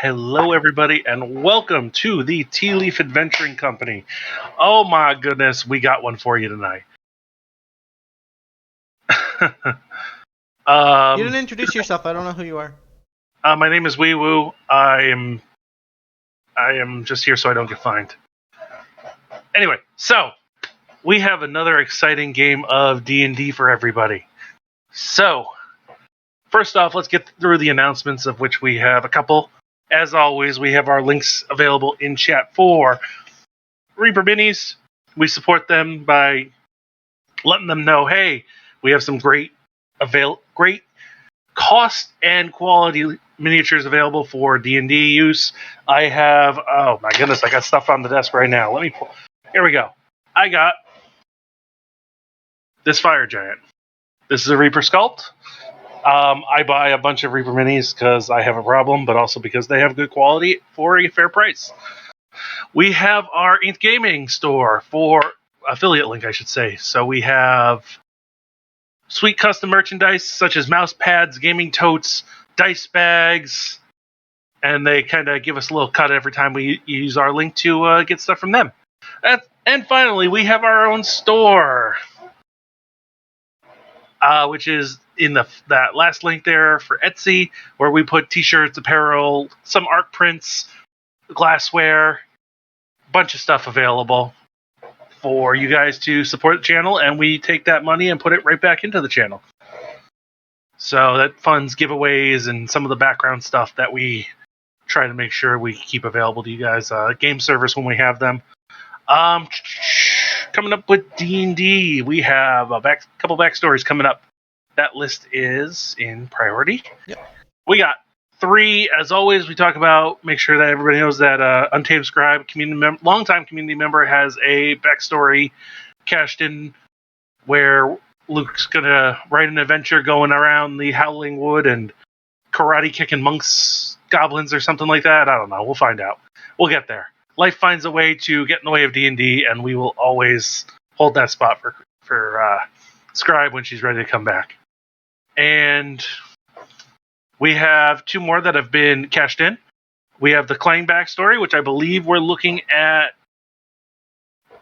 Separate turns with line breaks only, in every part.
Hello, everybody, and welcome to the Tealeaf Adventuring Company. Oh my goodness, we got one for you tonight.
You didn't introduce yourself. I don't know who you are.
My name is WeeWoo. I am just here so I don't get fined. Anyway, so we have another exciting game of D&D for everybody. So, first off, let's get through the announcements, of which we have a couple. As always, we have our links available in chat for Reaper Minis. We support them by letting them know, hey, we have some great cost and quality miniatures available for D&D use. I have, oh my goodness, I got stuff on the desk right now. Here we go. I got this fire giant. This is a Reaper sculpt. I buy a bunch of Reaper minis because I have a problem, but also because they have good quality for a fair price. We have our Inc. Gaming store for affiliate link, I should say. So we have sweet custom merchandise such as mouse pads, gaming totes, dice bags, and they kind of give us a little cut every time we use our link to get stuff from them. And finally, we have our own store, which is in that last link there for Etsy, where we put t-shirts, apparel, some art prints, glassware, bunch of stuff available for you guys to support the channel, and we take that money and put it right back into the channel. So that funds giveaways and some of the background stuff that we try to make sure we keep available to you guys. Game servers when we have them. Coming up with D&D, we have a couple backstories coming up. That list is in priority.
Yep.
We got 3, as always. We talk about, make sure that everybody knows that Untamed Scribe, longtime community member, has a backstory cashed in where Luke's gonna write an adventure going around the Howling Wood and karate kicking monks, goblins, or something like that. I don't know. We'll find out. We'll get there. Life finds a way to get in the way of D&D, and we will always hold that spot for Scribe when she's ready to come back. And we have 2 more that have been cashed in. We have the Clang backstory, which I believe we're looking at.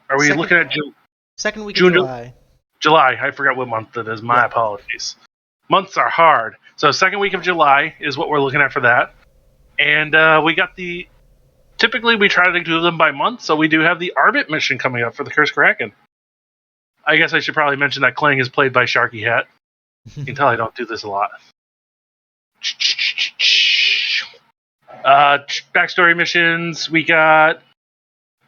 Are we looking at
second week
June,
of July?
July. I forgot what month it is. My apologies. Months are hard. So second week of July is what we're looking at for that. And we got typically we try to do them by month, so we do have the Arbit mission coming up for the ClericSkamos. I guess I should probably mention that Clang is played by Sharky Hat. You can tell I don't do this a lot. Backstory missions. We got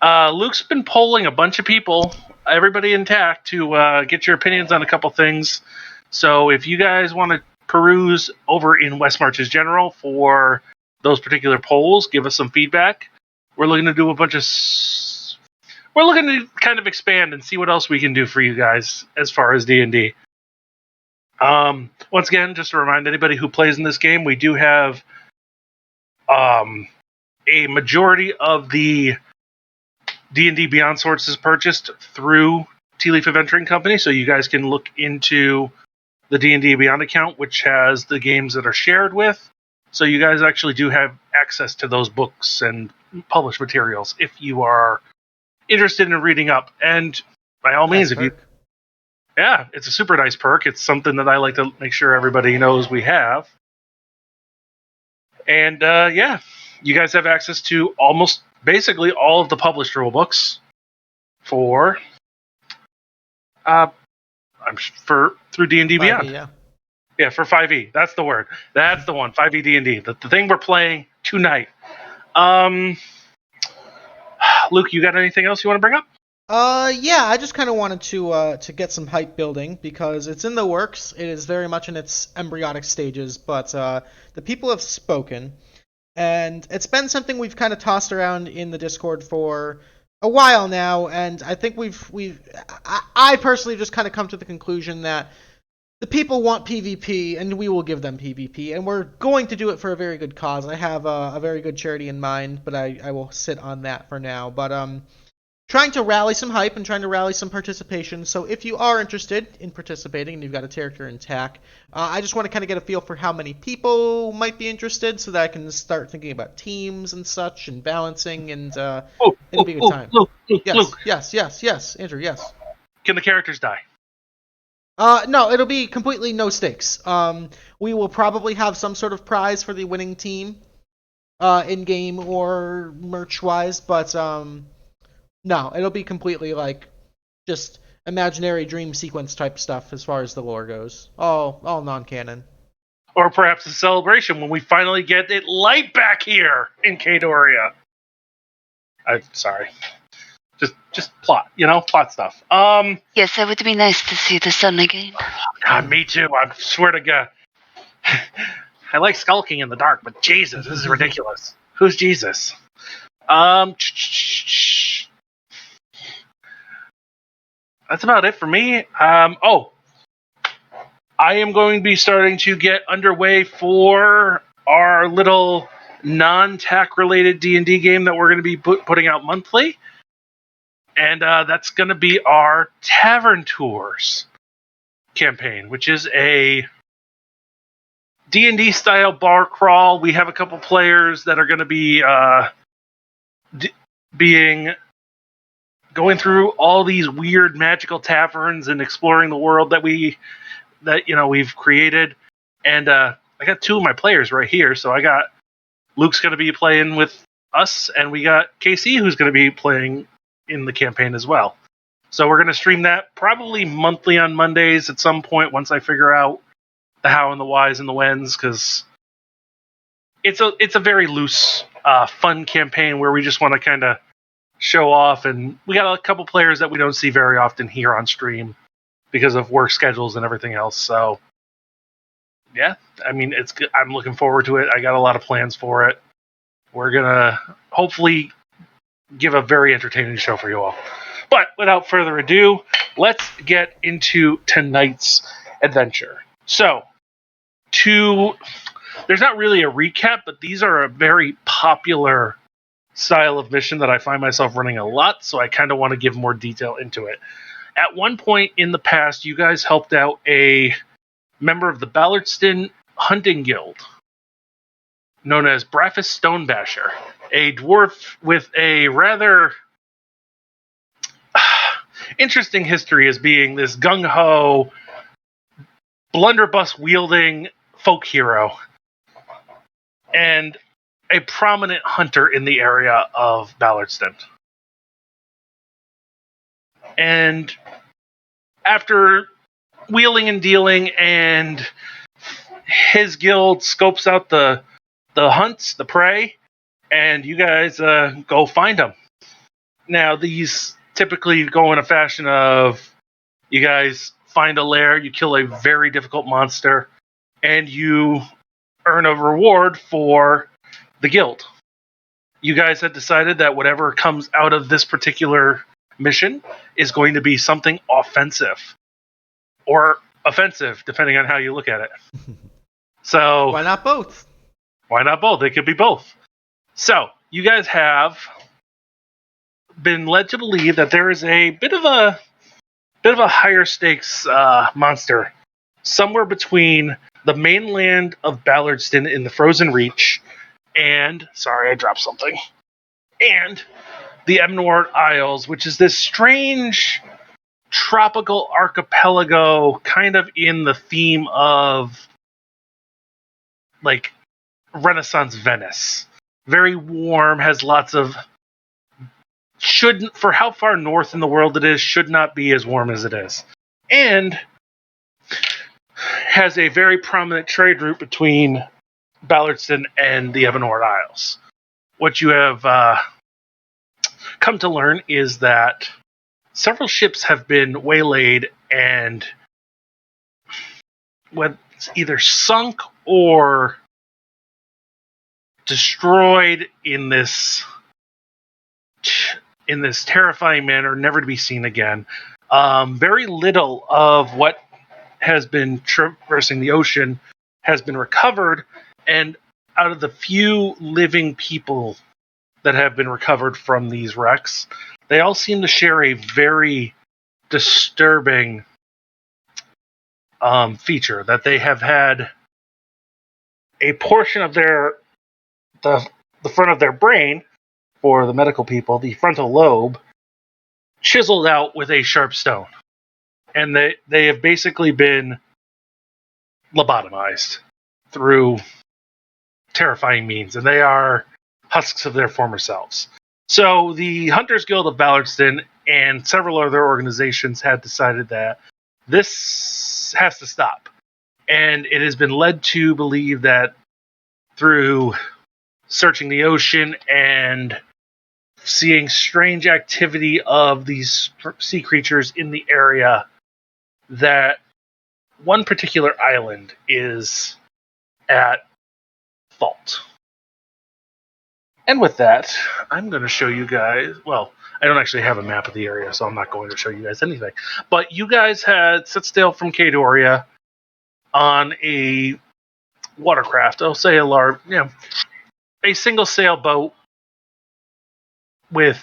Luke's been polling a bunch of people, everybody intact, to get your opinions on a couple things. So if you guys want to peruse over in West Marches General for those particular polls, give us some feedback. We're looking to do we're looking to kind of expand and see what else we can do for you guys as far as D&D. Once again, just to remind anybody who plays in this game, we do have a majority of the D&D Beyond sources purchased through Tealeaf Adventuring Company, so you guys can look into the D&D Beyond account, which has the games that are shared with. So you guys actually do have access to those books and published materials if you are interested in reading up. And by all means, it's a super nice perk. It's something that I like to make sure everybody knows we have. And you guys have access to almost basically all of the published rule books for through D&D Beyond. Yeah, for 5e. That's the word. That's the one. 5e D&D. The thing we're playing tonight. Luke, you got anything else you want to bring up?
I just kind of wanted to get some hype building because it's in the works. It is very much in its embryonic stages, but the people have spoken, and it's been something we've kind of tossed around in the Discord for a while now, and I think I personally just kind of come to the conclusion that the people want PvP, and we will give them PvP, and we're going to do it for a very good cause. I have a very good charity in mind, but I will sit on that for now. But trying to rally some hype and trying to rally some participation. So if you are interested in participating and you've got a character in TAC, I just want to kind of get a feel for how many people might be interested so that I can start thinking about teams and such and balancing, and it'll be a good time.
Luke.
Yes, Andrew, yes.
Can the characters die?
No, it'll be completely no stakes. We will probably have some sort of prize for the winning team, in-game or merch-wise, but no, it'll be completely like just imaginary dream sequence type stuff as far as the lore goes. All non-canon.
Or perhaps a celebration when we finally get it light back here in Kadoria. I'm sorry. Just plot, plot stuff.
Yes, it would be nice to see the sun again.
God, me too. I swear to God. I like skulking in the dark, but Jesus, this is ridiculous. Who's Jesus? That's about it for me. I am going to be starting to get underway for our little non-TAC related D&D game that we're going to be putting out monthly. And that's going to be our Tavern Tours campaign, which is a D&D style bar crawl. We have a couple players that are going to be going through all these weird magical taverns and exploring the world that we've created. And I got two of my players right here. So I got Luke's going to be playing with us, and we got KC who's going to be playing in the campaign as well. So we're going to stream that probably monthly on Mondays at some point once I figure out the how and the whys and the whens, because it's a very loose, fun campaign where we just want to kind of show off, and we got a couple players that we don't see very often here on stream because of work schedules and everything else. So yeah, I mean, it's good. I'm looking forward to it. I got a lot of plans for it. We're gonna hopefully give a very entertaining show for you all. But without further ado, let's get into tonight's adventure. So, there's not really a recap, but these are a very popular style of mission that I find myself running a lot, so I kind of want to give more detail into it. At one point in the past, you guys helped out a member of the Ballardston Hunting Guild, known as Braffus Stonebasher, a dwarf with a rather interesting history as being this gung-ho, blunderbuss-wielding folk hero, and a prominent hunter in the area of Ballardston. And after wheeling and dealing, and his guild scopes out the hunts, the prey, and you guys go find them. Now, these typically go in a fashion of you guys find a lair, you kill a very difficult monster, and you earn a reward for the guild. You guys had decided that whatever comes out of this particular mission is going to be something offensive. Or offensive, depending on how you look at it. So
why not both?
Why not both? It could be both. So, you guys have been led to believe that there is a bit of a higher stakes monster somewhere between the mainland of Ballardston in the Frozen Reach and, sorry, I dropped something, and the Ebonward Isles, which is this strange tropical archipelago kind of in the theme of like Renaissance Venice. Very warm, has lots of for how far north in the world it is, should not be as warm as it is. And has a very prominent trade route between Ballardston and the Ebonward Isles. What you have come to learn is that several ships have been waylaid and either sunk or destroyed in this terrifying manner, never to be seen again. Very little of what has been traversing the ocean has been recovered, and out of the few living people that have been recovered from these wrecks, they all seem to share a very disturbing feature, that they have had a portion of the front of their brain, for the medical people, the frontal lobe, chiseled out with a sharp stone. And they have basically been lobotomized through terrifying means, and they are husks of their former selves. So the Hunters Guild of Ballardston and several other organizations had decided that this has to stop. And it has been led to believe that through searching the ocean and seeing strange activity of these sea creatures in the area, that one particular island is at fault. And with that, I'm going to show you guys, well, I don't actually have a map of the area, so I'm not going to show you guys anything. But you guys had set sail from Kadoria on a watercraft, I'll say a single sailboat with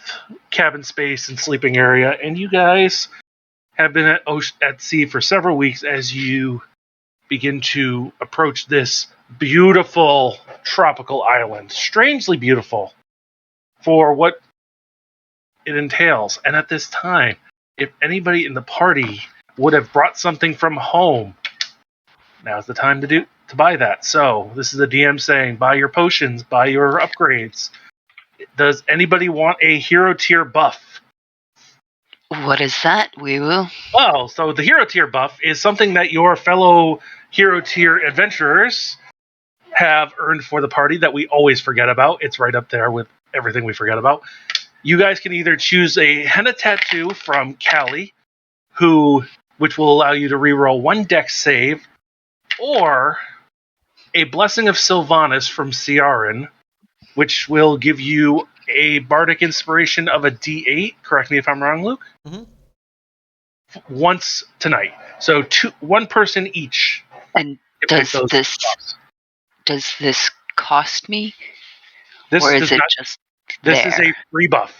cabin space and sleeping area, and you guys have been at sea for several weeks as you begin to approach this beautiful tropical island. Strangely beautiful for what it entails. And at this time, if anybody in the party would have brought something from home, now's the time to buy that. So this is the DM saying, buy your potions, buy your upgrades. Does anybody want a hero tier buff?
What is that, WeeWoo?
Oh, so the hero tier buff is something that your fellow hero tier adventurers have earned for the party that we always forget about. It's right up there with everything we forget about. You guys can either choose a henna tattoo from Callie, which will allow you to reroll one dex save, or a blessing of Sylvanas from Ciaran, which will give you a bardic inspiration of a D8. Correct me if I'm wrong, Luke.
Mm-hmm.
Once tonight. So one person each.
And does this cost me? Or is it just
This
there?
is a free buff.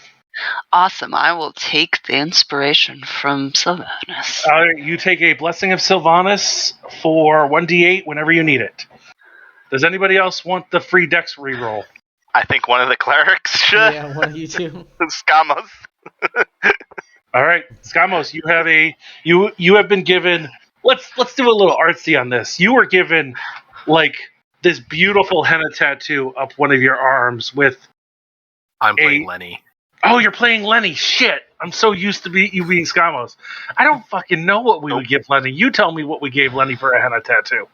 Awesome. I will take the inspiration from Sylvanas.
You take a blessing of Sylvanas for 1d8 whenever you need it. Does anybody else want the free dex reroll?
I think one of the clerics should.
Yeah, one of you two.
Skamos.
All right, Skamos, you have been given. Let's do a little artsy on this. You were given like this beautiful henna tattoo up one of your arms with.
I'm playing Lenny.
Oh, you're playing Lenny. Shit, I'm so used to you being Skamos. I don't fucking know what we would give Lenny. You tell me what we gave Lenny for a henna tattoo.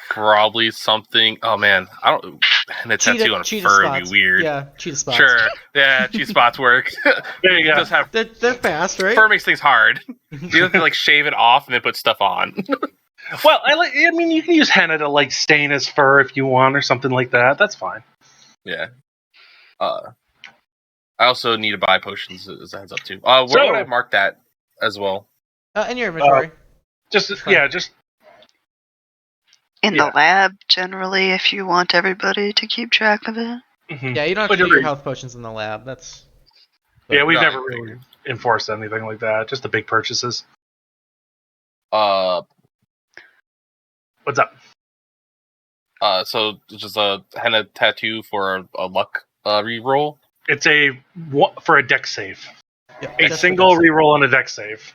Probably something. Oh man, I don't. And a tattoo on fur would be weird.
Yeah, cheetah spots.
Sure. Yeah, cheetah spots work.
There you go.
They're fast, right?
Fur makes things hard. You have to like shave it off and then put stuff on.
Well, I mean, you can use henna to like stain his fur if you want, or something like that. That's fine.
Yeah. I also need to buy potions as a heads up too. Where would I mark that as well?
In your inventory.
Just
in the lab, generally, if you want everybody to keep track of it.
Mm-hmm.
Yeah, you don't have to do your health potions in the lab.
Yeah, we've never really enforced anything like that. Just the big purchases.
What's
up?
So just a henna tattoo for a luck reroll.
It's for a dex save.
Yep,
a single reroll on a dex save.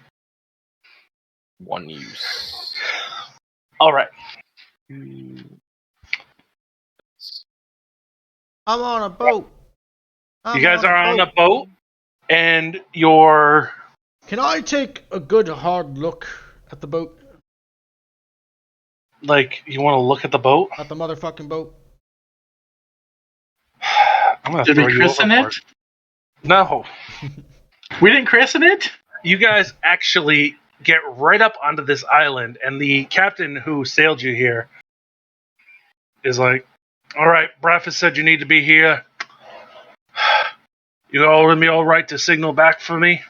One use.
All right.
I'm on a boat.
You guys are on a boat, and you're.
Can I take a good hard look at the boat?
Like, you want to look at the boat?
At the motherfucking boat.
Did we christen it?
No.
We didn't christen it?
You guys actually get right up onto this island, and the captain who sailed you here is like, all right, Breakfast said you need to be here. You all be all right to signal back for me?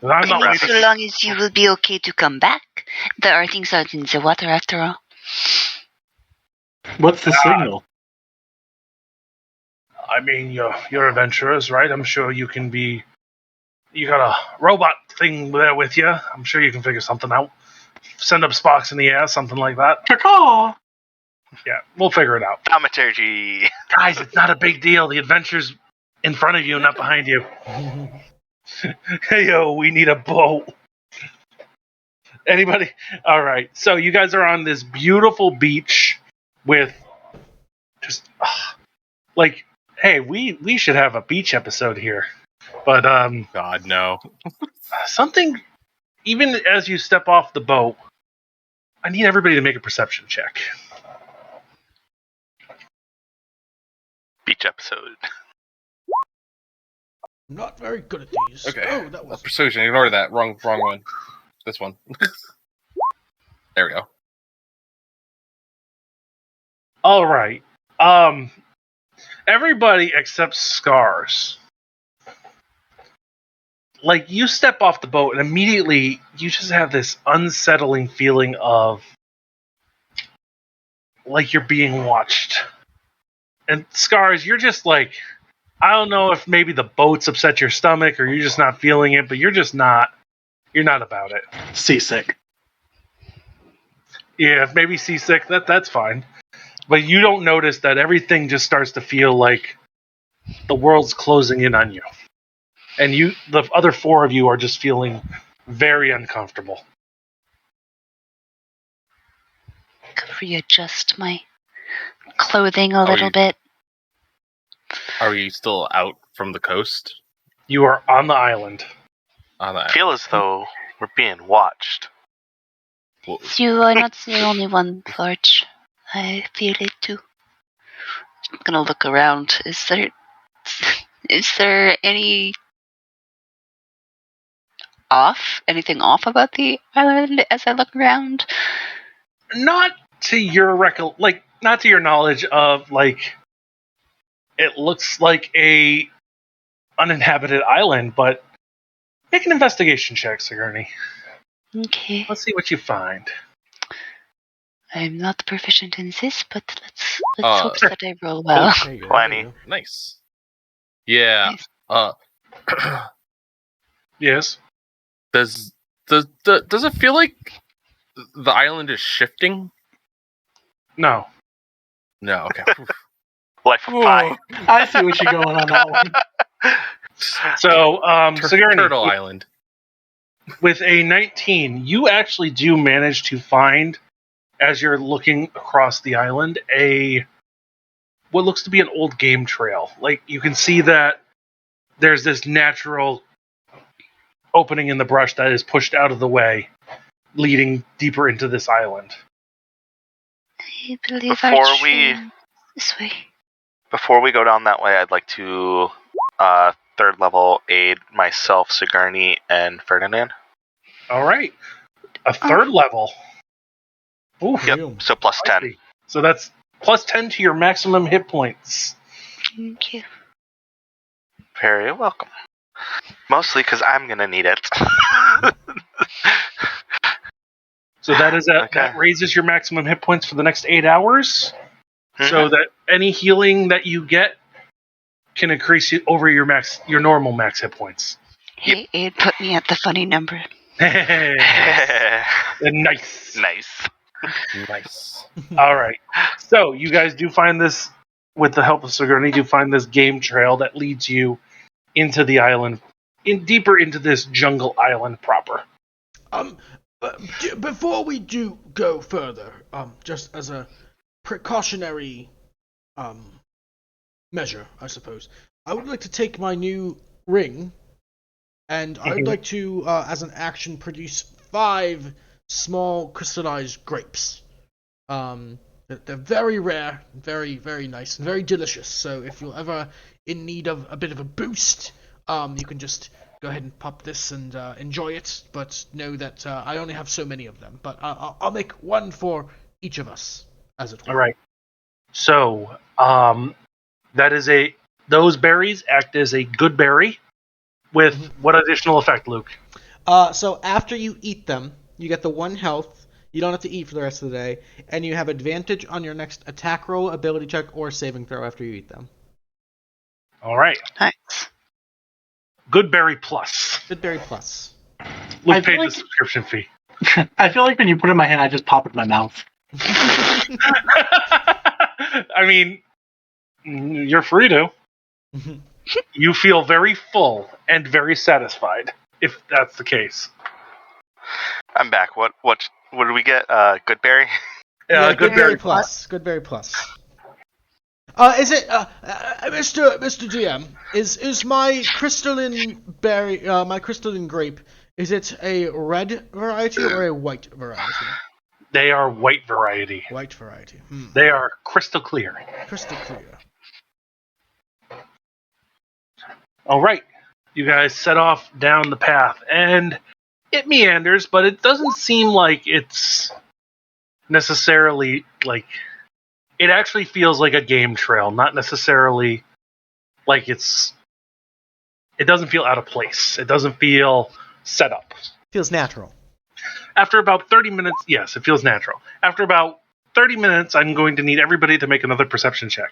I'm not ready
so long as you will be okay to come back. There are things out in the water after all.
What's the signal?
I mean, you're adventurers, right? I'm sure you can be. You got a robot thing there with you. I'm sure you can figure something out. Send up sparks in the air, something like that.
Caw.
Yeah, we'll figure it out.
Thaumaturgy.
Guys, it's not a big deal. The adventure's in front of you, not behind you. Hey, yo, we need a boat. Anybody? All right. So you guys are on this beautiful beach with just like, hey, we should have a beach episode here. But
God, no.
something. Even as you step off the boat, I need everybody to make a perception check.
Beach episode.
Not very good at these.
Okay.
Oh, that was...
Persuasion. Ignore that. Wrong one. This one. There we go.
All right. Everybody except Scars. Like, you step off the boat and immediately you just have this unsettling feeling of like you're being watched. And Scars, you're just like, I don't know if maybe the boat's upset your stomach or you're just not feeling it, but you're not about it.
Seasick.
Yeah, maybe seasick, that's fine. But you don't notice that everything just starts to feel like the world's closing in on you. And the other four of you are just feeling very uncomfortable.
Could readjust my clothing a little bit.
Are we still out from the coast?
You are on the island.
I feel as though we're being watched.
You are not the only one, Larch. I feel it too. I'm gonna look around. Is there anything off about the island as I look around?
Not to your not to your knowledge of, like, it looks like a uninhabited island, but make an investigation check, Sigourney.
Okay.
Let's see what you find.
I'm not proficient in this, but let's hope that I roll well.
There you go,
20.
there you go.
Nice. Yeah.
Nice.
Yes.
Does it feel like the island is shifting?
No.
No. Okay.
Life of Pi.
I see what you're going on that one.
So, Sigourney,
Turtle Island.
with a 19, you actually do manage to find, as you're looking across the island, what looks to be an old game trail. Like, you can see that there's this natural opening in the brush that is pushed out of the way, leading deeper into this island.
I believe this way.
Before we go down that way, I'd like to third level aid myself, Sigourney, and Ferdinand.
All right. A third level. Ooh.
Yep, so plus 10.
So that's plus 10 to your maximum hit points.
Thank you.
Very welcome. Mostly because I'm going to need it.
So that raises your maximum hit points for the next 8 hours. Mm-hmm. So that any healing that you get can increase you over your normal max hit points.
Hey, Aid put me at the funny number.
Nice.
Nice.
All right. So you guys do find this, with the help of Sigourney, do find this game trail that leads you into the island, deeper into this jungle island proper.
Before we do go further, just as a precautionary measure, I suppose, I would like to take my new ring, and I would like to, as an action, produce 5 small crystallized grapes. They're very rare, very, very nice, and very delicious. So if you're ever in need of a bit of a boost, you can just go ahead and pop this and enjoy it. But know that I only have so many of them. But I'll make one for each of us, as it were.
All right. So those berries act as a good berry. With what additional effect, Luke?
So after you eat them, you get the 1 health. You don't have to eat for the rest of the day, and you have advantage on your next attack roll, ability check, or saving throw after you eat them.
All right.
Nice.
Goodberry Plus.
Goodberry Plus.
Luke paid the subscription fee.
I feel like when you put it in my hand, I just pop it in my mouth.
I mean, you're free to. You feel very full and very satisfied, if that's the case.
I'm back. What did we get? Goodberry?
Yeah,
Goodberry
Plus. Goodberry Plus. Is it Mr. GM? Is my crystalline berry, my crystalline grape? Is it a red variety or a white variety?
They are white variety.
White variety.
They are crystal clear.
Crystal clear.
All right. You guys set off down the path, and it meanders, but it doesn't seem like it's necessarily like... It actually feels like a game trail, not necessarily like it's... It doesn't feel out of place. It doesn't feel set up.
Feels natural.
After about 30 minutes... Yes, it feels natural. After about 30 minutes, I'm going to need everybody to make another perception check.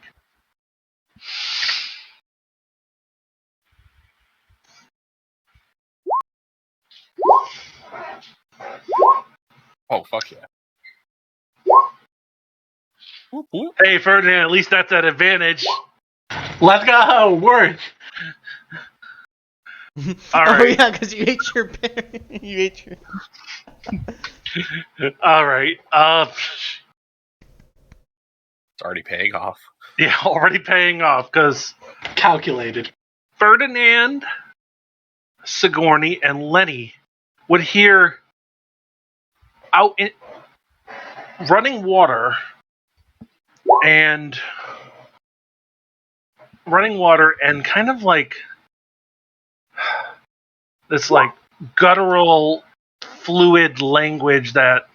Oh, fuck yeah.
Hey, Ferdinand, at least that's at advantage.
Let's go! Work!
All right.
Yeah, because you ate your berry. You ate your...
All right.
It's already paying off.
Yeah, already paying off, because
Calculated.
Ferdinand, Sigourney, and Lenny would hear out in running water and kind of like this like guttural fluid language that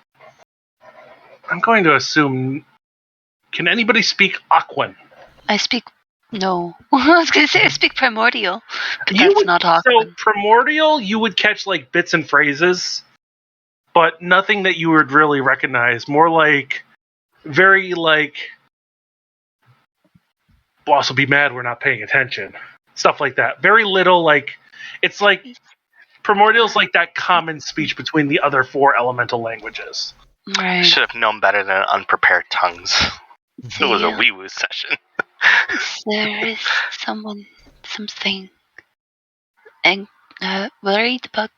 I'm going to assume. Can anybody speak Aquan?
I speak... No. I was going to say I speak Primordial, but that's not
So
Aquan.
Primordial, you would catch like bits and phrases, but nothing that you would really recognize. More like, very like, boss will be mad we're not paying attention. Stuff like that. Very little like, it's like, Primordial's like that common speech between the other four elemental languages.
I
Right.
should have known better than unprepared tongues. It was a WeeWoo session.
There is something worried about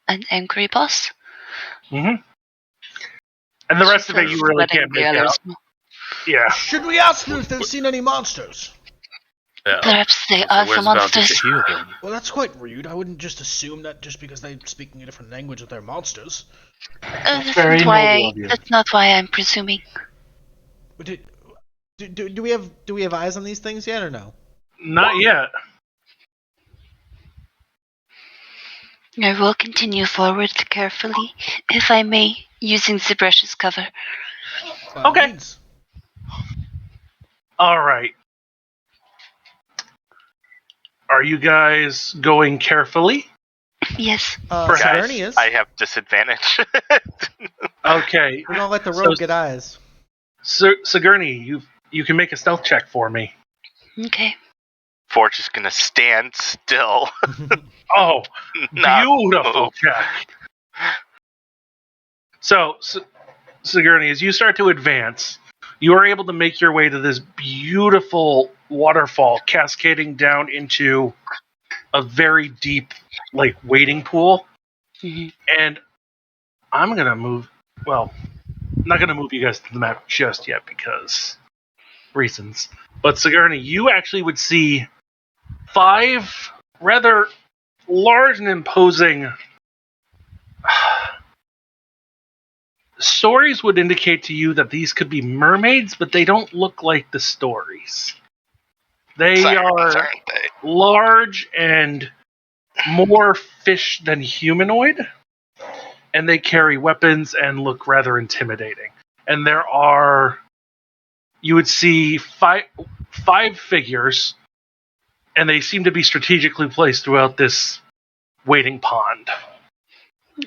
an angry boss.
Mm-hmm. And the rest of it you really can't make out. Yeah.
Should we ask them if they've seen any monsters?
Yeah.
Perhaps they are the monsters.
Well, that's quite rude. I wouldn't just assume that just because they're speaking a different language that they're monsters.
very noble of you.
That's not why I'm presuming.
Do we have eyes on these things yet or no?
Not yet.
I will continue forward carefully, if I may, using the brush's cover.
Okay.
Means.
All right. Are you guys going carefully?
Yes.
Sigourney is.
I have disadvantage.
Okay.
We're gonna let the rogue get eyes.
Sigourney, you can make a stealth check for me.
Okay.
Forge is gonna stand still.
Oh,
Not
beautiful
move.
check. So, Sigourney, as you start to advance, you are able to make your way to this beautiful waterfall cascading down into a very deep, like, wading pool.
Mm-hmm.
And I'm going to move... Well, I'm not going to move you guys to the map just yet because reasons. But Sigourney, you actually would see 5 rather large and imposing... Stories would indicate to you that these could be mermaids, but they don't look like the stories. They
Sirens,
are
aren't they?
large and more fish than humanoid, and they carry weapons and look rather intimidating. And there are, you would see five figures, and they seem to be strategically placed throughout this wading pond.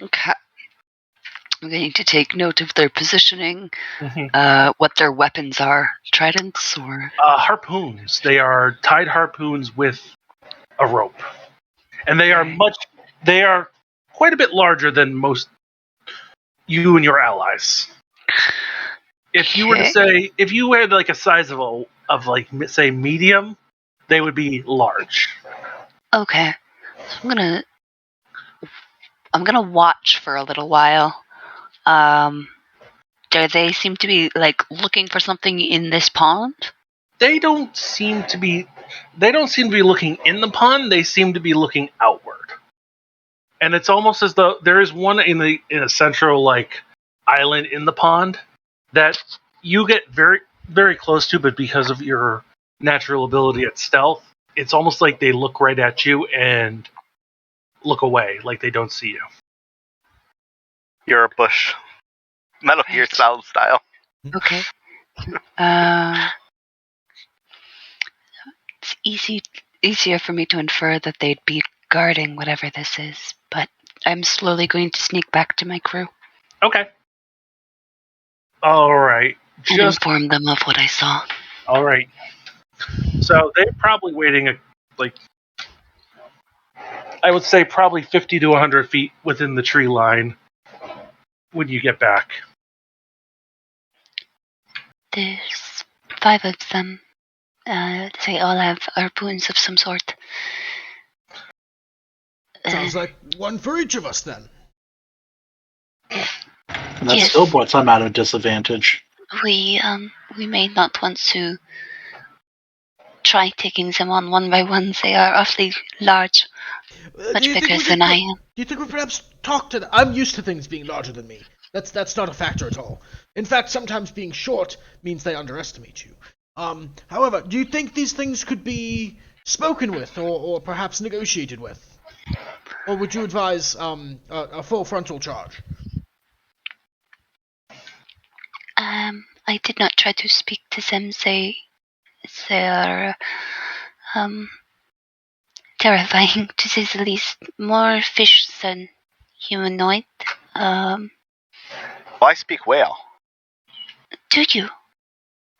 Okay. I'm going to take note of their positioning,
Mhm.
what their weapons are. Tridents or...
Harpoons. They are tied harpoons with a rope. And they are quite a bit larger than most you and your allies. If you were to say, if you had like a size of like say medium, they would be large.
Okay. So I'm gonna watch for a little while. Do they seem to be like looking for something in this pond?
They don't seem to be looking in the pond, they seem to be looking outward. And it's almost as though there is one in a central like island in the pond that you get very, very close to, but because of your natural ability at stealth, it's almost like they look right at you and look away, like they don't see you.
You're a bush. Metal Gear Solid style.
Okay. It's easier for me to infer that they'd be guarding whatever this is, but I'm slowly going to sneak back to my crew.
Okay. All right.
And inform them of what I saw.
All right. So they're probably waiting, I would say probably 50 to 100 feet within the tree line when you get back.
There's 5 of them. They all have harpoons of some sort.
Sounds like one for each of us, then.
And that still puts I'm at a disadvantage.
We may not want to try taking them on one by one. They are awfully large. Much bigger than I am.
Do you think we perhaps talk to them? I'm used to things being larger than me. That's not a factor at all. In fact, sometimes being short means they underestimate you. However, do you think these things could be spoken with or perhaps negotiated with? Or would you advise a full frontal charge?
I did not try to speak to them. They are terrifying, to say the least. More fish than humanoid.
Well, I speak whale.
Do you?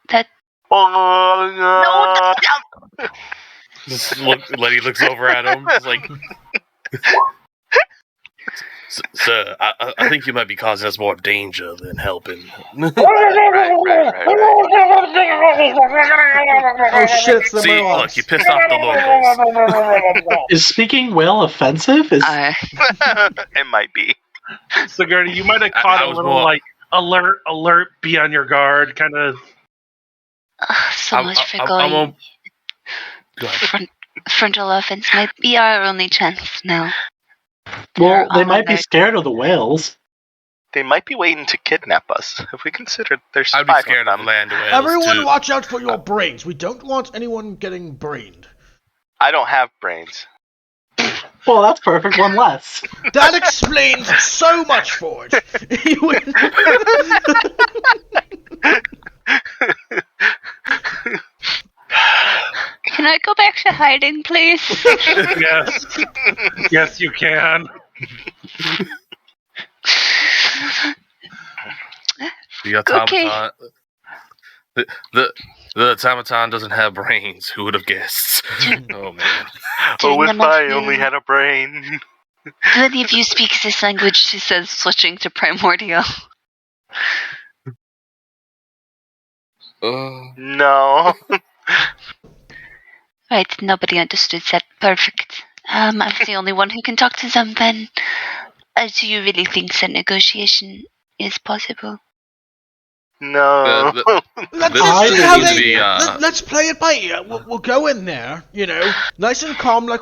That...
No!
Letty looks over at him. He's like, Sir, I think you might be causing us more danger than helping.
Right.
Oh shit, it's the
See,
Murlocs.
look, you pissed off the locals.
Is speaking whale offensive?
It might be.
Sigourney, you might have caught a little like alert, be on your guard, kind of.
So much for going. Frontal offense might be our only chance now.
Well, they might be scared of the whales.
They might be waiting to kidnap us. If we consider there's 5
I'd be scared of land whales.
Everyone
too.
watch out for your brains. We don't want anyone getting brained.
I don't have brains.
Well, that's perfect. One less.
That explains so much, Forge.
Can I go back to hiding, please?
Yes. Yes, you can.
The automaton. The automaton doesn't have brains. Who would have guessed? Oh man.
Oh, if I only had a brain.
Do any of you speak this language? She says, switching to primordial.
No.
Right, nobody understood that. Perfect. I'm the only one who can talk to them then. Do you really think that negotiation is possible?
No.
Let's play it by ear. We'll go in there, nice and calm. Like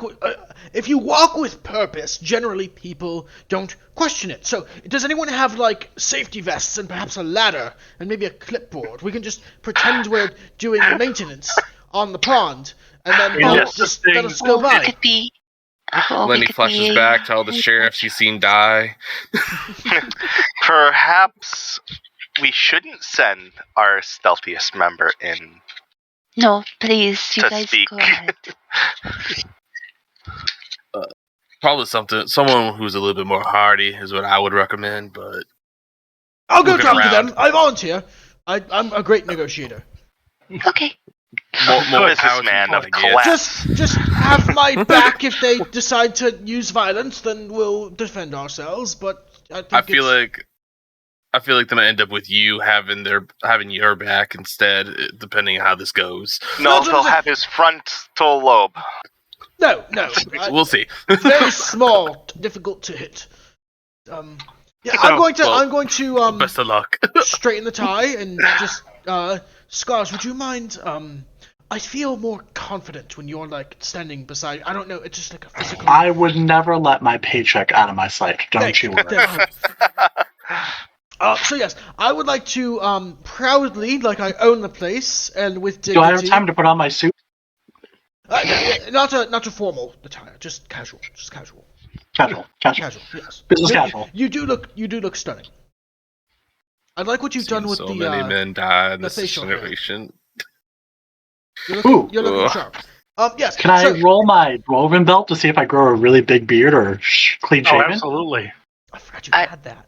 if you walk with purpose, generally people don't question it. So, does anyone have like safety vests and perhaps a ladder and maybe a clipboard? We can just pretend we're doing maintenance on the pond, and then just let us go by.
Could be.
Lenny flashes back to all the sheriffs she's seen die.
Perhaps we shouldn't send our stealthiest member in.
No, please, you guys
speak.
go ahead.
Probably someone who's a little bit more hardy is what I would recommend, but
I'll go talk to them. I volunteer. I'm a great negotiator.
Okay.
More businessman of class.
Just have my back if they decide to use violence. Then we'll defend ourselves. But I feel
like they might end up with you having your back instead, depending on how this goes.
No, they'll have his frontal lobe.
No.
We'll see.
Very small, difficult to hit. Yeah, I'm going to
best of luck.
straighten the tie and just Scars, would you mind? I feel more confident when you're like standing beside. I don't know. It's just like a physical.
I would never let my paycheck out of my sight. Don't you worry.
So yes, I would like to proudly, like I own the place, and with dignity.
Do I have time to put on my suit?
Not a formal attire, just casual.
Casual.
Yes.
Business casual.
You do look stunning. I like what you've done with
so
the.
Many men died in this
facial
generation.
You're looking sharp. Yes.
Can I roll my dwarven belt to see if I grow a really big beard or clean shaven?
Oh, absolutely.
I forgot you had that.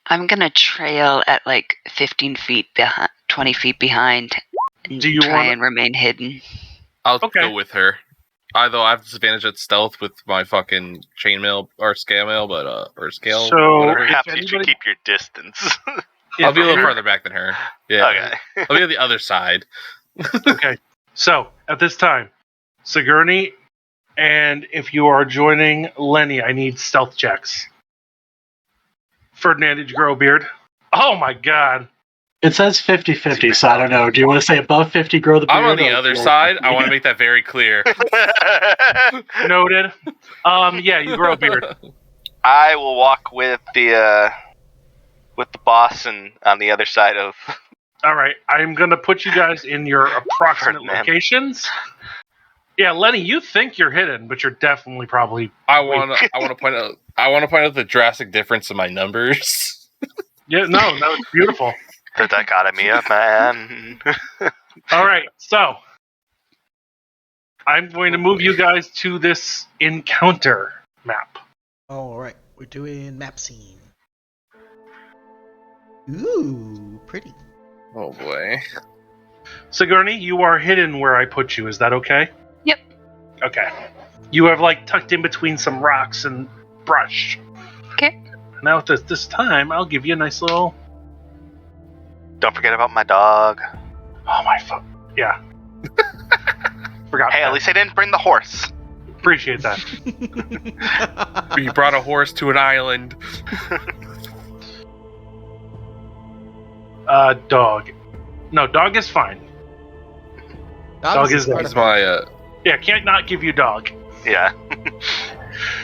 I'm gonna trail at like 15 feet behind, 20 feet behind, and try and remain hidden.
I'll go with her. Although I have disadvantage at stealth with my fucking chainmail or scale mail, or scale.
So whatever. You have to keep your distance.
I'll be a little farther back than her. Yeah.
Okay.
I'll be on the other side.
Okay. So at this time, Sigourney, and if you are joining Lenny, I need stealth checks. Ferdinand, did you grow a beard? Oh my god.
It says 50-50, so I don't know. Do you want to say above 50, grow the beard?
I'm on the other side. I want to make that very clear.
Noted. Yeah, you grow a beard.
I will walk with the boss and on the other side of.
All right, I'm gonna put you guys in your approximate locations. Yeah, Lenny, you think you're hidden, but you're definitely probably.
I want to point out the drastic difference in my numbers.
Yeah, no, it's beautiful.
The dichotomy of man.
All right, so I'm going to move you guys to this encounter map.
All right, we're doing map scene. Ooh, pretty.
Oh boy.
Sigourney, you are hidden where I put you. Is that okay?
Yep.
Okay. You have tucked in between some rocks and brush.
Okay.
Now at this time, I'll give you a nice little.
Don't forget about my dog.
Oh my fuck. Yeah. Forgot.
Hey, at least I didn't bring the horse.
Appreciate that.
You brought a horse to an island.
Dog. No, dog is fine. Dog is
my.
Yeah, can't not give you dog.
Yeah.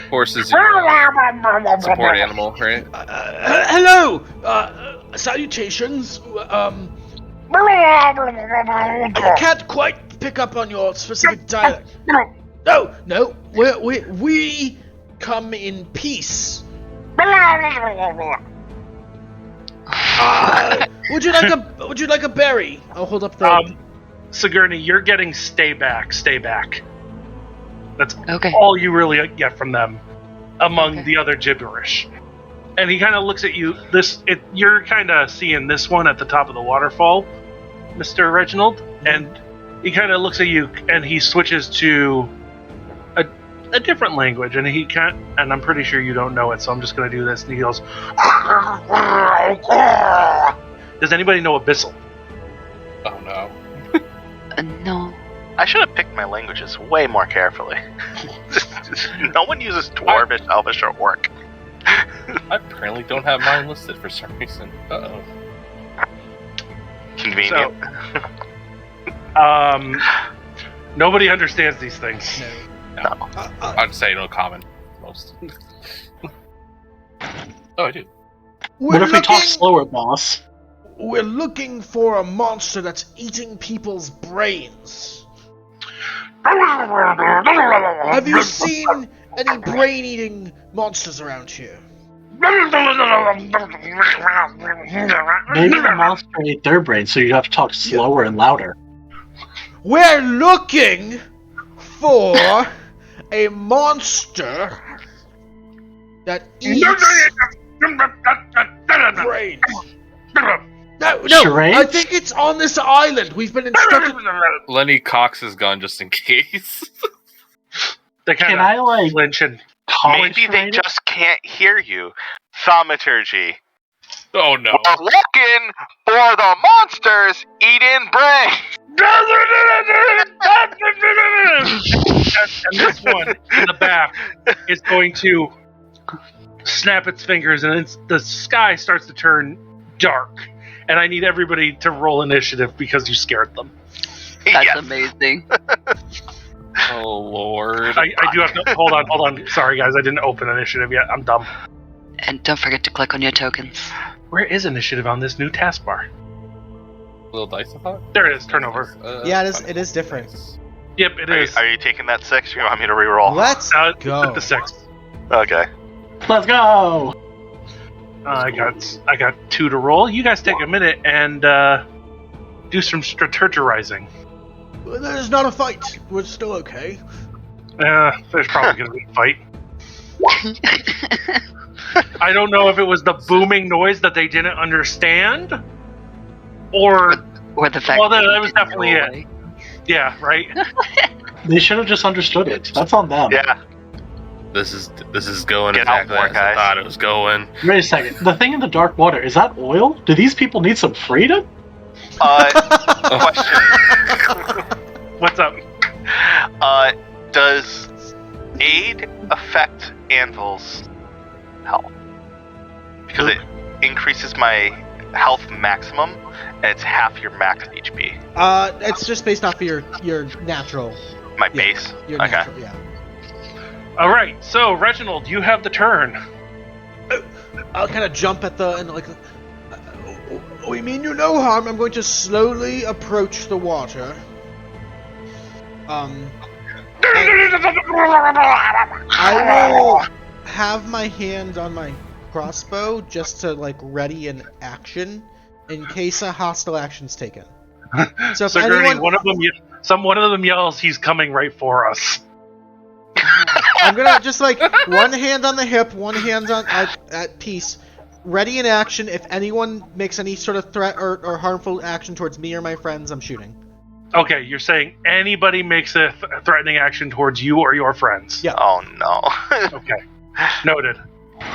Horse is your support animal, right?
Hello. Salutations. I can't quite pick up on your specific dialect. No. We come in peace. Would you like a berry? I'll hold up the.
Sigourney, you're getting stay back. That's
okay.
All you really get from them, among the other gibberish. And he kind of looks at you. You're kind of seeing this one at the top of the waterfall, Mr. Reginald, and he kind of looks at you, and he switches to a different language, and and I'm pretty sure you don't know it, so I'm just going to do this. And he goes, does anybody know Abyssal?
Oh no.
No.
I should have picked my languages way more carefully. No one uses Dwarvish, Elvish, or Orc.
I apparently don't have mine listed for some reason. Uh-oh.
Convenient.
So, nobody understands these things.
No.
I'd say no common. Most. Oh, I do.
What if we talk slower, boss?
We're looking for a monster that's eating people's brains. Have you seen any brain-eating monsters around here?
Maybe the monster ate their brain, so you have to talk slower and louder.
We're looking for a monster that eats brains. No,
Charades?
I think it's on this island. We've been instructed.
Lenny cocks his gun just in case.
They kind
Can I, like,
flinch and
Maybe they just can't hear you. Thaumaturgy.
Oh no.
We're looking for the monsters eating brains.
and this one in the back is going to snap its fingers, and the sky starts to turn dark. And I need everybody to roll initiative because you scared them.
That's amazing.
Oh lord.
I do have to hold on. Sorry guys, I didn't open initiative yet. I'm dumb.
And don't forget to click on your tokens.
Where is initiative on this new taskbar?
Little dice, I thought?
There it is. Turnover.
Yeah, it is different.
Yep, it is.
Are you taking that 6 or you want me to reroll?
Let's go.
The 6.
Okay.
Let's go!
I got 2 to roll. You guys take a minute and do some strategizing.
There's not a fight. We're still okay.
There's probably going to be a fight. I don't know if it was the booming noise that they didn't understand, or
the fact
well, that
you
was
didn't
definitely
go
it.
away.
Yeah, right.
They should have just understood it. That's on them.
Yeah.
This is going
Get out
exactly
more,
as I
guys.
thought it was going.
Wait a second. The thing in the dark water, is that oil? Do these people need some freedom?
Question.
What's up?
Does aid affect anvil's health? Because it increases my health maximum, and it's half your max HP.
It's just based off of your natural.
My base?
Your
Okay.
natural, yeah.
All right, so Reginald, you have the turn.
I'll kind of jump at the and like. We mean you no harm. I'm going to slowly approach the water. I will have my hand on my crossbow just to like ready an action in case a hostile action's taken. So if
Sigourney,
anyone,
one of them yells, "He's coming right for us."
I'm gonna just like one hand on the hip, one hand on at peace, ready in action. If anyone makes any sort of threat or harmful action towards me or my friends, I'm shooting.
Okay, you're saying anybody makes a threatening action towards you or your friends.
Yeah.
Oh no.
Okay, noted.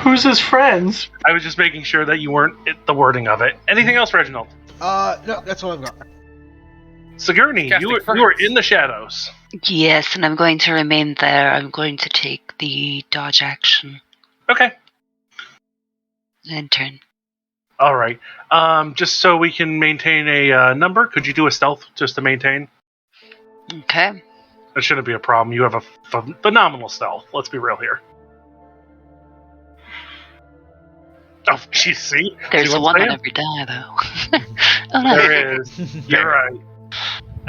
Who's his friends?
I was just making sure that you weren't the wording of it. Anything else, Reginald?
No, that's what I've got.
Sigourney, you were in the shadows.
Yes, and I'm going to remain there. I'm going to take the dodge action
Okay.
and turn.
All right. Just so we can maintain a number, could you do a stealth just to maintain?
Okay.
That shouldn't be a problem. You have a phenomenal stealth. Let's be real here. Oh, geez, see?
There's
See
a
what I'm
one on
saying?
every die, though. Oh, no.
There is. You're right.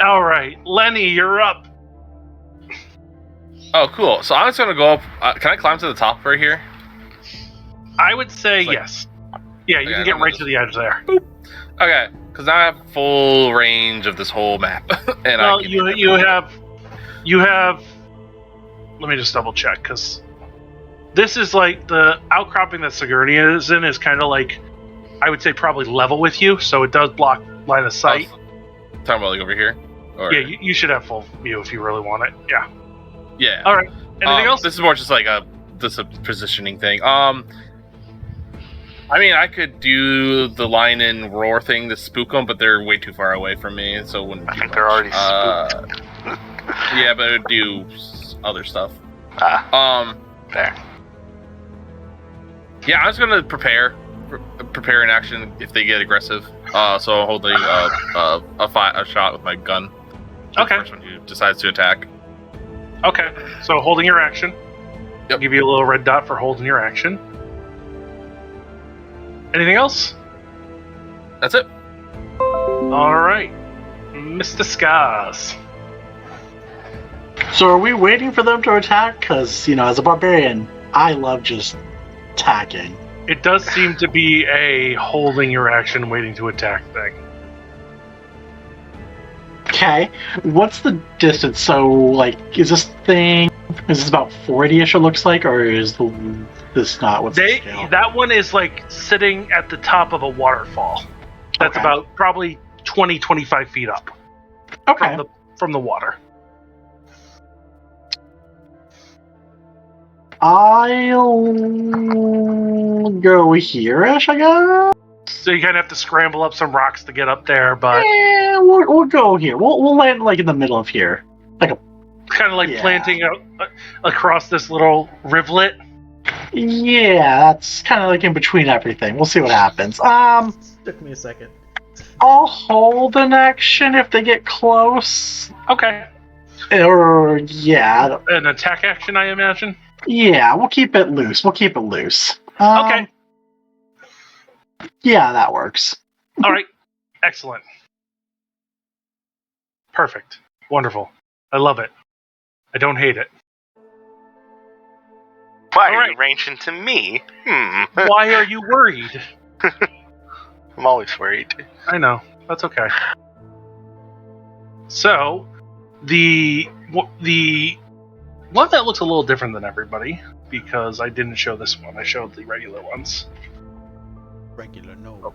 All right. Lenny, you're up.
Oh, cool. So I'm just gonna go up. Can I climb to the top right here?
I would say
Like-
yes. Yeah, you
Okay,
can get
I'm
right
just-
to the edge there.
Okay, because now I have full range of this whole map, and
Well,
I can
you have. Let me just double check, because this is like the outcropping that Sigourney is in is kind of like, I would say probably level with you, so it does block line of sight.
talking about like over here. Or,
Yeah, you should have full view if you really want it. Yeah.
yeah.
All right. Anything else?
This is more just like a positioning thing. I mean, I could do the line and roar thing to spook them, but they're way too far away from me, so it wouldn't.
I
do
think
much.
they're already spooked.
Yeah, but it would do other stuff.
There.
Yeah, I'm just gonna prepare an action if they get aggressive. So I'll hold a shot with my gun.
Okay.
The first one who decides to attack.
Okay. So holding your action.
Yep.
I'll give you a little red dot for holding your action. Anything else?
That's it.
All right. Mr. Skamos.
So are we waiting for them to attack? Because, as a barbarian, I love just attacking.
It does seem to be a holding your action, waiting to attack thing.
Okay. What's the distance? So, is this about 40-ish it looks like, or is this not what's the scale?
That one is like sitting at the top of a waterfall. That's
Okay.
about probably 20, 25 feet up
Okay.
from the water.
I'll go here-ish, I guess.
So you kind of have to scramble up some rocks to get up there, but
Yeah, we'll go here. We'll land like in the middle of here.
kind of like
Yeah.
planting across this little rivulet.
Yeah, that's kind of like in between everything. We'll see what happens.
Took me a second.
I'll hold an action if they get close.
Okay.
Or yeah,
An attack action, I imagine.
yeah, we'll keep it loose.
Okay.
Yeah, that works.
All right. Excellent. Perfect. Wonderful. I love it. I don't hate it.
Why
All
are
right.
you ranging to me?
Why are you worried?
I'm always worried.
I know. That's okay. So, the one that looks a little different than everybody, because I didn't show this one. I showed the regular ones.
Regular no.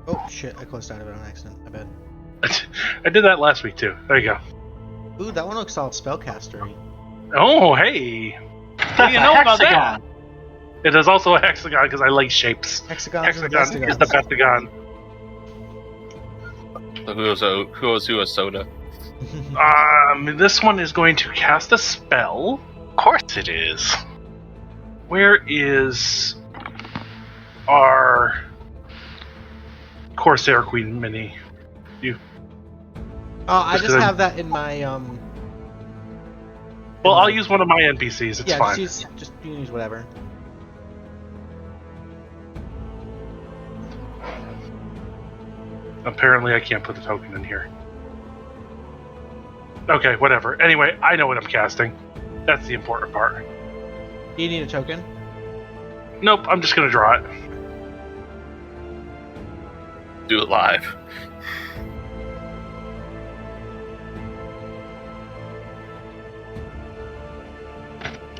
Oh shit! I closed out of it on accident. I bet.
I did that last week too. There you go.
Ooh, that one looks all spellcastery.
Oh, hey. What do you know about that?
Hexagon.
It is also a hexagon because I like shapes.
Hexagons
Hexagon
and
is the bestagon.
Who a soda?
This one is going to cast a spell.
Of course it is.
Where is our Corsair Queen mini?
I just have that in my
Well, I'll use one of my NPCs. It's
yeah,
fine.
just you can use whatever.
Apparently, I can't put the token in here. Okay, whatever. Anyway, I know what I'm casting. That's the important part.
Do you need a token?
Nope, I'm just gonna draw it.
Do it live.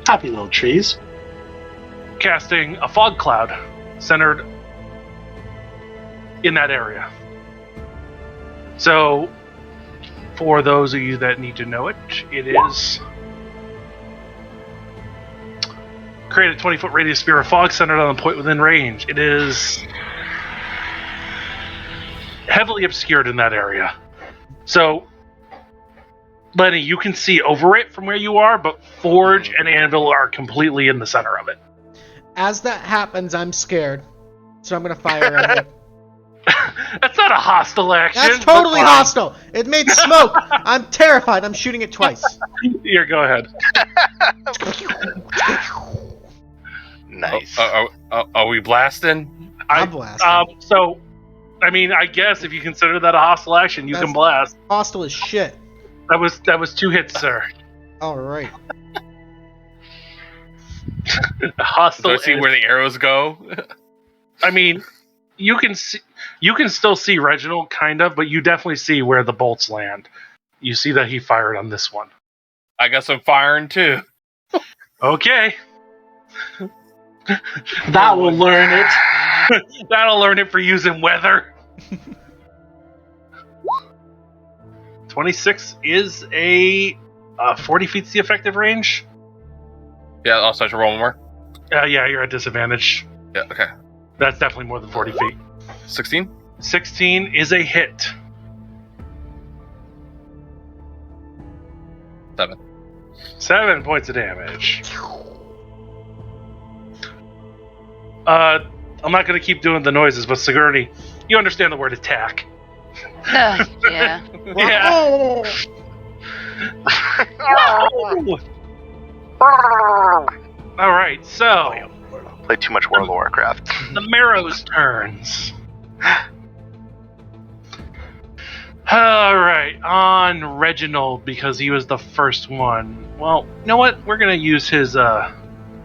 Happy little trees.
Casting a fog cloud centered in that area. So, for those of you that need to know it, it is create a 20-foot radius sphere of fog centered on a point within range. It is heavily obscured in that area. So, Lenny, you can see over it from where you are, but Forge and Anvil are completely in the center of it.
As that happens, I'm scared, so I'm gonna fire at it.
That's not a hostile action.
That's totally
but fine.
hostile. It made smoke. I'm terrified. I'm shooting it twice.
Here, go ahead.
Nice.
Are we blasting?
I'm blasting.
So, I mean, I guess if you consider that a hostile action, you can blast.
Hostile as shit.
That was 2 hits, sir.
All right.
Hostile.
Do I see where the arrows go?
I mean, you can still see Reginald, kind of, but you definitely see where the bolts land. You see that he fired on this one.
I got some firing too.
Okay.
That will learn it.
That'll learn it for using weather. 26 is a 40 feet's the effective range.
Yeah, also I should roll more.
Yeah, you're at disadvantage.
Yeah, okay.
That's definitely more than 40 feet.
16?
16 is a hit.
7.
7 points of damage. I'm not going to keep doing the noises, but Sigourney, you understand the word attack.
Yeah.
Yeah. All right, so
Played too much World of Warcraft.
the Marrow's turns. All right, on Reginald, because he was the first one. Well, you know what? We're going to use his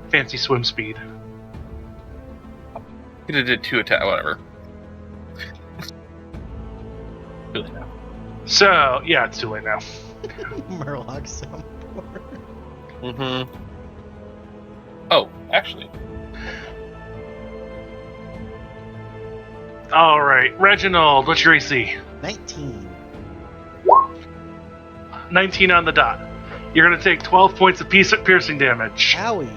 fancy swim speed.
He did 2 attack, whatever. Really now.
So, yeah, it's too late now.
Murloc soundboard.
Mm-hmm. Oh, actually.
All right, Reginald, what's your AC?
19.
19 on the dot. You're going to take 12 points of piercing damage.
Owie.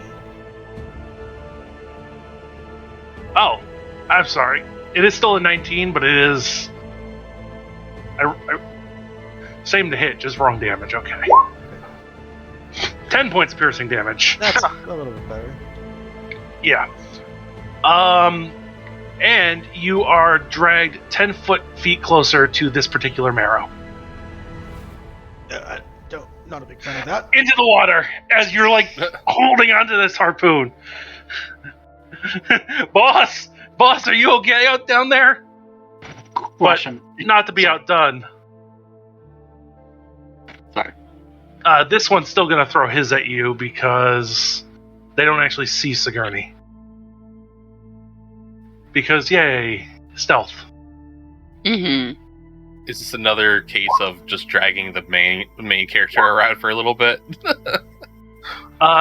Oh, I'm sorry. It is still a 19, but it is... same to hit, just wrong damage. Okay. 10 points of piercing damage.
That's a little bit better.
Yeah. And you are dragged 10 feet closer to this particular marrow.
Not a big fan of that.
Into the water as you're like holding onto this harpoon. Boss, are you okay out down there?
Question.
But not to be outdone.
Sorry.
This one's still going to throw his at you because they don't actually see Sigourney. Because, yay, stealth.
Mm-hmm.
Is this another case of just dragging the main character around for a little bit?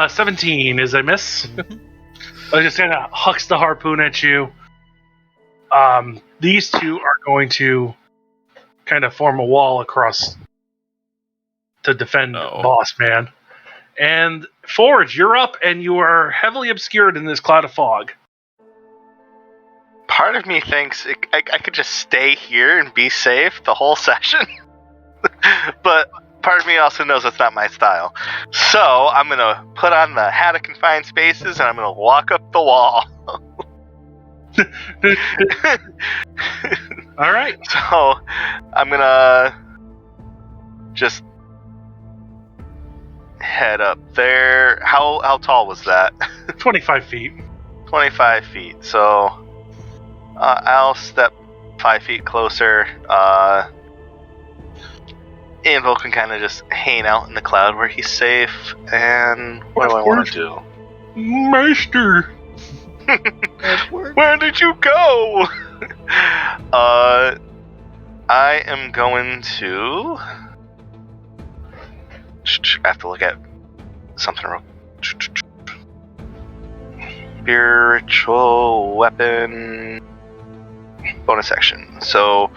17 is a miss. I just kind of hucks the harpoon at you. These two are going to kind of form a wall across to defend Boss Man. And Forge, you're up, and you are heavily obscured in this cloud of fog.
Part of me thinks I could just stay here and be safe the whole session. But part of me also knows that's not my style. So I'm going to put on the Hat of Confined Spaces and I'm going to walk up the wall.
All right.
So I'm going to just head up there. How tall was that?
25 feet.
25 feet. So I'll step 5 feet closer. Anvil can kind of just hang out in the cloud where he's safe. And what do I want to do?
Meister!
Where did you go? I am going to... I have to look at something real... Spiritual weapon... bonus action. So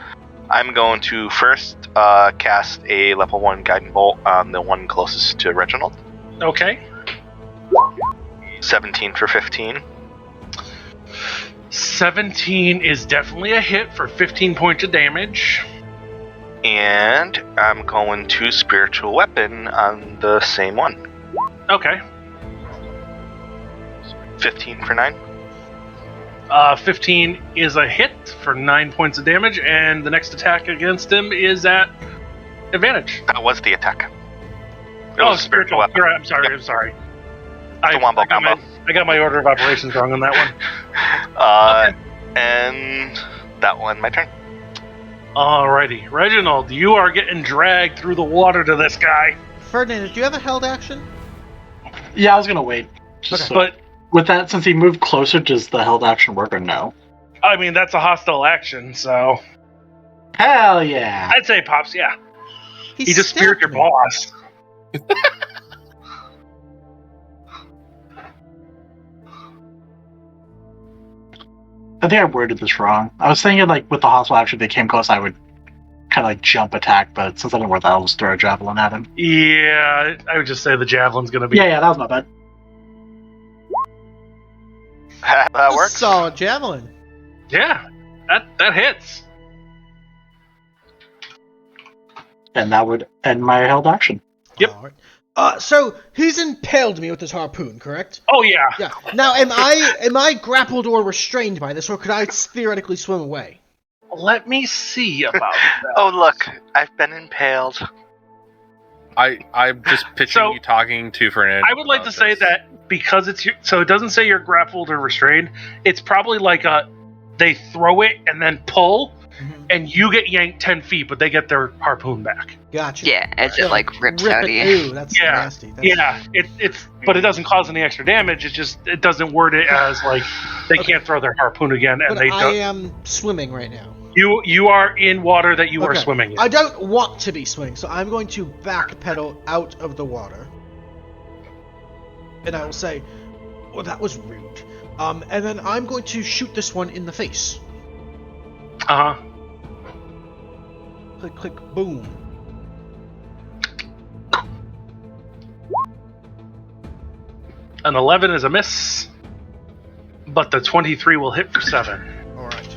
I'm going to first cast a level 1 guiding bolt on the one closest to Reginald.
Okay.
17 for 15.
17 is definitely a hit for 15 points of damage.
And I'm going to spiritual weapon on the same one.
Okay.
15 for 9.
15 is a hit for 9 points of damage, and the next attack against him is at advantage.
That was the attack. It
Oh,
was
spiritual weapon. I'm sorry.
Yep.
I'm sorry.
The wombo combo.
I got my order of operations wrong on that one.
And that one, my turn.
Alrighty. Reginald, you are getting dragged through the water to this guy.
Ferdinand, do you have a held action?
Yeah, I was gonna wait. Just
But
with that, since he moved closer, does the held action work or no?
I mean, that's a hostile action, so
Hell yeah!
I'd say Pops, yeah.
He
just speared your
me.
boss.
I think I worded this wrong. I was thinking like with the hostile action, if they came close, I would kind of like jump attack, but since I didn't work that, I'll just throw a javelin at him.
Yeah, I would just say the javelin's gonna be...
Yeah, that was my bad.
That works.
Solid javelin.
Yeah, that hits.
And that would end my held action.
Yep.
All right. So he's impaled me with his harpoon, correct?
Oh, yeah.
Yeah. Now, am I grappled or restrained by this, or could I theoretically swim away?
Let me see about that.
Oh, look, I've been impaled.
I'm just picturing you talking to Ferdinand.
I would like to say that because it's so it doesn't say you're grappled or restrained. It's probably like they throw it and then pull, and you get yanked 10 feet, but they get their harpoon back.
Gotcha.
Yeah, as it like rips
Rip
out of
it.
you.
Ooh, that's
Yeah.
nasty. That's
Yeah, but it doesn't cause any extra damage. It doesn't word it as like they can't throw their harpoon again, and
But
they
I
don't.
am swimming right now.
You are in water that you are
Okay.
swimming in.
I don't want to be swimming, so I'm going to backpedal out of the water. And I will say, well, that was rude. And then I'm going to shoot this one in the face.
Uh-huh.
Click, click, boom.
An 11 is a miss, but the 23 will hit for 7.
All right.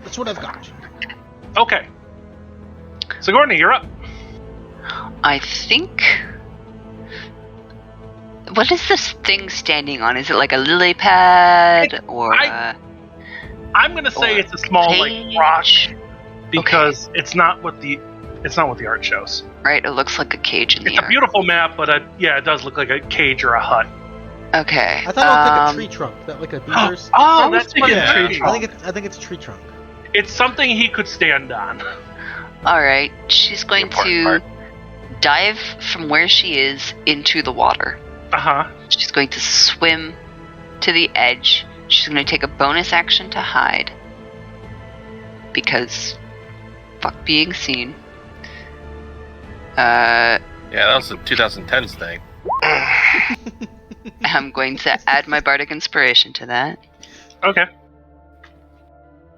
That's what I've got.
Okay. Sigourney, you're up.
I think. What is this thing standing on? Is it like a lily pad or?
I'm gonna say it's a small like rock because it's not what the art shows.
Right, it looks like a cage in the
It's
air.
a beautiful map, but it does look like a cage or a hut.
Okay.
I thought it looked like a tree trunk, that like a beaver's.
Oh, that's what
thinking
it
tree
is.
I think it's a tree trunk.
It's something he could stand on.
All right, she's going
important
to
part.
dive from where she is into the water.
Uh-huh.
She's going to swim to the edge. She's going to take a bonus action to hide. Because fuck being seen.
Yeah, that was the 2010s thing.
I'm going to add my bardic inspiration to that.
Okay.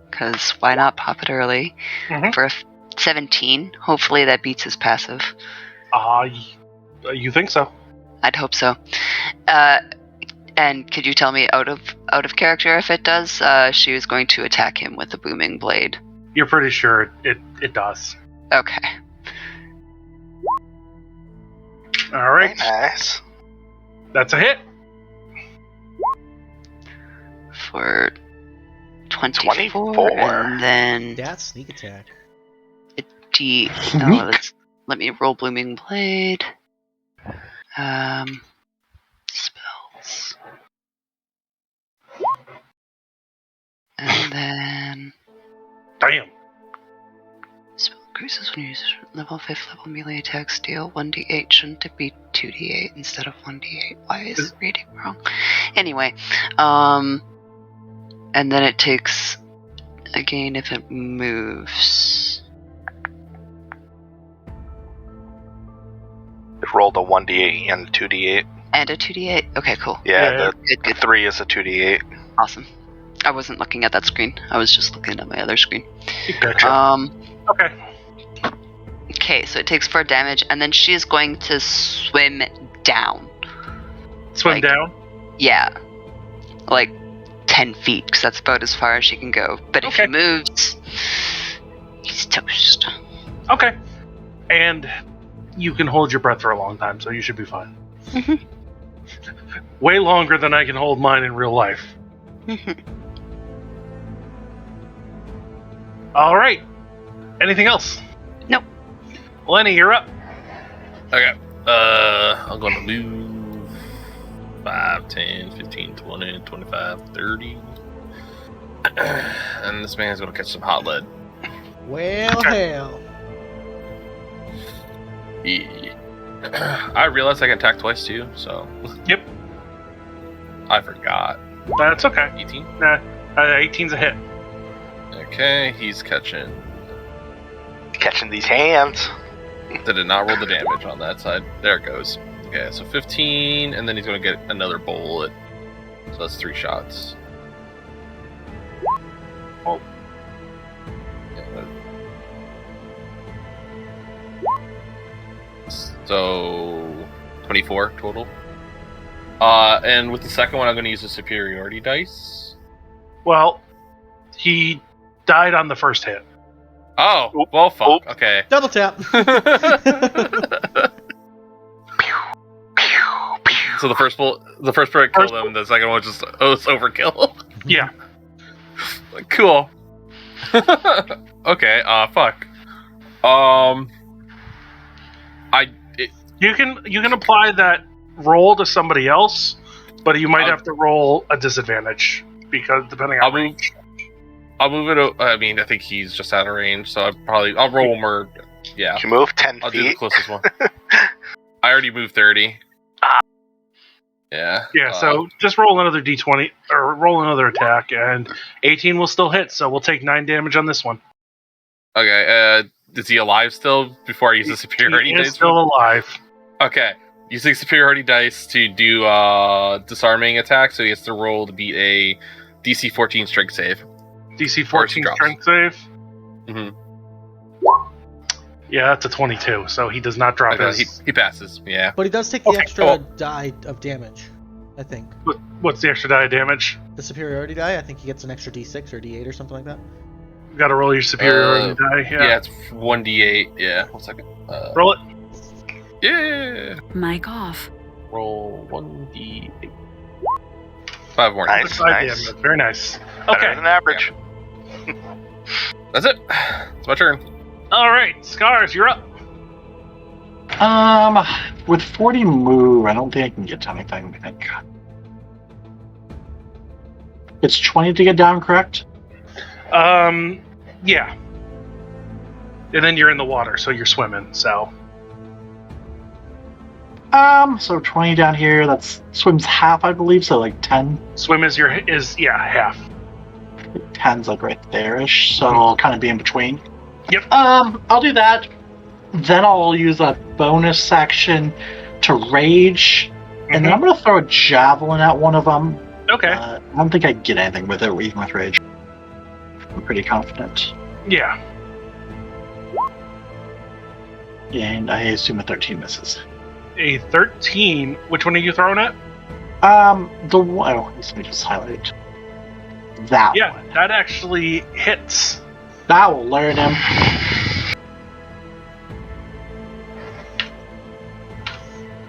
Because why not pop it early?
Mhm.
For a 17. Hopefully that beats his passive.
You think so?
I'd hope so. And could you tell me out of character if it does? She was going to attack him with a booming blade.
You're pretty sure it does.
Okay.
All right.
Nice.
That's a hit.
For 24.
24.
And then
That's sneak attack.
let me roll Blooming Blade. Spells. And then
Damn.
spell increases when you use level 5th level melee attacks deal 1d8. Shouldn't it be 2d8 instead of 1d8? Why is it reading wrong? Anyway, and then it takes again if it moves.
It rolled a 1d8 and a 2d8.
And a 2d8. Okay, cool.
Yeah,
Good,
the 3 is a 2d8.
Awesome. I wasn't looking at that screen. I was just looking at my other screen.
Gotcha. Okay.
Okay, so it takes 4 damage, and then she is going to swim down.
Swim down.
Yeah. Like 10 feet, because that's about as far as she can go. But if
Okay.
he moves, he's toast.
Okay. And you can hold your breath for a long time, so you should be fine.
Mhm.
Way longer than I can hold mine in real life. All right. Anything else?
Nope.
Lenny, you're up.
Okay. I'm going to move 5, 10, 15, 20, 25, 30. And this man's going to catch some hot lead.
Well, hell.
Yeah. I realized I can attack twice too, so.
Yep.
I forgot.
That's okay.
18?
Nah, 18's a hit.
Okay, he's catching.
Catching these hands.
Did it not roll the damage on that side? There it goes. Okay, so 15, and then he's going to get another bullet. So that's 3 shots.
Oh.
Yeah, so 24 total. And with the second one, I'm going to use a superiority dice.
Well, he died on the first hit.
Oh, well, fuck. Okay.
Double tap.
So the first bullet killed him. The second one just it's overkill.
Yeah.
Cool. Okay. Fuck.
You can apply that roll to somebody else, but you might have to roll a disadvantage because depending on range.
I'll move it. I mean, I think he's just out of range, so I'll roll more. Yeah.
You move 10
I'll do the
feet.
closest one. I already moved 30. Yeah.
Yeah, so just roll another d20 or roll another attack, and 18 will still hit. So we'll take 9 damage on this one.
Okay. Is he alive still before I use the superiority
He is
dice?
still alive.
Okay. using superiority dice to do disarming attack, so he has to roll to beat a DC 14 strength save.
DC 14 strength save?
Mm-hmm.
Yeah, that's a 22, so he does not drop his...
He passes, yeah.
But he does take the extra die of damage, I think.
What's the extra die of damage?
The superiority die, I think he gets an extra D6 or D8 or something like that.
You gotta roll your superiority die,
Yeah, it's 1d8, yeah. 1 second.
Roll it.
Yeah!
Mic off.
Roll 1d8. 5 more.
Nice.
5 damage. Very nice.
Better
Okay.
than average.
That's it. It's my turn.
Alright, Scars, you're up.
With 40 move, I don't think I can get to anything. I think it's 20 to get down, correct?
Yeah. And then you're in the water, so you're swimming, so...
So 20 down here, that's swim's half, I believe, so like 10.
Swim is half.
10's like right there-ish, so I'll kind of be in between.
Yep.
I'll do that. Then I'll use a bonus action to rage, and then I'm going to throw a javelin at one of them.
Okay.
I don't think I get anything with it, even with rage. I'm pretty confident.
Yeah.
And I assume a 13 misses.
A 13. Which one are you throwing at?
The one... Oh, let me just highlight that
Yeah,
one.
that actually hits.
That will learn him.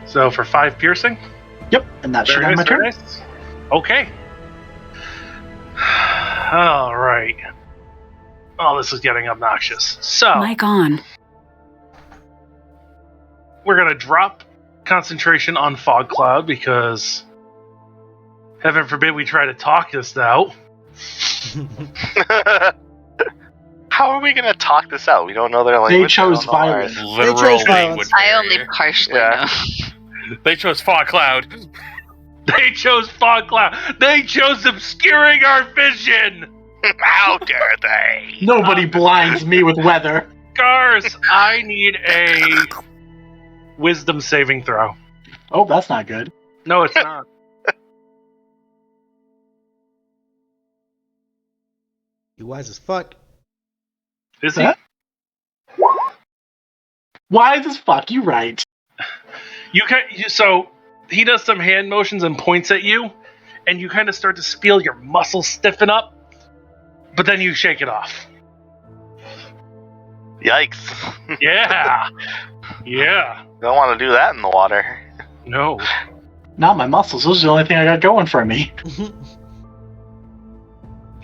So for 5 piercing?
Yep, and that should
Very
end my
nice,
turn.
very nice. Okay. Alright. Oh, this is getting obnoxious. So,
Mic on.
we're going to drop concentration on Fog Cloud because, heaven forbid we try to talk this out.
How are we gonna talk this out? We don't know their
They
language.
chose
we don't know
violence.
ours.
Literal
chose violence.
language
I only
barrier.
partially
Yeah.
know.
They chose Fog Cloud.
They chose Fog Cloud. They chose obscuring our vision.
How dare they?
Nobody blinds me with weather.
Scars, I need a wisdom saving throw.
Oh, that's not good.
No, it's not.
You wise as fuck.
Is he?
Huh? Why is this fuck you right?
So he does some hand motions and points at you, and you kind of start to feel your muscles stiffen up, but then you shake it off.
Yikes.
Yeah. Yeah.
Don't want to do that in the water.
No.
Not my muscles. Those are the only thing I got going for me.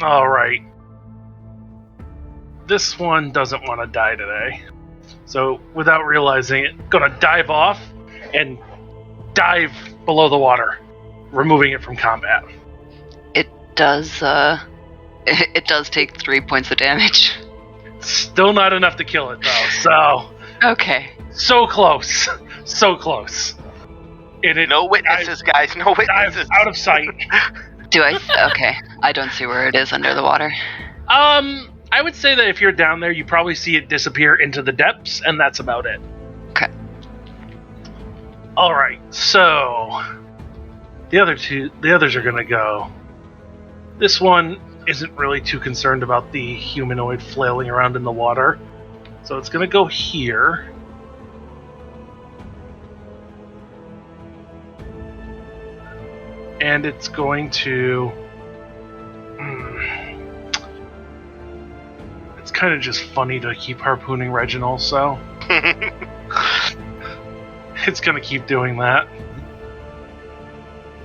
All right. This one doesn't want to die today. So, without realizing it, gonna dive off and dive below the water, removing it from combat.
It does take 3 points of damage.
Still not enough to kill it, though. So,
Okay.
so close. So close. And it
No witnesses, guys. No
dives
witnesses.
out of sight.
Do I? Okay. I don't see where it is under the water.
I would say that if you're down there, you probably see it disappear into the depths, and that's about it.
Okay.
All right, so the others are gonna go. This one isn't really too concerned about the humanoid flailing around in the water, so it's gonna go here. And it's going to... It's kind of just funny to keep harpooning Reginald, so... It's gonna keep doing that.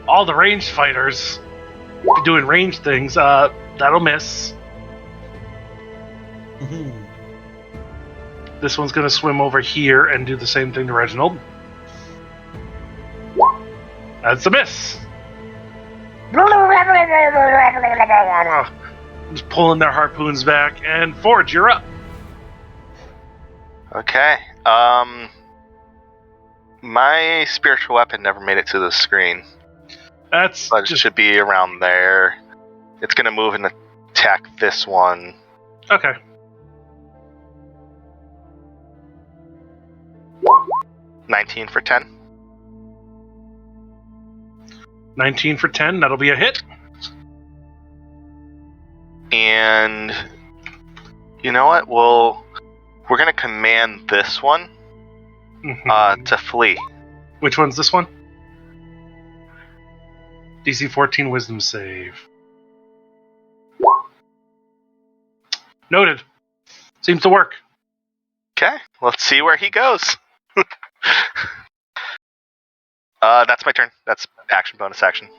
All the ranged fighters doing ranged things, that'll miss. This one's gonna swim over here and do the same thing to Reginald. That's a miss. Just pulling their harpoons back, and Forge, you're up.
Okay. My spiritual weapon never made it to the screen,
That's
but it
just
should be around there. It's gonna move and attack this one.
okay.
19 for 10.
19 for 10. That'll be a hit.
And you know what? We're gonna command this one to flee.
Which one's this one? DC 14 Wisdom save. Noted. Seems to work.
Okay, let's see where he goes. That's my turn. That's action, bonus action.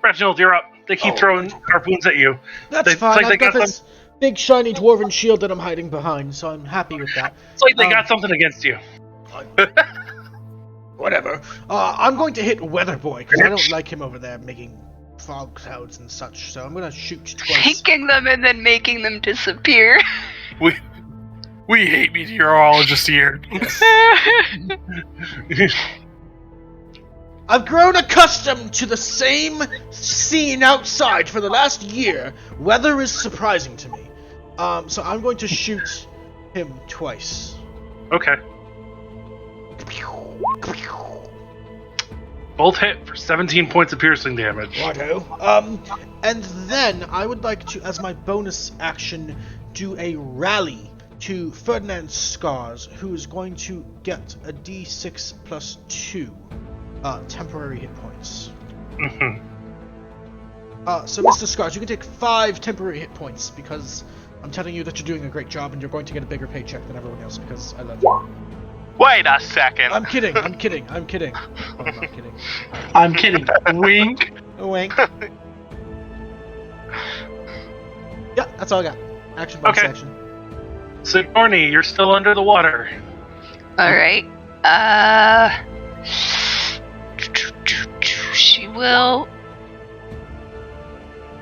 Reginald, you're up. They keep throwing harpoons at you.
That's fine. I've got this big shiny dwarven shield that I'm hiding behind, so I'm happy with that.
It's like they got something against you.
Whatever. I'm going to hit Weatherboy, because I don't like him over there making fog clouds and such, so I'm going to shoot twice.
Taking them and then making them disappear.
We hate meteorologists here.
I've grown accustomed to the same scene outside for the last year. Weather is surprising to me. So I'm going to shoot him twice.
Okay. Both hit for 17 points of piercing damage.
Righto. And then I would like to, as my bonus action, do a rally to Ferdinand's scars, who is going to get a D6 plus 2 temporary hit points. So Mr. Scars, you can take 5 temporary hit points, because I'm telling you that you're doing a great job and you're going to get a bigger paycheck than everyone else, because I love you.
Wait a second.
I'm kidding. Oh, I'm not kidding.
I'm kidding. Wink.
A wink. Yeah, that's all I got. Action bonus action.
Sigourney, you're still under the water.
Alright. She will...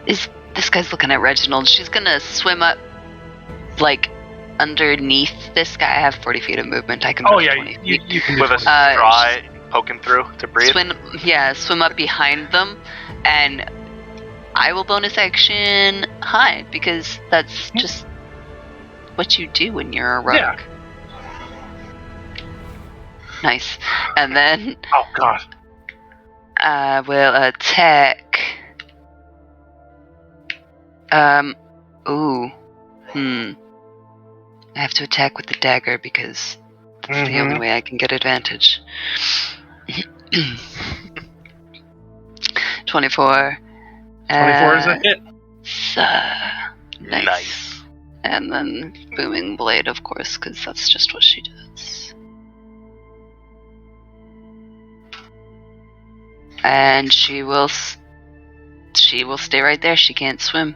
This guy's looking at Reginald. She's gonna swim up, like, underneath this guy. I have 40 feet of movement. I can move 20 feet.
You can
with a straw poking through to breathe.
Swim up behind them, and I will bonus action hide, because that's just what you do when you're a rogue.
Yeah.
Nice. And then
oh god.
I will attack. I have to attack with the dagger because it's the only way I can get advantage. 24.
24 is a hit.
Nice. And then Booming Blade, of course, because that's just what she does. And she will stay right there. She can't swim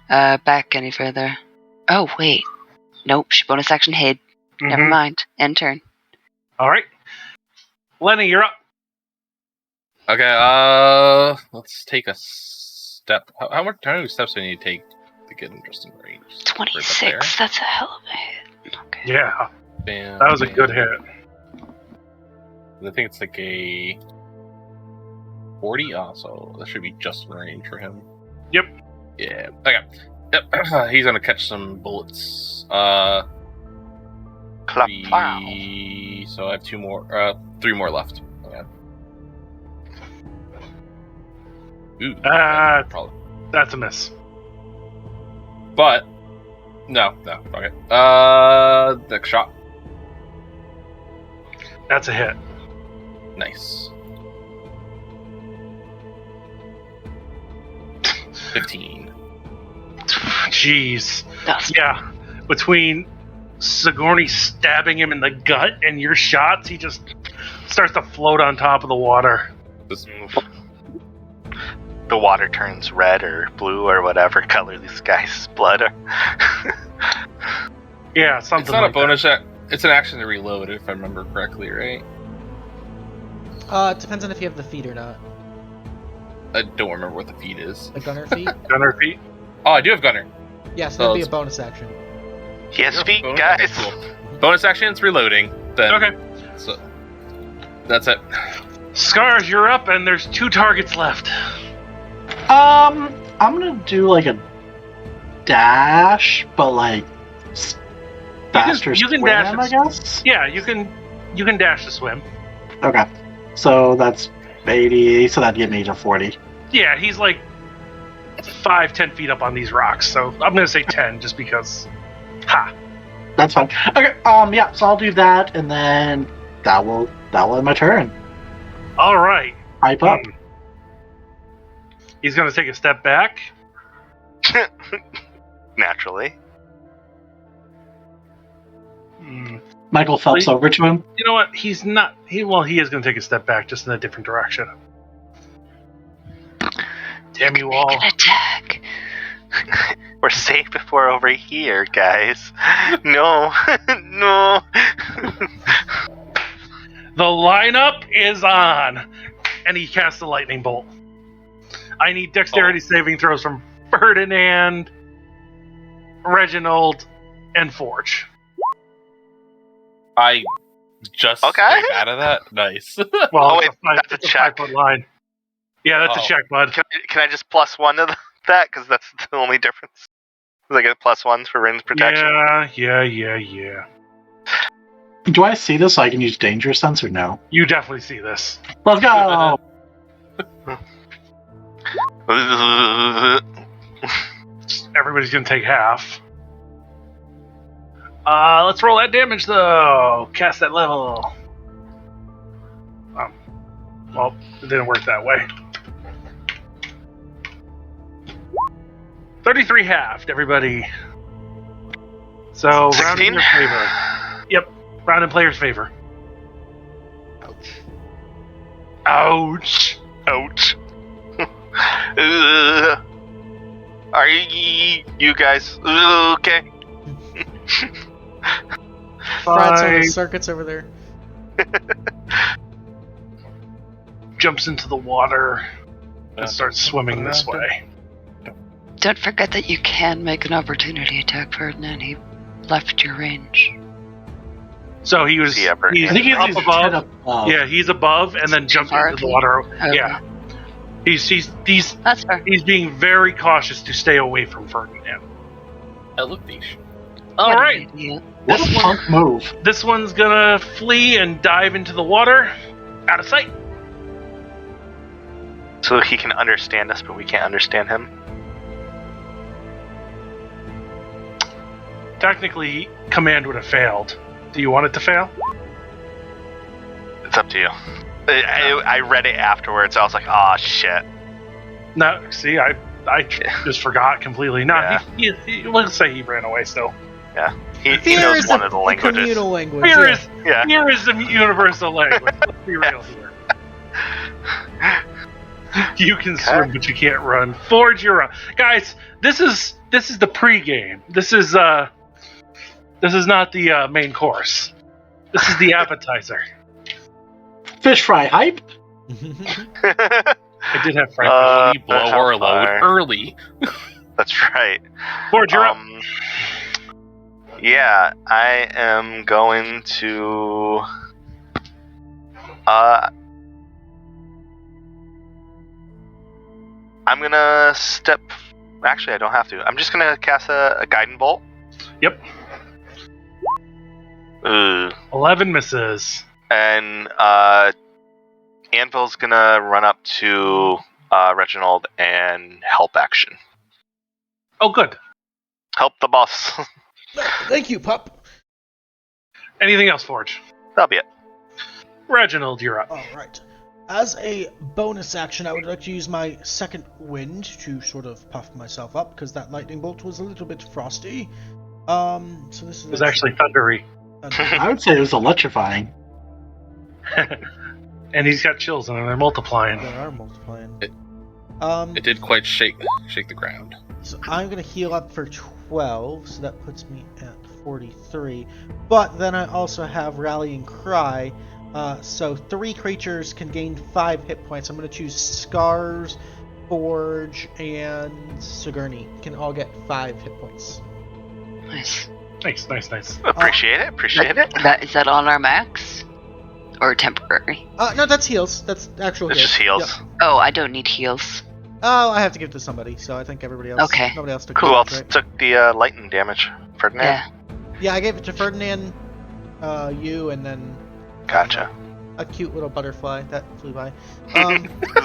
back any further. Oh, wait. Nope, she bonus action hid. Never mind. End turn.
Alright. Lenny, you're up.
Okay, let's take a step. How many steps do I need to take to get him just in range?
26, that's a hell of a hit. Okay.
Yeah.
Bam,
That was a good hit.
I think it's like a 40, so that should be just in range for him.
Yep.
Yeah. Okay. Yep. He's gonna catch some bullets.
Clap.
So I have 3 more left. Okay. Ooh. Probably.
That's a miss.
But no. Okay. Next shot.
That's a hit.
Nice. 15.
Jeez.
That's
Yeah. Between Sigourney stabbing him in the gut and your shots, he just starts to float on top of the water.
The water turns red or blue or whatever color this guy's blood are.
Yeah, something
It's not
like
a bonus it's an action to reload, if I remember correctly, right?
It depends on if you have the feat or not.
I don't remember what the feat is.
The gunner feat?
that. Gunner feet.
Oh, I do have gunner.
Yes, that'd be a bonus action.
He has feet,
Bonus
guys.
action. Cool. Bonus action, it's reloading. Then,
Okay.
So, that's it.
Scars, you're up, and there's 2 targets left.
I'm gonna do like a dash, but like faster
you can
swim,
dash
I guess.
Yeah, you can dash to swim.
Okay, so that's 80, so that'd get me to 40.
Yeah, he's like 5-10 feet up on these rocks, so I'm gonna say 10 just because. Ha!
That's fine. Okay, yeah, so I'll do that, and then that will end my turn.
All right.
Hype up.
He's gonna take a step back.
Naturally.
Michael Phelps over to him.
You know what? He's not. He is gonna take a step back, just in a different direction. Damn you all!
Make an attack.
We're safe if we're over here, guys. No, no.
The lineup is on, and he casts a lightning bolt. I need dexterity saving throws from Ferdinand, Reginald, and Forge.
I just
Okay.
scraped out of that. Nice.
Oh,
It's
wait, that's a
it's
check.
5-foot line. Yeah, that's a
Oh.
check, bud.
Can I just +1 to that? Because that's the only difference. Because I get +1s for range protection.
Yeah.
Do I see this so I can use danger sense or no?
You definitely see this.
Let's go!
Everybody's gonna take half. Let's roll that damage though. Cast that level. Well, it didn't work that way. 33 halved, everybody. So round in
16?
your favor. Yep, round in player's favor. Ouch.
Ouch. Are you guys okay?
Brad's on the
Five.
circuits over there.
Jumps into the water and starts swimming this way.
Don't forget that you can make an opportunity attack, Ferdinand. He left your range.
So he was
The upper
he's
I think he's
up above.
above.
Yeah, he's above and then jumps
Far
into the
up.
water.
Okay.
Yeah. He's
That's fair.
being very cautious to stay away from Ferdinand.
Look, these.
All
What an
right.
idiot.
What a punk move.
This one's gonna flee and dive into the water. Out of sight.
So he can understand us, but we can't understand him.
Technically, command would have failed. Do you want it to fail?
It's up to you. I read it afterwards. I was like, oh shit.
No, see, I just forgot completely. No,
Yeah.
let's say he ran away still.
He
Fear
knows
is
one
a
of the languages.
communal language.
Fear
yeah.
is
Yeah.
fear is the universal language. Let's be real here. You can swim, but you can't run. Forge, you're up. Guys, this is the pregame. This is not the main course. This is the appetizer.
Fish fry hype?
I did have Frank.
We blow our load
fire.
early.
That's right.
Forge, you're up.
Yeah, I am going to. I'm gonna step. Actually, I don't have to. I'm just gonna cast a guiding bolt.
Yep.
Ugh.
11 misses.
And Anvil's gonna run up to Reginald and help action.
Oh, good.
Help the boss.
Thank you, pup.
Anything else, Forge?
That'll be it.
Reginald, you're up.
All right. As a bonus action, I would like to use my second wind to sort of puff myself up because that lightning bolt was a little bit frosty. So this is
It was actually thundery.
I would say it was electrifying.
And he's got chills and they're multiplying.
They are multiplying.
It did quite shake the ground.
So I'm gonna heal up for 12, so that puts me at 43. But then I also have Rallying Cry, so 3 creatures can gain 5 hit points. I'm gonna choose Scars, Forge, and Sigourney. Can all get 5 hit points.
Nice.
Nice.
Appreciate it.
Is that on our max? Or temporary?
No, that's heals. That's actual
It's
heals.
just heals.
Yep.
Oh, I don't need heals.
Oh, I have to give it to somebody, so I think everybody else.
Okay.
Nobody else took
Who
it,
else
right?
took the lightning damage? Ferdinand?
Yeah.
Yeah, I gave it to Ferdinand, you, and then.
Gotcha.
a cute little butterfly that flew by.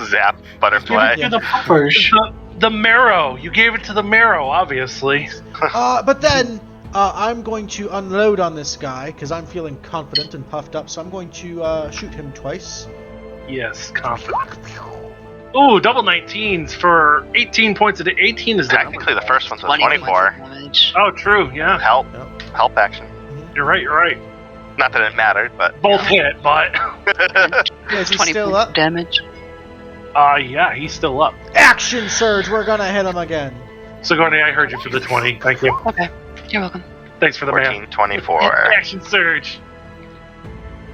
Zap butterfly.
Give it to the puppers.
The marrow. You gave it to the marrow, obviously.
But then I'm going to unload on this guy because I'm feeling confident and puffed up. So I'm going to shoot him twice.
Yes, confident. Ooh, double 19s for 18 points a day. 18 is down.
Technically, the first one's a
20
24.
damage.
Oh, true. Yeah,
Help action.
you're right.
Not that it mattered, but
Both hit, but
Is he
20
still
points
up?
damage.
yeah, he's still up.
Action surge! We're gonna hit him again.
Sigourney, I heard you for the 20. Thank you.
Okay, you're welcome.
Thanks for the
14,
man.
24.
Action surge.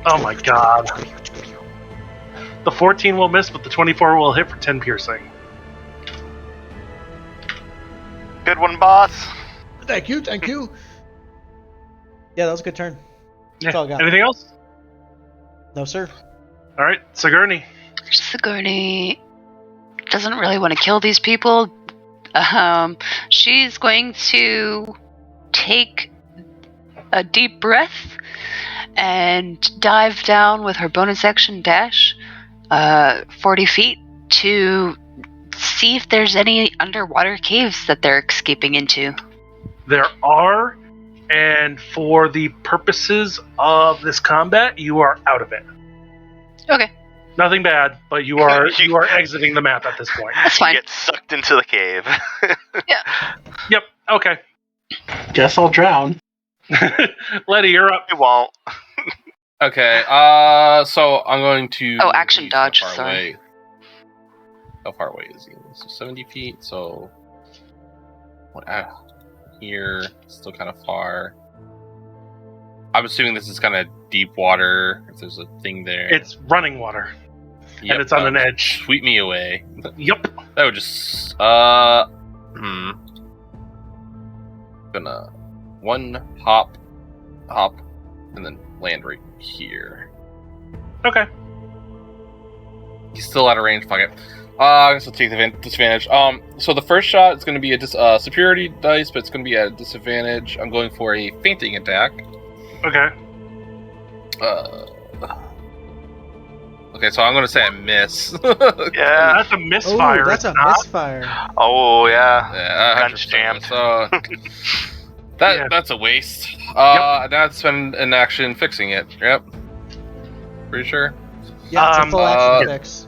Oh my god. The 14 will miss, but the 24 will hit for 10 piercing.
Good one, boss.
Thank you. Yeah, that was a good turn.
Yeah.
all I got.
Anything else?
No, sir.
All right, Sigourney.
Sigourney doesn't really want to kill these people. She's going to take a deep breath and dive down with her bonus action dash 40 feet to see if there's any underwater caves that they're escaping into.
There are, and for the purposes of this combat, you are out of it.
Okay,
Nothing bad, but you are exiting the map at this point.
that's fine.
You get sucked into the cave.
Yep. Okay.
Guess I'll drown.
Letty, you're up.
It won't.
Okay, so I'm going to...
Oh, action
leave
dodge,
how far
sorry.
away- How far away is he? So 70 feet, so... Here, still kind of far. I'm assuming this is kind of deep water, if there's a thing there.
It's running water,
Yep,
and it's on
that
an
would
edge.
Sweep me away.
Yep.
That would just... Gonna... One hop, and then land right here.
Okay.
He's still out of range. Fuck it. I guess I'll take the disadvantage. So the first shot is going to be a superiority dice, but it's going to be at a disadvantage. I'm going for a fainting attack.
Okay.
Okay, so I'm going to say I miss.
Yeah.
That's a misfire.
Oh, that's a
it's not.
misfire.
Oh, yeah.
Yeah,
Guns
100%.
jammed.
So that's a waste. Now I'd spend an action fixing it. Yep. Pretty sure.
Yeah, it's a full action
yeah.
fix.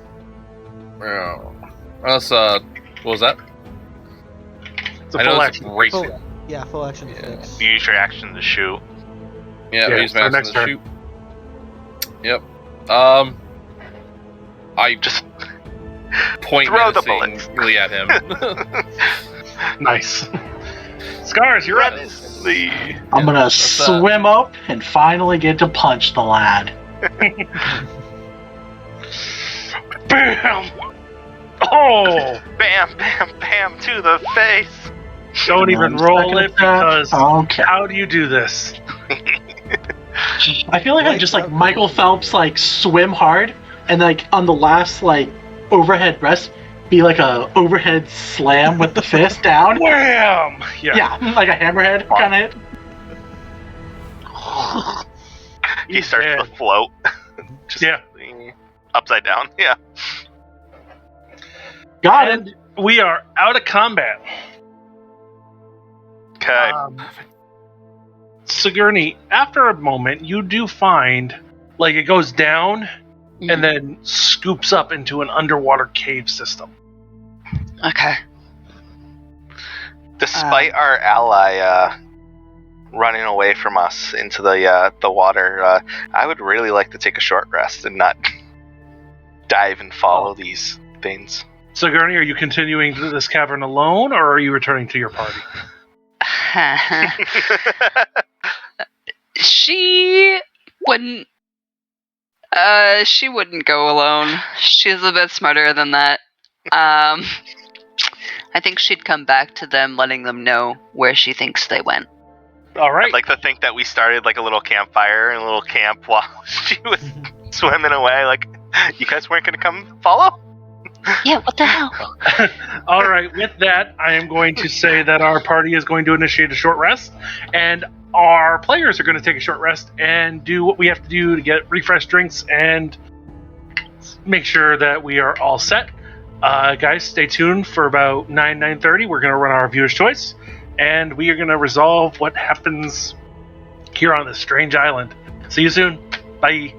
Yeah. Unless, what was that?
It's a
I know
full
it's
action.
racing.
Full action
Yeah.
fix.
You use your action to shoot.
Yeah,
Yeah,
we use my
so
action
next
to
turn.
shoot. Yep. I
Just
point
throw the
menacingly at him.
Nice. Scars, you're up.
I'm gonna
that's that.
swim up and finally get to punch the lad.
Bam! Oh!
Bam, bam, bam to the face.
Don't even
One
roll
second
it
of that.
because
Okay.
how do you do this?
I feel like I just like Michael Phelps like swim hard and like on the last like overhead rest be like a overhead slam with the fist down.
Wham!
Yeah, like a hammerhead kind of hit.
He starts
Yeah.
to float. Just
Yeah.
upside down. Yeah.
Got it.
And we are out of combat.
Okay.
Sigourney, after a moment, you do find like it goes down and then scoops up into an underwater cave system.
Okay.
Despite our ally running away from us into the water, I would really like to take a short rest and not dive and follow these things.
Sigourney, are you continuing through this cavern alone, or are you returning to your party?
She wouldn't. She wouldn't go alone. She's a bit smarter than that. I think she'd come back to them, letting them know where she thinks they went.
All right.
I'd like to think that we started like a little campfire and a little camp while she was swimming away. Like, you guys weren't going to come follow?
Yeah, what the hell?
All right, with that, I am going to say that our party is going to initiate a short rest, and our players are going to take a short rest and do what we have to do to get refreshed drinks and make sure that we are all set. Guys, stay tuned for about 9:30. We're going to run our viewer's choice, and we are going to resolve what happens here on this strange island. See you soon. Bye.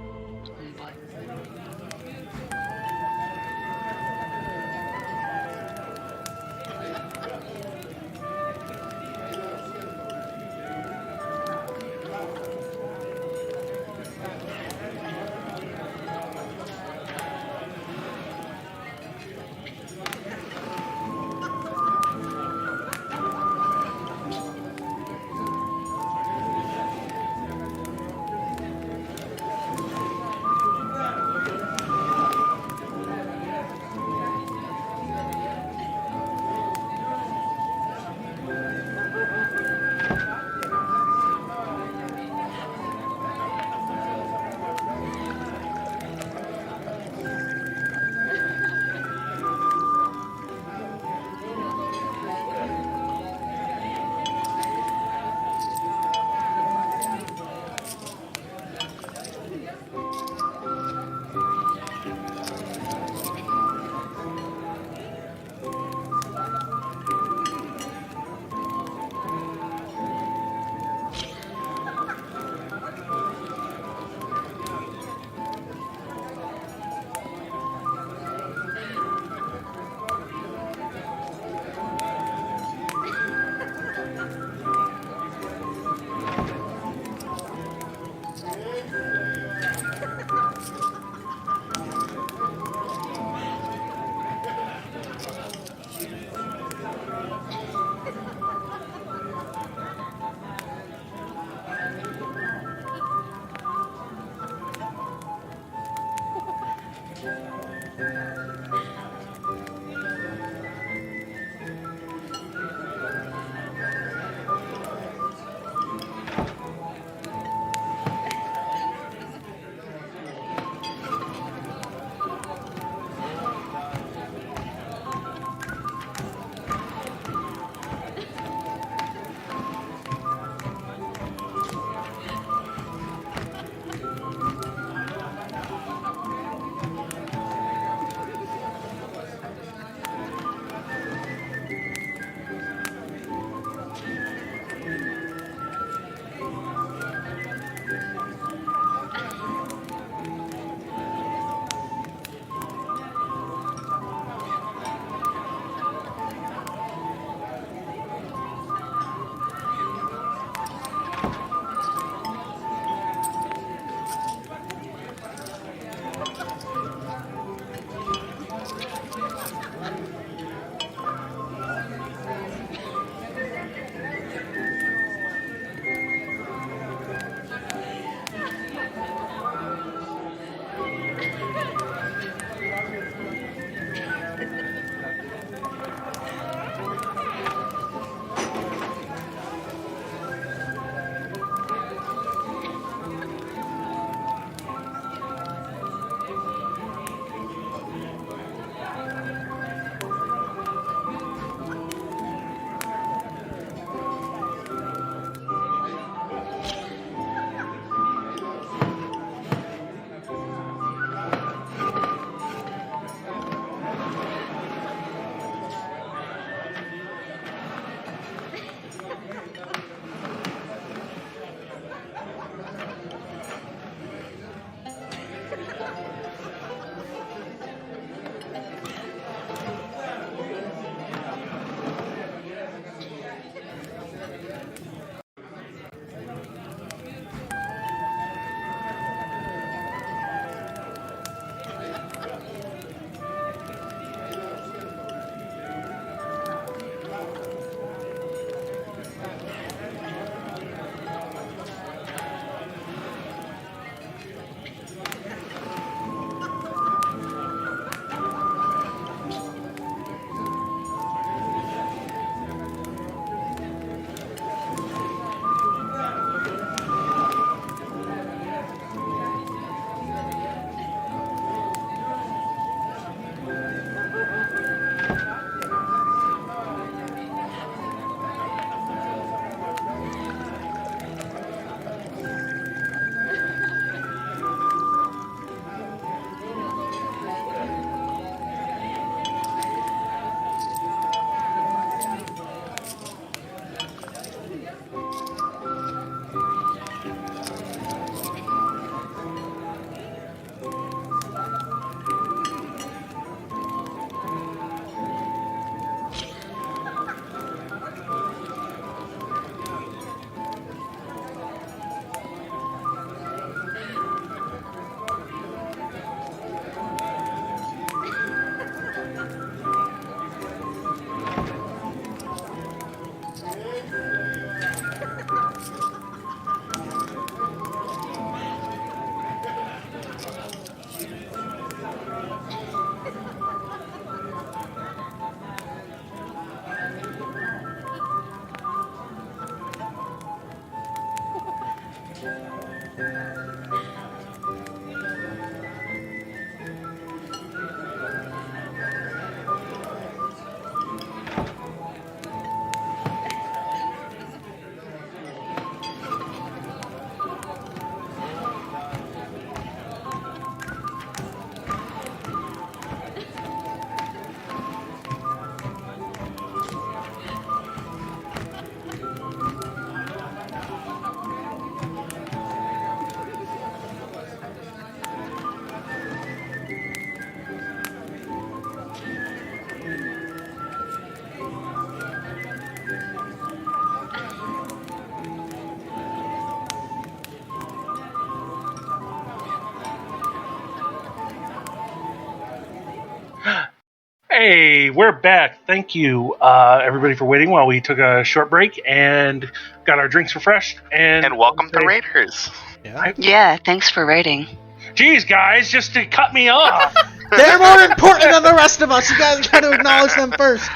Hey, we're back. Thank you, everybody, for waiting while we took a short break and got our drinks refreshed. And
welcome to Raiders.
Yeah, thanks for raiding.
Geez, guys, just to cut me off.
They're more important than the rest of us. You guys got to acknowledge them first.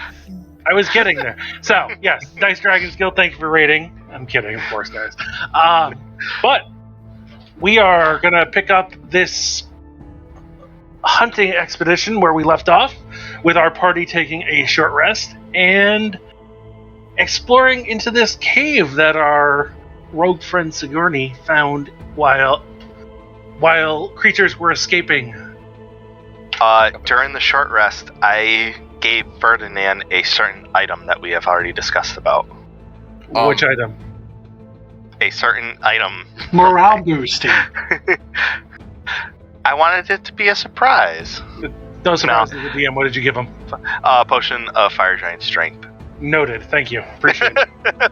I was getting there. So, yes, Dice Dragons Guild, thank you for raiding. I'm kidding, of course, guys. But we are going to pick up this hunting expedition where we left off, with our party taking a short rest and exploring into this cave that our rogue friend Sigourney found while creatures were escaping.
During the short rest, I gave Ferdinand a certain item that we have already discussed about.
Which item?
A certain item.
Morale boosting.
I wanted it to be a surprise.
No surprise to the DM. What did you give him?
Potion of Fire Giant Strength.
Noted. Thank you. Appreciate it.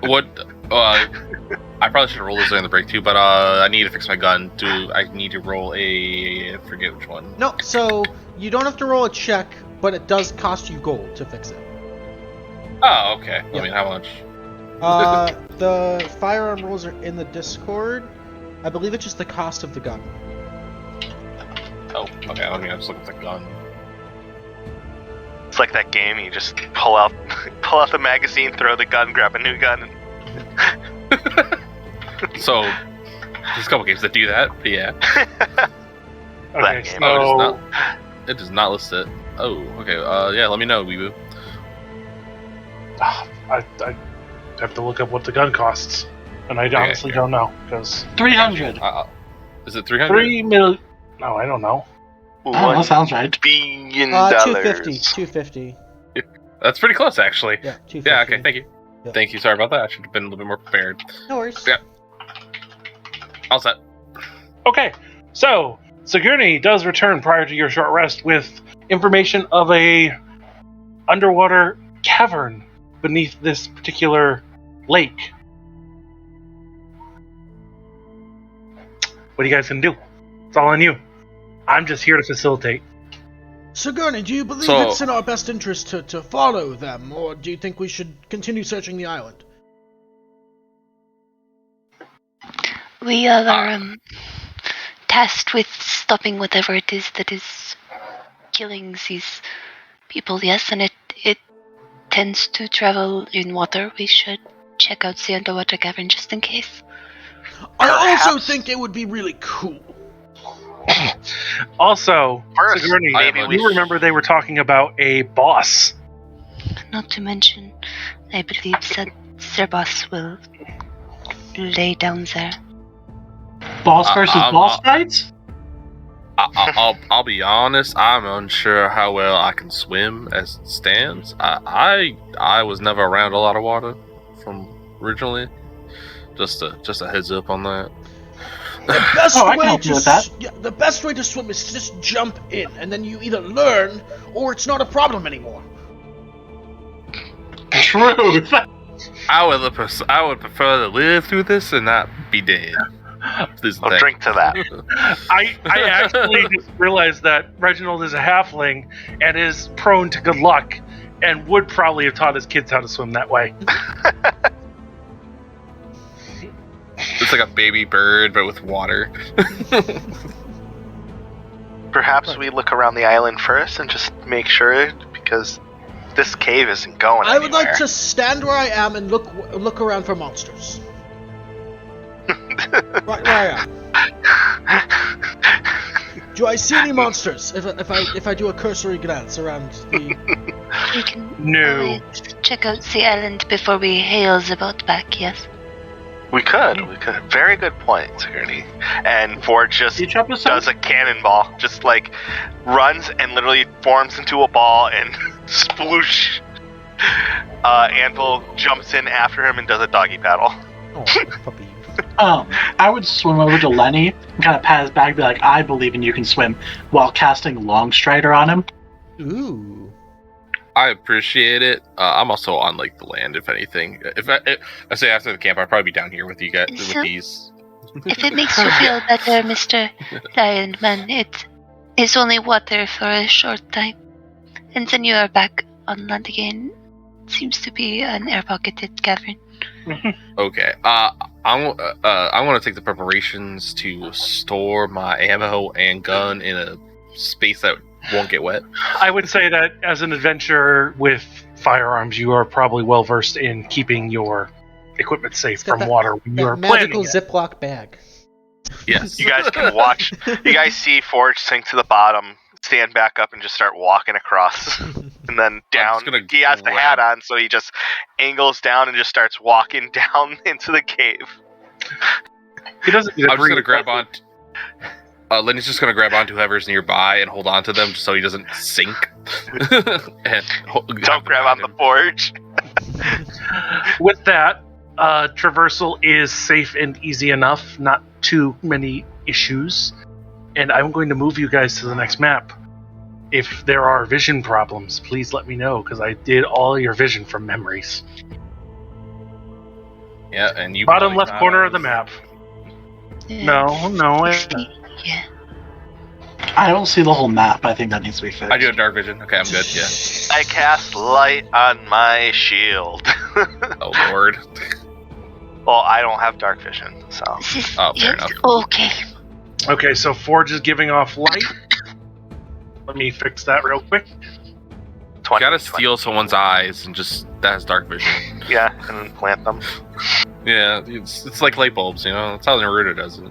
What? I probably should roll this during the break too, but I need to fix my gun. I need to roll I forget which one.
No, so you don't have to roll a check, but it does cost you gold to fix it.
Oh, okay.
Yeah.
I mean, how much?
The firearm rules are in the Discord. I believe it's just the cost of the gun.
Oh, okay. I mean, I'm just looking at the gun.
It's like that game, you just pull out the magazine, throw the gun, grab a new gun.
So, there's a couple games that do that, but yeah.
Okay,
game.
so
It does not list it. Oh, okay. Yeah, let me know, WeeWoo.
I have to look up what the gun costs, and I honestly don't know because
300.
Is it 300?
3 million. No, I don't know.
Oh, that sounds right.
$1 billion.
250.
That's pretty close, actually.
Yeah, 250.
Yeah, okay, thank you.
Yep.
Thank you, sorry about that. I should have been a little bit more prepared.
No worries.
Yeah. All set.
Okay, so Sigourney does return prior to your short rest with information of a underwater cavern beneath this particular lake. What are you guys gonna do? It's all on you. I'm just here to facilitate.
Sigourney, do you believe
So-
it's in our best interest to follow them, or do you think we should continue searching the island?
We are tasked with stopping whatever it is that is killing these people, yes, and it tends to travel in water. We should check out the underwater cavern just in case.
I also
Perhaps-
think it would be really cool.
Also,
First,
Sigourney,
maybe we
you remember they were talking about a boss.
Not to mention, I believe that their boss will lay down there.
Boss versus boss fights?
I'll be honest. I'm unsure how well I can swim as it stands. I was never around a lot of water from originally. Just a heads up on that.
The best
I can
way
help
to
you with that.
the best way to swim is to just jump in, and then you either learn or it's not a problem anymore.
Truth.
I would prefer to live through this and not be dead.
I'll drink to that.
I actually just realized that Reginald is a halfling and is prone to good luck and would probably have taught his kids how to swim that way.
It's like a baby bird, but with water.
Perhaps we look around the island first and just make sure, because this cave isn't going
I would like
anywhere.
to stand where I am and look around for monsters. Right where I am. Do I see any monsters? If I do a cursory glance around the.
We can
No.
always check out the island before we hail the boat back, yes?
We could. Very good point, Sigourney. And Ford just
Each episode?
does a cannonball. Just like runs and literally forms into a ball and sploosh. Anvil jumps in after him and does a doggy paddle.
Oh, puppy.
I would swim over to Lenny and kind of pat his back and be like, I believe in you can swim, while casting Long Strider on him.
Ooh.
I appreciate it. I'm also on like the land, if anything. If I say after the camp, I'd probably be down here with you guys with
So-
these.
If it makes you feel better, Mr. Lion Man, It's only water for a short time, and then you are back on land again. Seems to be an air-pocketed cavern.
Okay. I want to take the preparations to store my ammo and gun in a space that won't get wet.
I would say that as an adventurer with firearms, you are probably well versed in keeping your equipment safe
It's got
from
that-
water when you
That
are
magical
planning it.
Ziploc bag.
Yes.
You guys can watch. You guys see Forge sink to the bottom, stand back up, and just start walking across, and then down.
gonna
He has the hat on, so he just angles down and just starts walking down into the cave.
He doesn't need to
I'm just gonna
breathe.
grab on. Lenny's just gonna grab onto whoever's nearby and hold on to them so he doesn't sink. And
Don't grab on the Forge.
With that, traversal is safe and easy enough, not too many issues. And I'm going to move you guys to the next map. If there are vision problems, please let me know, because I did all your vision from memories.
Yeah, and you
Bottom
probably
left
found
corner
out.
of the map. No.
Yeah.
I don't see the whole map. I think that needs to be fixed.
I do have dark vision. Okay, I'm good. Yeah.
I cast light on my shield.
Oh lord.
Well, I don't have dark vision, so.
Oh, fair enough.
Okay.
Okay, so Forge is giving off light. Let me fix that real quick.
20,
You gotta steal someone's eyes and just that has dark vision.
Yeah, and then plant them.
Yeah, it's like light bulbs, you know. That's how Naruto does it.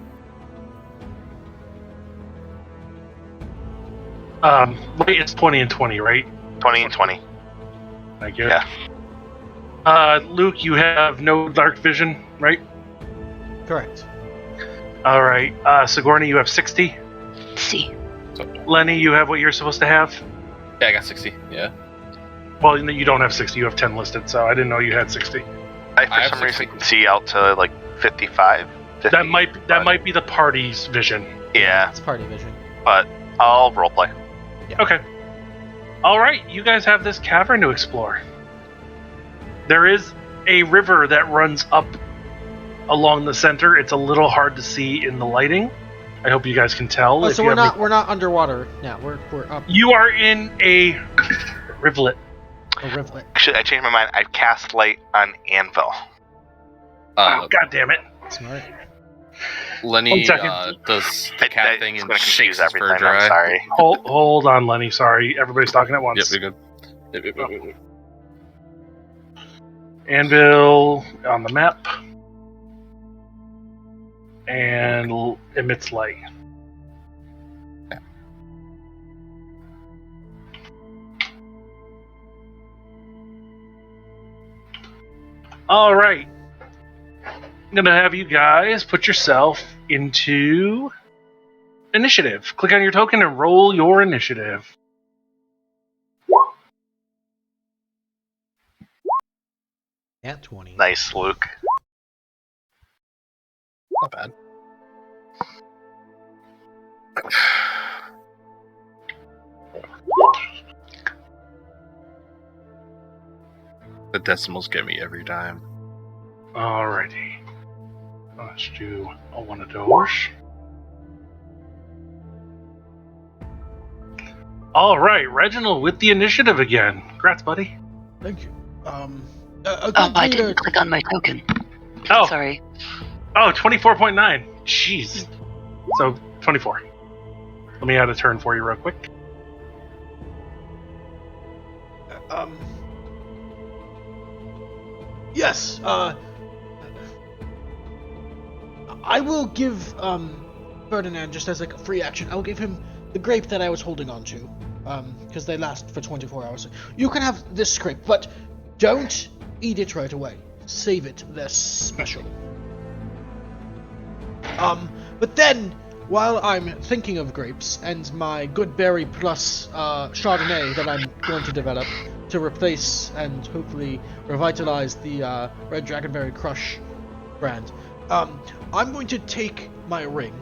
Light is 20 and 20, right?
20 and 20.
Thank you.
Yeah.
Luke, you have no dark vision, right?
Correct.
All right. Sigourney, you have 60.
See.
Lenny, you have what you're supposed to have.
Yeah, I got 60. Yeah.
Well, you don't have 60. You have 10 listed, so I didn't know you had 60.
I,
I
for
have
some reason,
60.
can see out to like 55. 50,
That might be the party's vision.
Yeah,
It's party vision.
but I'll roleplay.
Okay. All right, you guys have this cavern to explore. There is a river that runs up along the center. It's a little hard to see in the lighting. I hope you guys can tell.
Oh,
if
so
you
we're
have
not underwater now. We're up
You are in a rivulet.
a rivulet.
Actually, I changed my mind. I cast light on Anvil.
Oh, God damn it.
Smart.
Lenny
1 second.
does the cat thing
It's
and
gonna
shakes
confuse
his fur
everything. I'm
dry.
sorry.
Hold on, Lenny. Sorry, everybody's talking at once.
Yep, you're good. Yep.
Anvil on the map. And emits light. All right. I'm going to have you guys put yourself into initiative. Click on your token and roll your initiative.
At 20.
Nice, Luke.
Not bad. The decimals get me every time.
Alrighty. Let's do one of those. Alright, Reginald with the initiative again. Congrats, buddy.
Thank you. A
Oh,
good
I
leader.
didn't click on my token.
Oh.
Sorry.
Oh, 24.9. Jeez. So, 24. Let me add a turn for you real quick.
Yes. I will give Ferdinand, just as like a free action, I will give him the grape that I was holding on to, because they last for 24 hours. You can have this grape, but don't eat it right away. Save it. They're special. But then, while I'm thinking of grapes and my good berry plus Chardonnay that I'm going to develop to replace and hopefully revitalize the Red Dragonberry Crush brand, I'm going to take my ring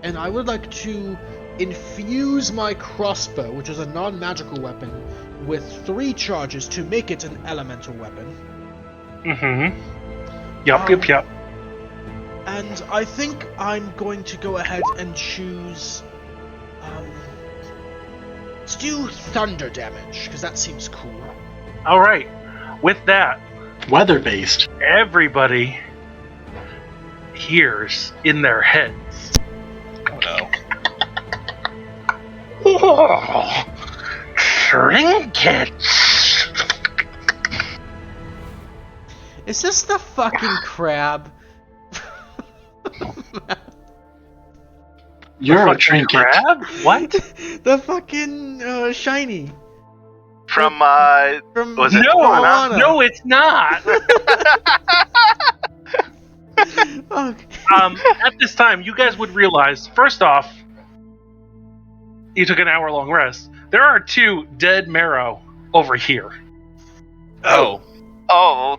and I would like to infuse my crossbow, which is a non-magical weapon, with 3 charges to make it an elemental weapon.
Mm-hmm. Yup.
And I think I'm going to go ahead and choose Let's do thunder damage, because that seems cool.
All right. With that,
Weather-based.
everybody hears in their heads.
Oh no.
Oh, trinkets.
Is this the fucking crab?
You're a
Fucking
trinket.
crab? What?
The fucking shiny.
From,
From
was it
No,
Moana.
no, it's not.
Okay.
At this time, you guys would realize, first off, you took an hour-long rest. There are 2 dead marrow over here,
Oh.
Oh.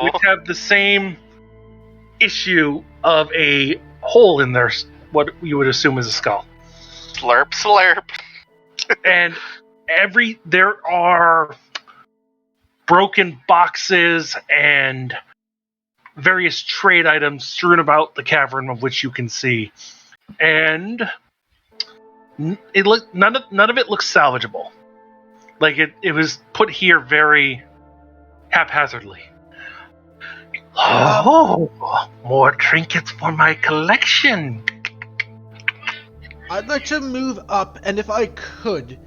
which have the same issue of a hole in their, what you would assume is a skull.
Slurp, slurp.
And there are broken boxes and various trade items strewn about the cavern, of which you can see, and none of it looks salvageable. Like it was put here very haphazardly. Oh, more trinkets for my collection.
I'd like to move up, and if I could,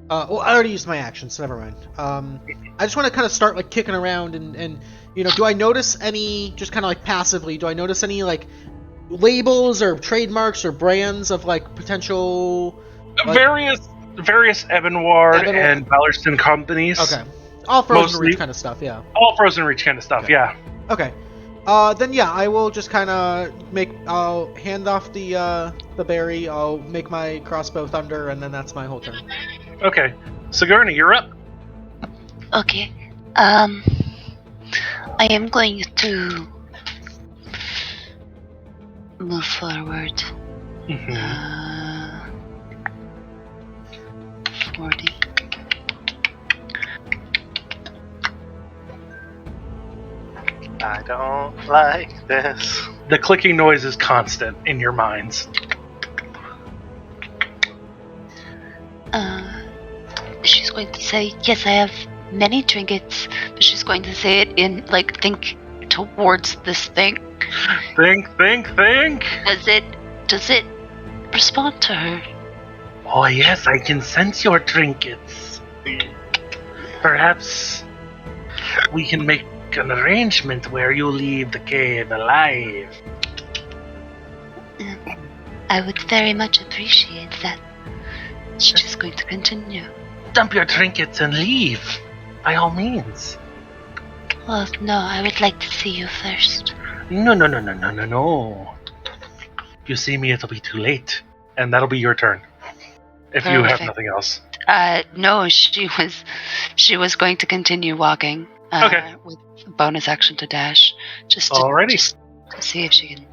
well, I already used my action, so never mind. I just want to kind of start like kicking around, and you know, do I notice any, just kind of like passively, do I notice any like labels or trademarks or brands of like potential
Various Ebonward and Ballardston companies.
Okay, all frozen
Mostly-
reach kind of stuff, yeah.
All Frozen Reach kind of stuff,
Okay.
yeah.
Okay. Then yeah, I will just kind of I'll hand off the berry. I'll make my crossbow thunder, and then that's my whole turn.
Okay. Sigourney, you're up.
Okay. I am going to move forward.
Mm-hmm.
40.
I don't like this.
The clicking noise is constant in your minds.
She's going to say, yes, I have many trinkets, but she's going to say it in, like, think towards this thing.
Think.
Does it respond to her?
Oh yes, I can sense your trinkets. Perhaps we can make an arrangement where you leave the cave alive.
I would very much appreciate that. She's just going to continue.
Dump your trinkets and leave, by all means.
Well, no, I would like to see you first.
No. If you see me, it'll be too late, and that'll be your turn. If you have
Perfect.
nothing else.
No, she was going to continue walking.
Okay.
With bonus action to dash, just
Alrighty.
to see if she can.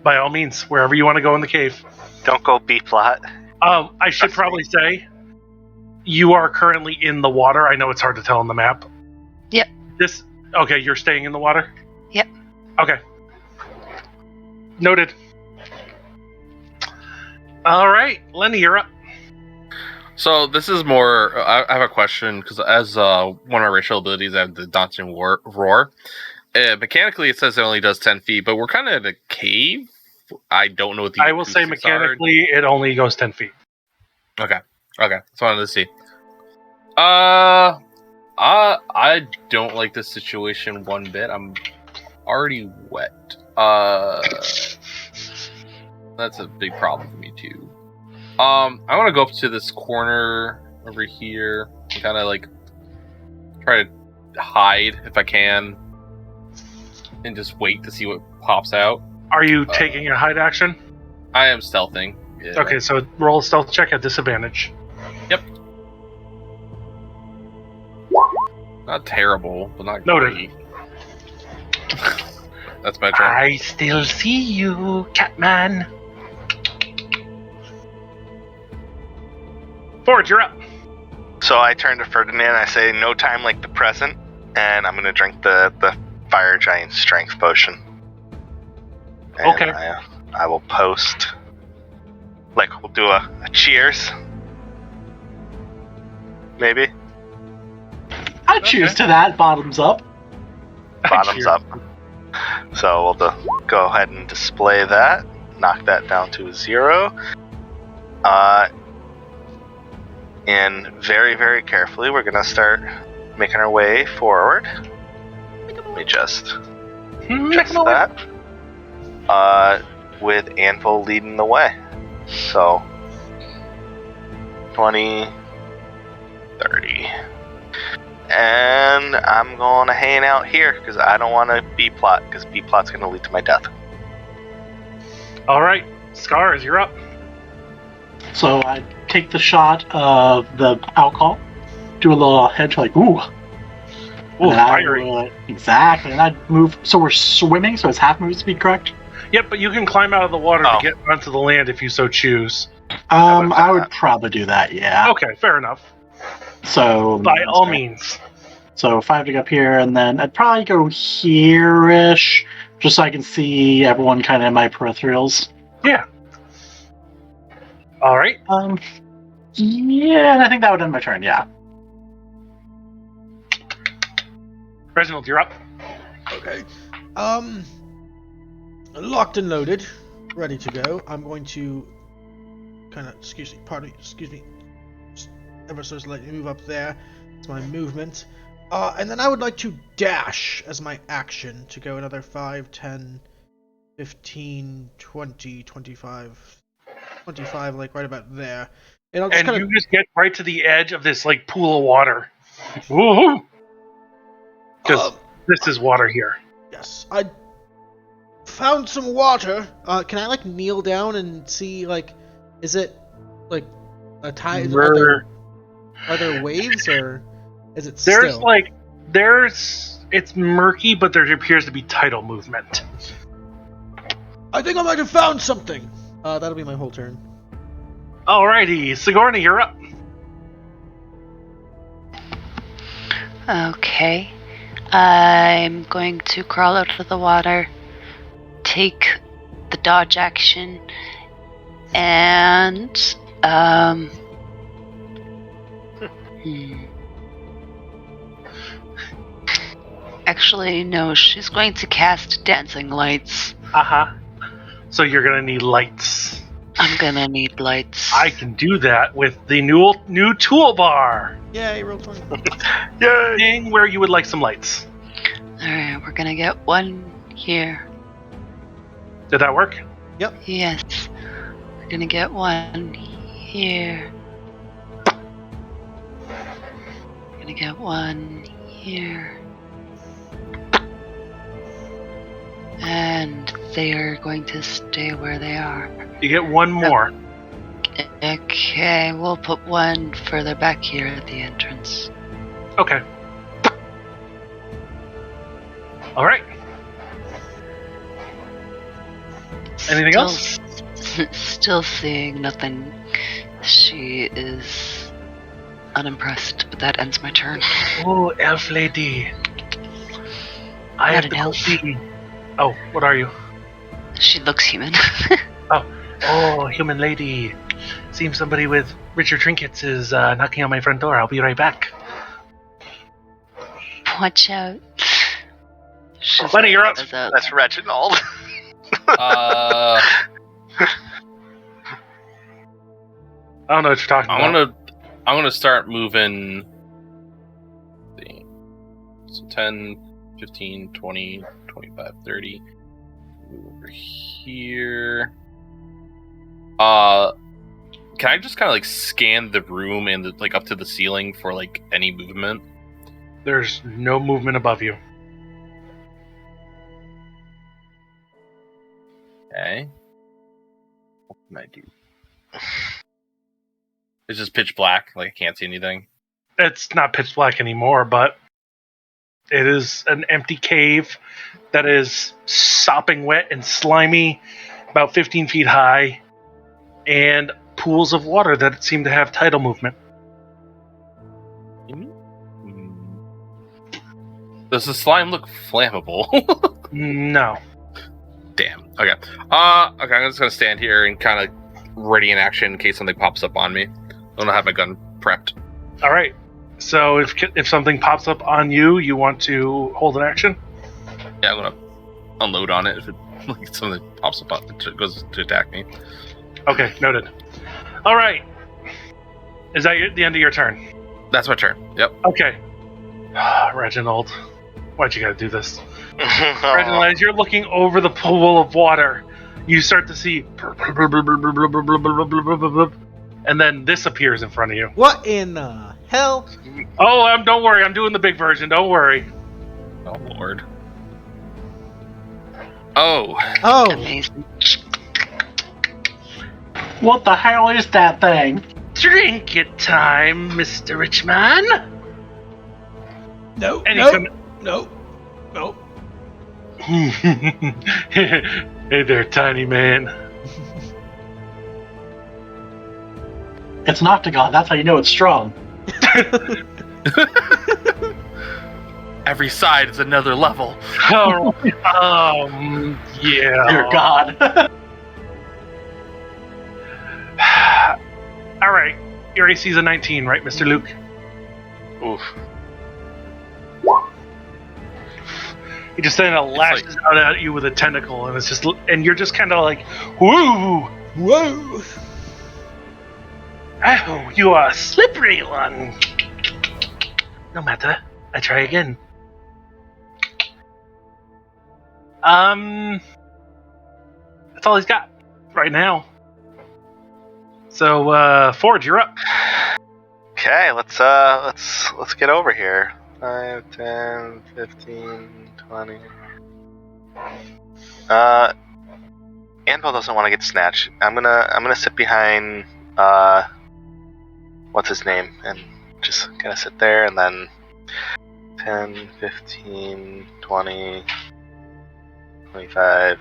By all means, wherever you want to go in the cave.
Don't go B-plot.
I should probably say, you are currently in the water. I know it's hard to tell on the map.
Yep.
Okay, you're staying in the water?
Yep.
Okay. Noted. Alright, Lenny, you're up.
So this is more. I have a question because as one of our racial abilities, I have the daunting roar. Mechanically, it says it only does 10 feet, but we're kind of in a cave. I don't know what the.
I will say
acoustics are.
mechanically, it only goes 10 feet.
Okay. Just wanted to see. I don't like this situation one bit. I'm already wet. That's a big problem for me too. I want to go up to this corner over here and kind of like try to hide if I can, and just wait to see what pops out.
Are you taking a hide action?
I am stealthing. Yeah.
Okay, so roll a stealth check at disadvantage.
Yep. Not terrible, but not
Noted.
great. That's my turn.
I still see you, Catman. Forge, you're up.
So I turn to Ferdinand and I say, no time like the present, and I'm going to drink the fire giant strength potion. And
Okay.
I will post, like, we'll do a cheers. maybe?
I choose to that. Bottoms up.
Bottoms up. So we'll go ahead and display that. Knock that down to a 0. And very, very carefully, we're going to start making our way forward. Let me just adjust that. With Anvil leading the way. So, 20, 30. And I'm going to hang out here because I don't want to B-plot, because B-plot's going to lead to my death.
All right, Scars, you're up.
So I take the shot of the alcohol, do a little hedge like, ooh.
Ooh, fiery.
Exactly, and I'd move. So we're swimming, so it's half move speed, correct?
Yep, but you can climb out of the water to get onto the land if you so choose.
I would probably do that, yeah.
Okay, fair enough.
So
by all means.
So 5 to get up here, and then I'd probably go here-ish, just so I can see everyone kind of in my peripherals.
Yeah. All right.
Yeah, and I think that would end my turn, yeah.
Reginald, you're up.
Okay. Locked and loaded, ready to go. I'm going to kind of, excuse me, just ever so slightly move up there. It's my movement. And then I would like to dash as my action to go another 5, 10, 15, 20, 25, like right about there. And I'll just
you just get right to the edge of this like pool of water. Woohoo! Because this is water here.
Yes, I found some water. Can I like kneel down and see like, is it like a tide? Are there waves or is it still?
It's murky, but there appears to be tidal movement.
I think I might have found something. That'll be my whole turn.
Alrighty, Sigourney, you're up.
Okay. I'm going to crawl out of the water, take the dodge action, and Actually, no, she's going to cast dancing lights.
Uh-huh. So you're gonna need lights.
I'm gonna need lights.
I can do that with the new toolbar.
Yay, roll 20.
Yay! Ding, where you would like some lights.
Alright, we're gonna get one here.
Did that work?
Yep.
Yes. We're gonna get one here. We're gonna get one here. And they are going to stay where they are.
You get one more.
Okay, we'll put one further back here at the entrance.
Okay. Alright. Anything else?
Still seeing nothing. She is unimpressed, but that ends my turn.
Oh, elf lady. I
Not
have
an
to
elf.
see. Oh, what are you?
She looks human.
Oh, human lady. Seems somebody with richer trinkets is knocking on my front door. I'll be right back.
Watch out.
Lenny, you're up.
That's Reginald.
I don't know what you're talking about.
I'm gonna start moving. Let's see. So 10, 15, 20, 25, 30. Move over here. Can I just kind of like scan the room and like up to the ceiling for like any movement?
There's no movement above you.
Okay. What can I do? It's just pitch black, like I can't see anything.
It's not pitch black anymore, but it is an empty cave that is sopping wet and slimy, about 15 feet high, and pools of water that seem to have tidal movement.
Does the slime look flammable?
No.
Damn. Okay. Okay, I'm just gonna stand here and kind of ready in action in case something pops up on me. I don't have my gun prepped.
All right. So if something pops up on you, you want to hold an action?
Yeah, I'm gonna unload on it if it, like, something pops up, it goes to attack me.
Okay, noted. All right. Is that the end of your turn?
That's my turn. Yep.
Okay. Reginald, why'd you gotta do this? Reginald, as you're looking over the pool of water, you start to see, and then this appears in front of you.
What in the hell?
Oh, don't worry, I'm doing the big version. Don't worry.
Oh lord. Oh.
Oh,
Amazing.
What the hell is that thing?
Drink it time, Mr. Richman.
no,
And
no.
Hey there, tiny man.
It's an octagon. That's how you know it's strong.
Every side is another level.
Oh, yeah.
Dear God.
All right. Your AC is a 19, right, Mr. Luke?
Oof.
He just kind of lashes out at you with a tentacle, and and you're just kind of like, woo!
Whoa.
Oh, you are a slippery one. No matter. I try again. That's all he's got right now. So, Forge, you're up.
Okay, let's get over here. 5, 10, 15, 20. Anvil doesn't want to get snatched. I'm gonna sit behind what's his name, and just kind of sit there, and then 10, 15, 20, 25,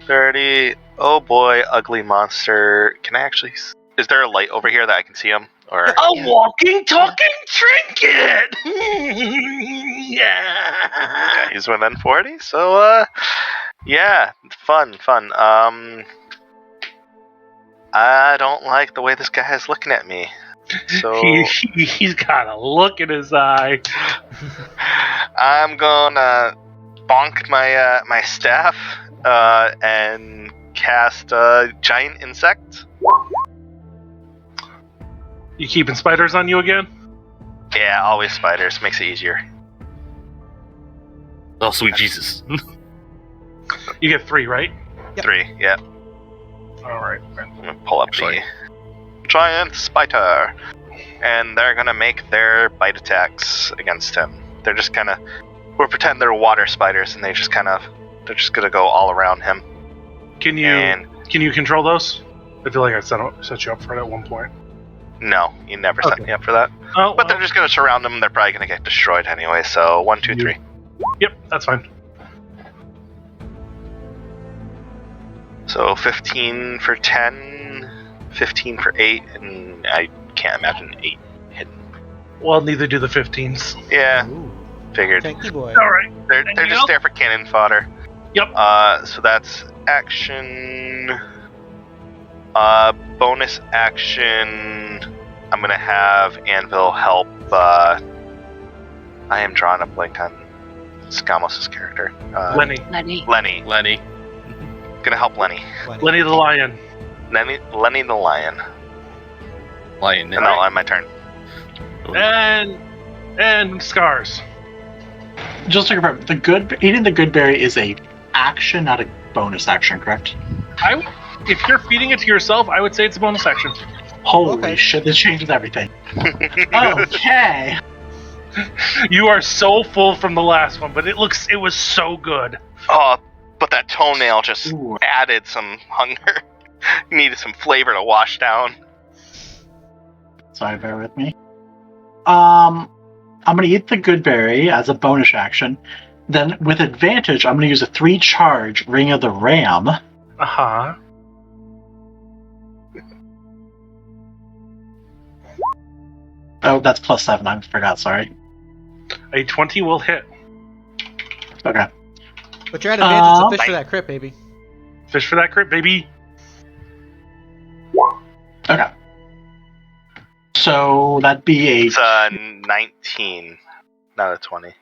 30. Oh boy, ugly monster. Can I actually... Is there a light over here that I can see him? Or
A walking, talking trinket! Yeah.
okay, he's within 40, so yeah, fun. I don't like the way this guy is looking at me. So
He's got a look in his eye.
I'm gonna bonk my staff and cast a giant insect.
You keeping spiders on you again?
Yeah, always spiders. Makes it easier.
Oh, sweet Jesus.
You get 3, right?
Yep.
3, yeah.
All right.
I'm gonna pull up
Actually.
the giant spider, and they're gonna make their bite attacks against him. They're just kind of, we'll pretend they're water spiders, and they're just gonna go all around him.
Can you control those? I feel like I set you up for it at one point.
No, you never set
Okay.
me up for that.
Oh,
But they're just gonna surround them. They're probably gonna get destroyed anyway. So 1, 2, 3.
Yep, that's fine.
So 15 for 10, 15 for 8, and I can't imagine 8 hidden.
Well, neither do the 15s.
Yeah,
Ooh,
figured.
tanky boy.
All right.
They're
Anything
just
else?
there for cannon fodder.
Yep.
So that's action. Bonus action. I'm gonna have Anvil help. I am drawing a blank on Skamos' character.
Lenny.
Lenny. Gonna help Lenny.
Lenny the lion.
Lenny the lion.
Lion.
And I'll end my turn.
And scars.
Just to confirm, eating the good berry is a action, not a bonus action, correct?
If you're feeding it to yourself, I would say it's a bonus action.
Holy
Okay.
shit, this changes everything. Okay.
You are so full from the last one, but it was so good.
Oh, but that toenail just
Ooh.
added some hunger. Needed some flavor to wash down.
Sorry, bear with me. I'm gonna eat the good berry as a bonus action. Then, with advantage, I'm gonna use a 3 charge Ring of the Ram.
Uh-huh.
Oh, that's +7. I forgot. Sorry.
A 20 will hit.
Okay.
But you're at advantage to fish for that crit, baby.
Fish for that crit, baby.
Okay. So that'd be
It's 19, not a 20,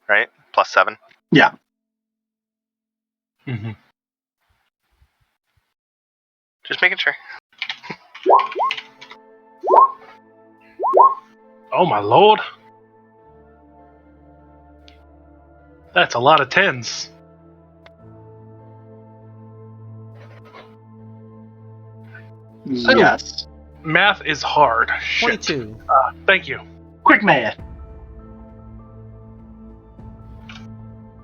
right? Plus 7.
Yeah.
Mm-hmm.
Just making sure.
Oh my lord. That's a lot of 10s.
Yes.
Math is hard. Shit.
22.
Thank you.
Quick math.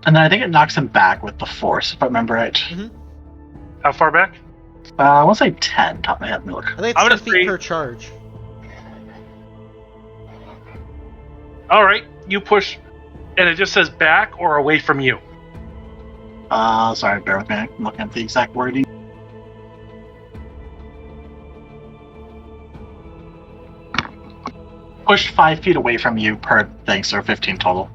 And then I think it knocks him back with the force, if I remember right.
How far back?
I want to say 10, top of my head. Let me look.
I think
I'm
it's 10
gonna
feet
say-
per charge.
Alright, you push, and it just says back or away from you.
Sorry, bear with me. I'm looking at the exact wording. Pushed 5 feet away from you per thing, so 15 total.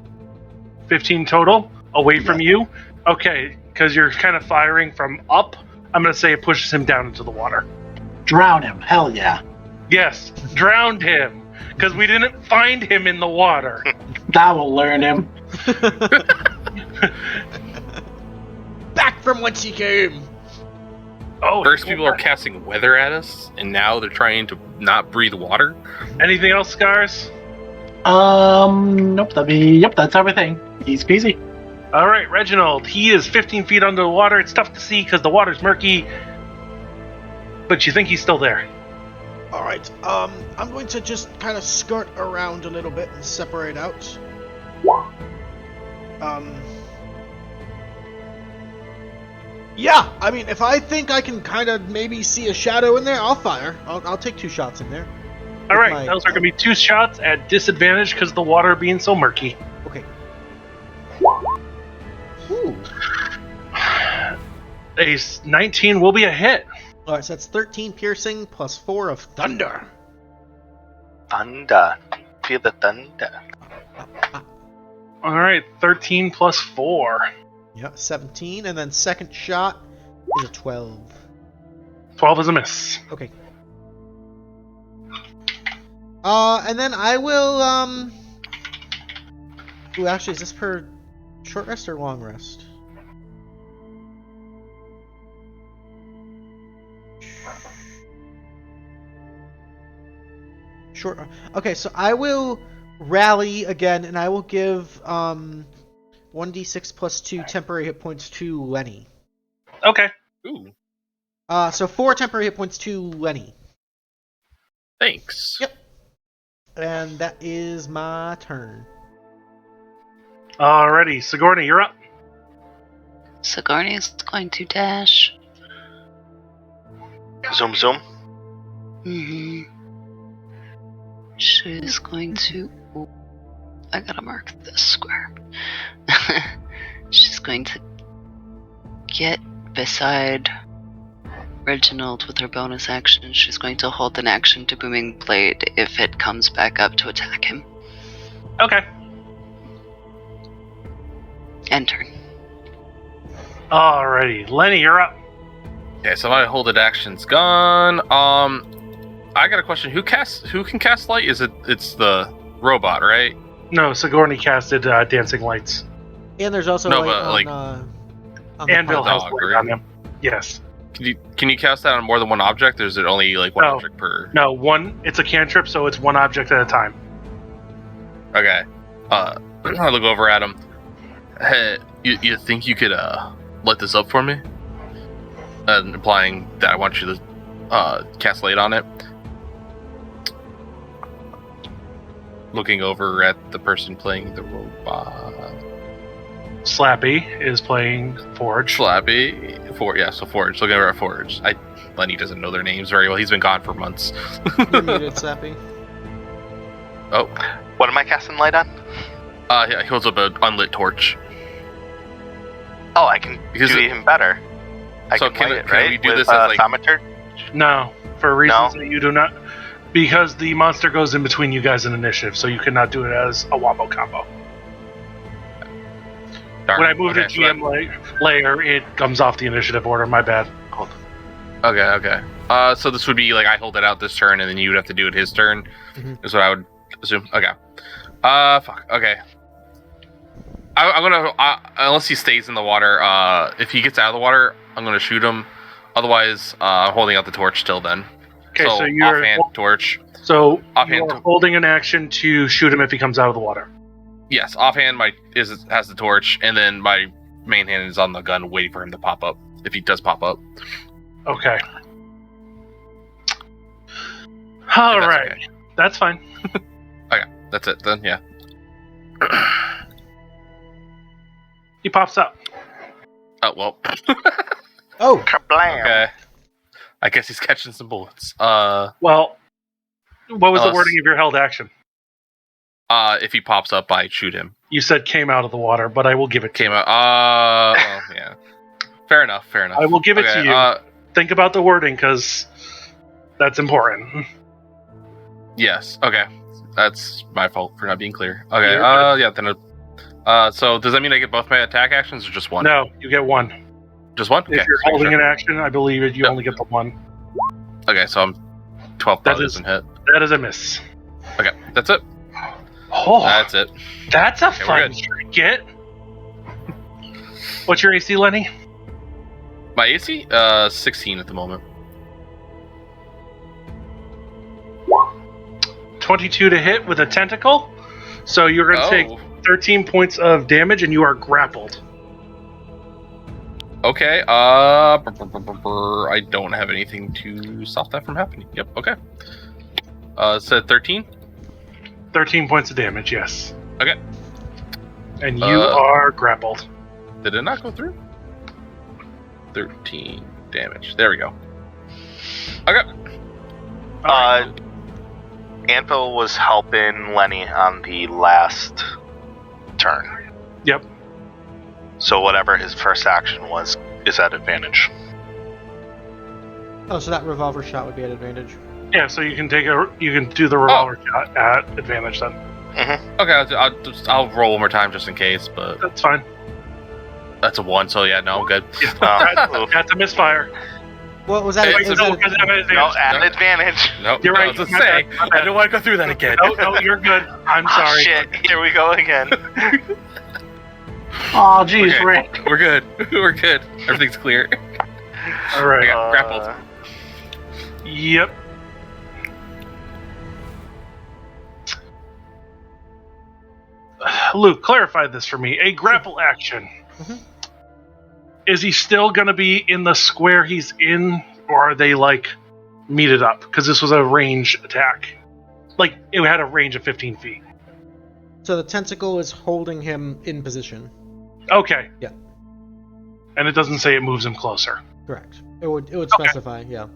15 total, away from you. Okay, because you're kind of firing from up, I'm going to say it pushes him down into the water.
Drown him. Hell yeah.
Yes, drowned him, because we didn't find him in the water.
That will learn him.
Back from whence he came!
Oh,
First, people are casting weather at us, and now they're trying to not breathe water.
Anything else, Scars?
Nope, that's everything. Easy peasy.
All right, Reginald. He is 15 feet under the water. It's tough to see because the water's murky, but you think he's still there.
Alright, I'm going to just kind of skirt around a little bit and separate out. Yeah, I mean, if I think I can kind of maybe see a shadow in there, I'll fire. I'll take 2 shots in there.
All right,
my-
those are going to be 2 shots at disadvantage because of the water being so murky.
Okay. Ooh.
A 19 will be a hit.
Alright, so that's 13 piercing plus 4 of thunder.
Thunder. Feel the thunder.
All right, 13 plus 4.
Yeah, 17, and then second shot is a 12.
12 is a miss.
Okay. And then I will, Ooh, actually, is this per short rest or long rest? Short. Okay, so I will rally again, and I will give, 1d6 plus 2 temporary hit points to Lenny.
Okay.
Ooh,
So 4 temporary hit points to Lenny.
thanks.
Yep. And that is my turn.
Alrighty, Sigourney, you're up.
Sigourney is going to dash.
Zoom, zoom.
Mm-hmm. She's going to... Ooh, I gotta mark this square. She's going to get beside Reginald with her bonus action. She's going to hold an action to Booming Blade if it comes back up to attack him.
Okay.
End turn.
Alrighty, Lenny, you're up.
Okay, so my hold it action's gone. I got a question. Who can cast light? It's the robot, right?
No, Sigourney casted Dancing Lights.
And there's also
No,
light
but,
on,
like-
on the
Anvil
part.
has
dog,
light
right?
on him. Yes.
Can you cast that on more than one object, or is it only like one
No.
object per?
No, it's a cantrip, so it's one object at a time.
Okay. I look over at him. Hey, you think you could light this up for me? Implying that I want you to cast light on it. Looking over at the person playing the robot.
Slappy is playing Forge.
Slappy. So Forge. Looking over at Forge. Lenny doesn't know their names very well. He's been gone for months.
You're muted, Slappy.
Oh.
What am I casting light on?
Yeah, he holds up an unlit torch.
Oh, I can
Because
do
it-
even better. I
So
can light it,
can
right?
we do
With,
this as, like-
thaumaturge?
No, for reasons that you do not. Because the monster goes in between you guys in initiative, so you cannot do it as a wombo combo.
Darn.
When I move
Okay,
to GM layer, it comes off the initiative order. My bad.
Okay. So this would be like I hold it out this turn, and then you would have to do it his turn. Is what I would assume. Okay. Fuck. Okay. I'm gonna unless he stays in the water. If he gets out of the water, I'm gonna shoot him. Otherwise, I'm holding out the torch till then.
Okay, so you're
offhand torch.
So you're holding an action to shoot him if he comes out of the water.
Yes, offhand has the torch, and then my main hand is on the gun, waiting for him to pop up if he does pop up.
Okay. All right, okay. That's fine.
Okay, that's it then. Yeah.
He pops up.
Oh well.
Oh.
Kablam.
Okay. I guess he's catching some bullets.
Well, what was the wording of your held action?
If he pops up, I shoot him.
You said came out of the water, but I will give it to you.
Came out. Well, yeah. Fair enough.
I will give it to you. Think about the wording, because that's important.
Yes. Okay. That's my fault for not being clear. Okay. Yeah. Then. So does that mean I get both my attack actions or just one?
No, you get one.
Just one?
If you're holding an action, I believe you only get the one.
Okay, so I'm 12. That doesn't hit.
That is a miss.
Okay, that's it.
Oh,
that's it.
That's a fun get. What's your AC, Lenny?
My AC? 16 at the moment.
22 to hit with a tentacle. So you're going to take 13 points of damage, and you are grappled.
Okay. I don't have anything to stop that from happening. Yep. Okay. Said 13.
13 points of damage. Yes.
Okay.
And you are grappled.
Did it not go through? 13 damage. There we go. Okay.
Anvil was helping Lenny on the last turn.
Yep.
So whatever his first action was is at advantage.
Oh, so that revolver shot would be at advantage.
Yeah, so you can do the revolver shot at advantage then.
Mm-hmm.
Okay, I'll roll one more time just in case, but
that's fine.
That's a 1, so yeah, no, I'm good.
That's a misfire.
What was that?
At advantage.
No,
you're right.
To say, I don't want to go through that again.
No, you're good. I'm sorry.
Shit, here we go again.
Oh, jeez,
okay.
Rick.
We're good. We're good. Everything's clear.
All right.
I got grappled.
Yep. Luke, clarify this for me. A grapple action.
Mm-hmm.
Is he still going to be in the square he's in, or are they, like, meted up? Because this was a range attack. Like, it had a range of 15 feet.
So the tentacle is holding him in position.
Okay.
Yeah.
And it doesn't say it moves him closer.
Correct. It would specify, yeah.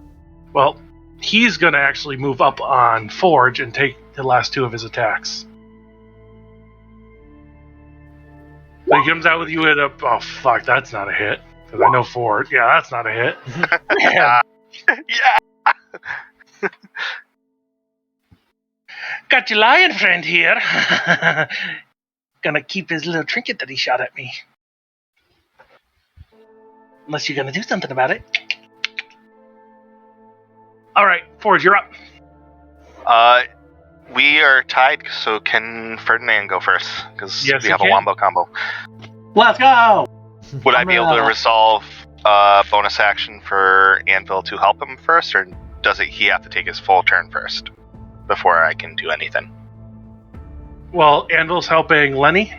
Well, he's going to actually move up on Forge and take the last 2 of his attacks. So he comes out with you at a... Oh, fuck, that's not a hit. Because I know Forge. Yeah, that's not a hit.
Yeah.
Got your lion friend here. Gonna keep his little trinket that he shot at me. Unless you're gonna do something about it. Alright, Forge, you're up.
We are tied, so can Ferdinand go first? Because we have a wombo combo.
Let's go!
Would I be able to resolve bonus action for Anvil to help him first, or does he have to take his full turn first before I can do anything?
Well, Anvil's helping Lenny?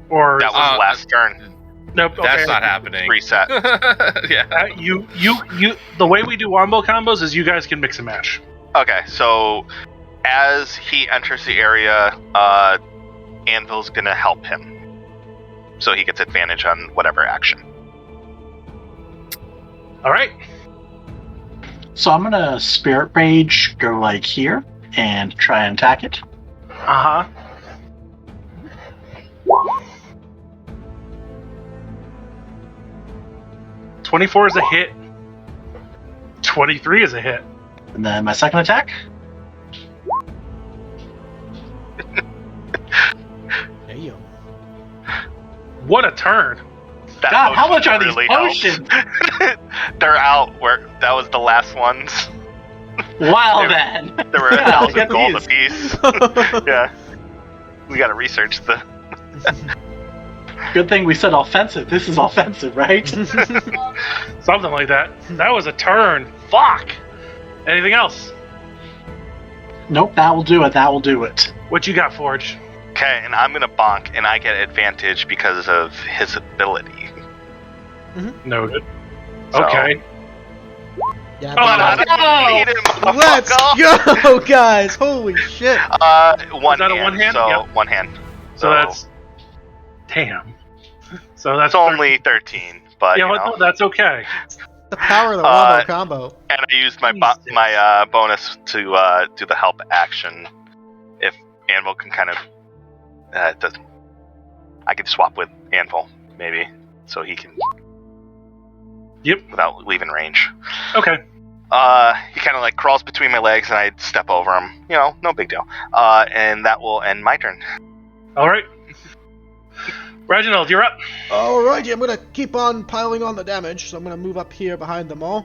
Or
that was last turn.
Nope,
that's not happening.
Reset.
Yeah. You. The way we do wombo combos is you guys can mix and match.
Okay, so as he enters the area, Anvil's gonna help him, so he gets advantage on whatever action.
All right.
So I'm gonna Spirit Rage, go like here, and try and attack it.
Uh-huh. $24 is a hit. 23 is a hit.
And then my second attack.
Damn.
What a turn.
That
God, how much are
really
these potions?
they're out. That was the last ones.
Well then.
There were
Yeah,
1,000
get
gold
these.
apiece. Yeah. We gotta research the...
Good thing we said offensive. This is offensive, right?
Something like that. That was a turn. Fuck. Anything else?
Nope, that will do it. That will do it.
What you got, Forge?
Okay, and I'm gonna bonk, and I get advantage because of his ability.
Noted.
So-
Okay.
Yeah,
Oh,
but-
Beat him,
Let's
motherfucker.
go, guys! Holy shit!
One
Is that a
hand.
one hand?
So,
Yep.
one hand.
So that's... Damn. So that's
It's only 13, but
Yeah,
you know.
no, that's okay.
The power of the Wombo combo.
And I used my
Jesus.
my bonus to do the help action. If Anvil can kind of, I could swap with Anvil maybe, so he can.
Yep.
Without leaving range.
Okay.
He kind of like crawls between my legs, and I step over him. You know, no big deal. And that will end my turn.
All right. Reginald, you're up.
Alrighty, I'm gonna keep on piling on the damage, so I'm gonna move up here behind them all.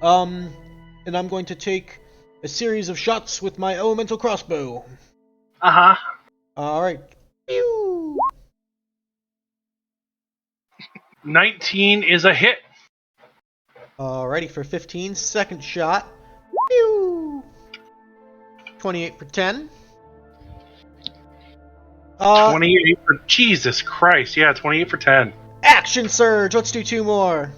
And I'm going to take a series of shots with my elemental crossbow.
Uh-huh.
Alright. Pew!
19 is a hit.
Alrighty, for 15, second shot. Pew! 28 for 10.
28 for... Jesus Christ. Yeah, 28 for 10.
Action surge! Let's do 2 more.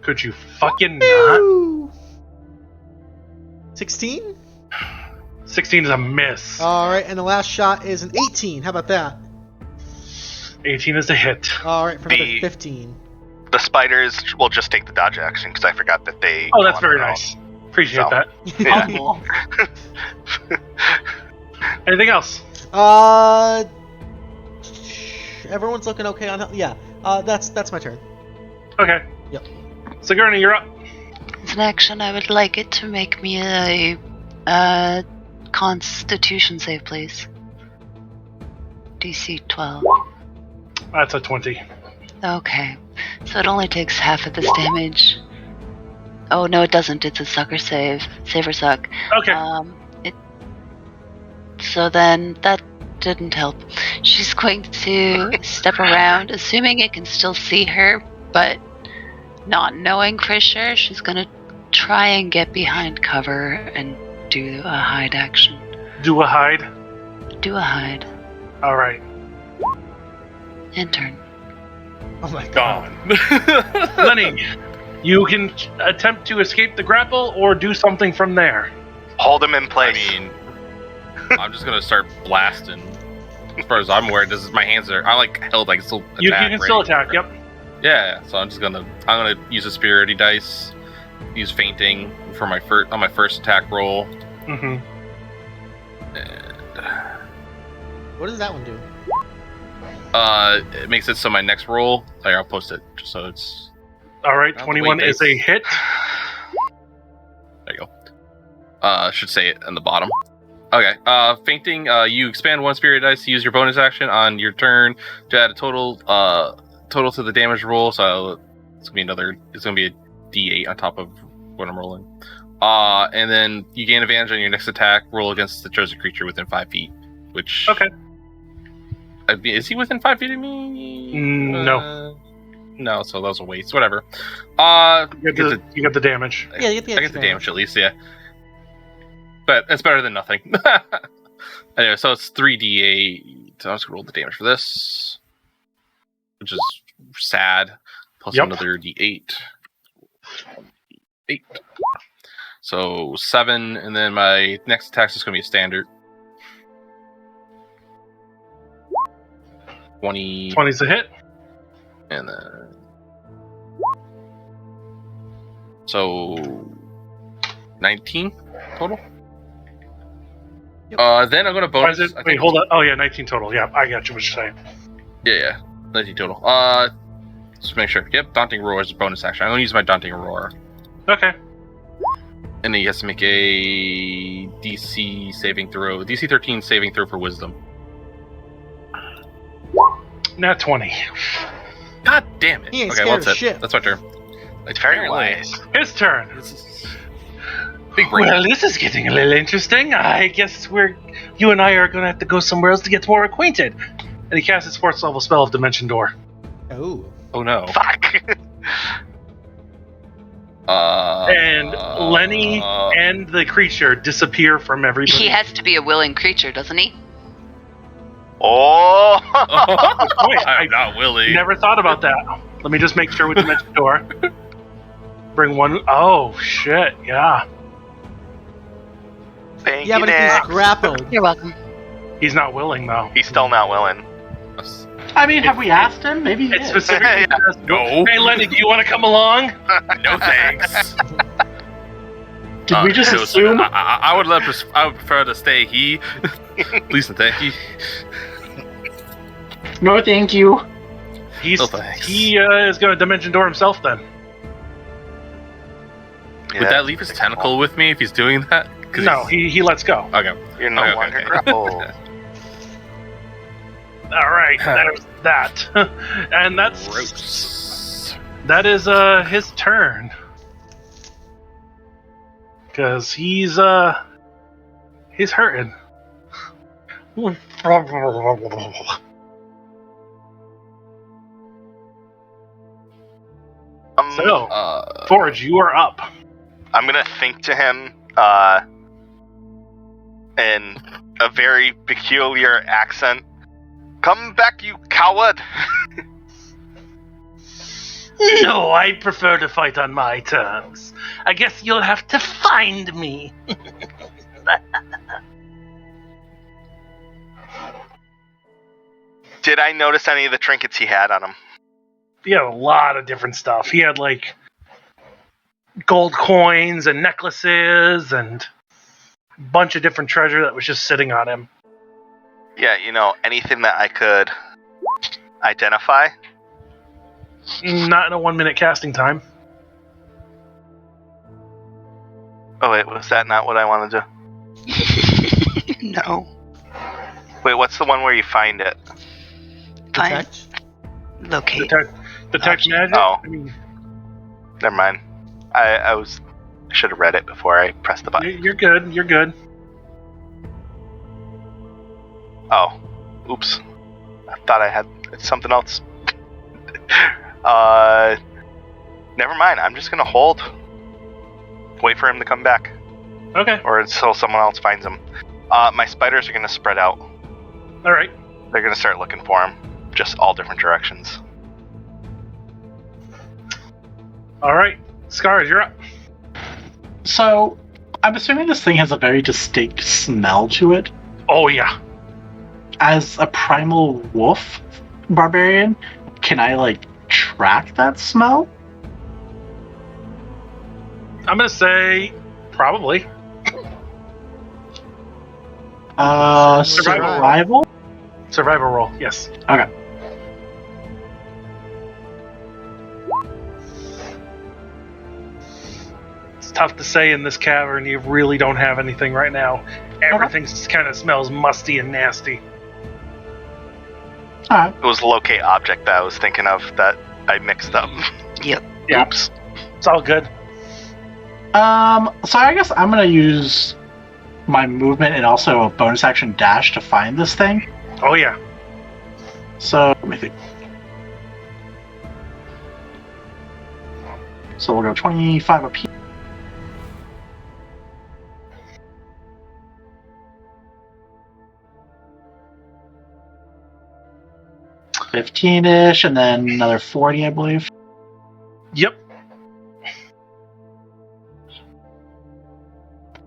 Could you fucking not?
Pew! 16?
16 is a miss.
Alright, and the last shot is an 18. How about that?
18 is a hit.
Alright, for another
The-
15.
The spiders will just take the dodge action because I forgot that they.
Oh,
go
that's
on
very
their own.
nice. Appreciate
So.
that.
Yeah.
Humble.
Anything else?
Everyone's looking okay on health. Yeah, that's my turn.
Okay.
Yep.
Sigourney, you're up.
As an action, I would like it to make me a Constitution save, please. DC 12.
That's a 20.
Okay, so it only takes half of this damage. Oh no, it doesn't. It's a sucker save. Save or suck.
Okay.
So then that didn't help. She's going to step around, assuming it can still see her, but not knowing for sure. She's gonna try and get behind cover and do a hide action.
Do a hide.
Do a hide.
All right.
And turn.
Oh my god.
Gone.
Lenny, you can attempt to escape the grapple or do something from there.
Hold him in
I
place.
mean, I'm just gonna start blasting. As far as I'm aware, this is my hands are. I like held. I can still attack.
You can still
right?
attack. Yep.
Yeah. So I'm gonna use a spirity dice. Use fainting for my first attack roll.
Mm-hmm.
And,
What does that one do?
it makes it so my next roll. Here, I'll post it just so it's.
All right.
Not the
21
way
is a
dice.
hit.
There you go. Should say it in the bottom. Okay. Fainting. You expand one spirit dice to use your bonus action on your turn to add a total to the damage roll. So it's gonna be a D8 on top of what I'm rolling. And then you gain advantage on your next attack roll against the chosen creature within 5 feet. Which
Okay.
Is he within 5 feet of me?
No.
No. So that was a waste. Whatever.
You get the damage.
Yeah, you get the
I get the damage at least, yeah. But it's better than nothing. Anyway, so it's 3d8. So I'm just gonna roll the damage for this, which is sad. Plus
Yep.
another d8. 8. So 7, and then my next attack is gonna be a standard. 20,
20's a hit.
and then so 19 total.
Yep.
Then I'm gonna
Why is
bonus.
it, wait, hold on. Oh, yeah, 19 total. Yeah, I got you what you're saying.
Yeah, 19 total. Just make sure. Yep, Daunting Roar is a bonus action. I'm gonna use my Daunting Roar,
Okay.
and then he has to make a DC saving throw. DC 13 saving throw for Wisdom.
Nat 20.
God damn it!
He ain't
Okay,
scared
well,
of
that's it.
shit.
That's my turn.
It's very
Apparently.
wise.
His turn.
Big brain.
Well, this is getting a little interesting. I guess you and I are going to have to go somewhere else to get more acquainted. And he casts his 4th level spell of Dimension Door.
Oh.
Oh no.
Fuck.
And Lenny and the creature disappear from everybody.
He has to be a willing creature, doesn't he?
Oh.
Wait,
I'm not willing.
never thought about that. Let me just make sure with Dimension Door. Bring one. Oh, shit. Yeah.
Thank
Yeah,
you,
but if he's
Nick.
grappled.
You're welcome.
He's not willing, though.
He's still not willing.
I mean, have we asked him? Maybe he
It's
is.
specifically.
No.
Hey, Lenny, do you want to come along?
No thanks.
Did we just
no,
assume?
I would prefer to stay here. Please and thank you.
No, thank you.
He
No thanks.
is going to Dimension Door himself then.
Yeah,
Would that leave his tentacle with me if he's doing that? 'Cause
No,
he's-
he lets go.
Okay.
You're no
Okay,
longer
okay.
grappled.
All right, there's that. And
Gross.
that is his turn. Because he's hurting. So, Forge, you are up.
I'm gonna think to him in a very peculiar accent. Come back, you coward!
No, I prefer to fight on my terms. I guess you'll have to find me.
Did I notice any of the trinkets he had on him?
He had a lot of different stuff. He had like gold coins and necklaces and a bunch of different treasure that was just sitting on him.
Yeah, anything that I could identify.
Not in a 1 minute casting time.
Oh wait, was that not what I wanted to?
No.
Wait, what's the one where you find it?
Fine.
Detect?
Locate.
Detect magic?
Oh.
I mean,
Never mind. I should have read it before I pressed the button.
you're good. You're good.
Oh, oops. I thought I had something else. Never mind. I'm just gonna hold. Wait for him to come back,
Okay.
or until someone else finds him. My spiders are gonna spread out.
All right.
They're gonna start looking for him, just all different directions.
All right. Scars, you're up.
So, I'm assuming this thing has a very distinct smell to it.
Oh, yeah.
As a primal wolf barbarian, can I, track that smell?
I'm going to say probably.
Survival?
Survival roll, yes.
Okay.
It's tough to say in this cavern. You really don't have anything right now. Everything kind of smells musty and nasty.
Alright.
It was locate object that I was thinking of that I mixed up.
Yep.
Yeah.
Oops.
It's all good.
So I guess I'm gonna use my movement and also a bonus action dash to find this thing.
Oh, yeah.
So, let me think. So we'll go 25 apiece. $15-ish, and then another 40, I believe.
Yep.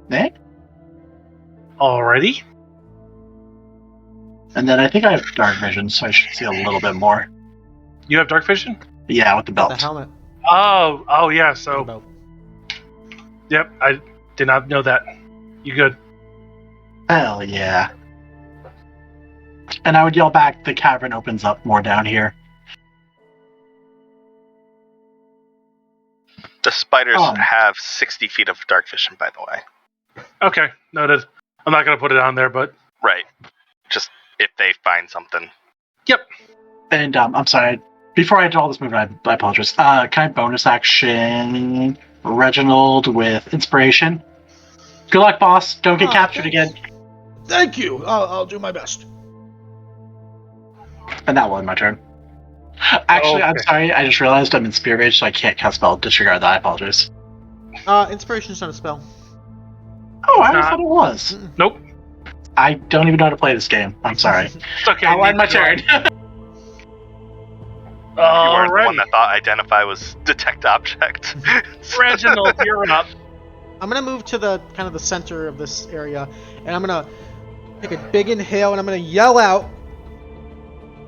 Nick?
Alrighty.
And then I think I have dark vision, so I should see a little bit more.
You have dark vision?
Yeah, with the belt.
The helmet.
Oh, yeah. So,
Belt.
yep. I did not know that. You good?
Hell yeah. And I would yell back, the cavern opens up more down here.
The spiders
Oh.
have 60 feet of dark vision, by the way.
Okay, noted. I'm not going to put it on there, but
Right. Just if they find something.
yep.
And I'm sorry, before I do all this movement, I apologize. Can I bonus action Reginald with inspiration? Good luck, boss. Don't get captured
Thanks.
again.
Thank you. I'll do my best.
And that will end my turn. Actually, I'm
Okay.
sorry. I just realized I'm in Spirit Rage, so I can't cast spell. Disregard that. I apologize.
Inspiration's not a spell.
Oh, I
It's not.
thought it was.
Nope.
I don't even know how to play this game. I'm sorry.
It's okay.
I'll end my
neither do
turn.
I.
You weren't the one
Alrighty.
that thought identify was detect object.
Reginald, you're up.
I'm gonna move to the kind of the center of this area, and I'm gonna take a big inhale, and I'm gonna yell out,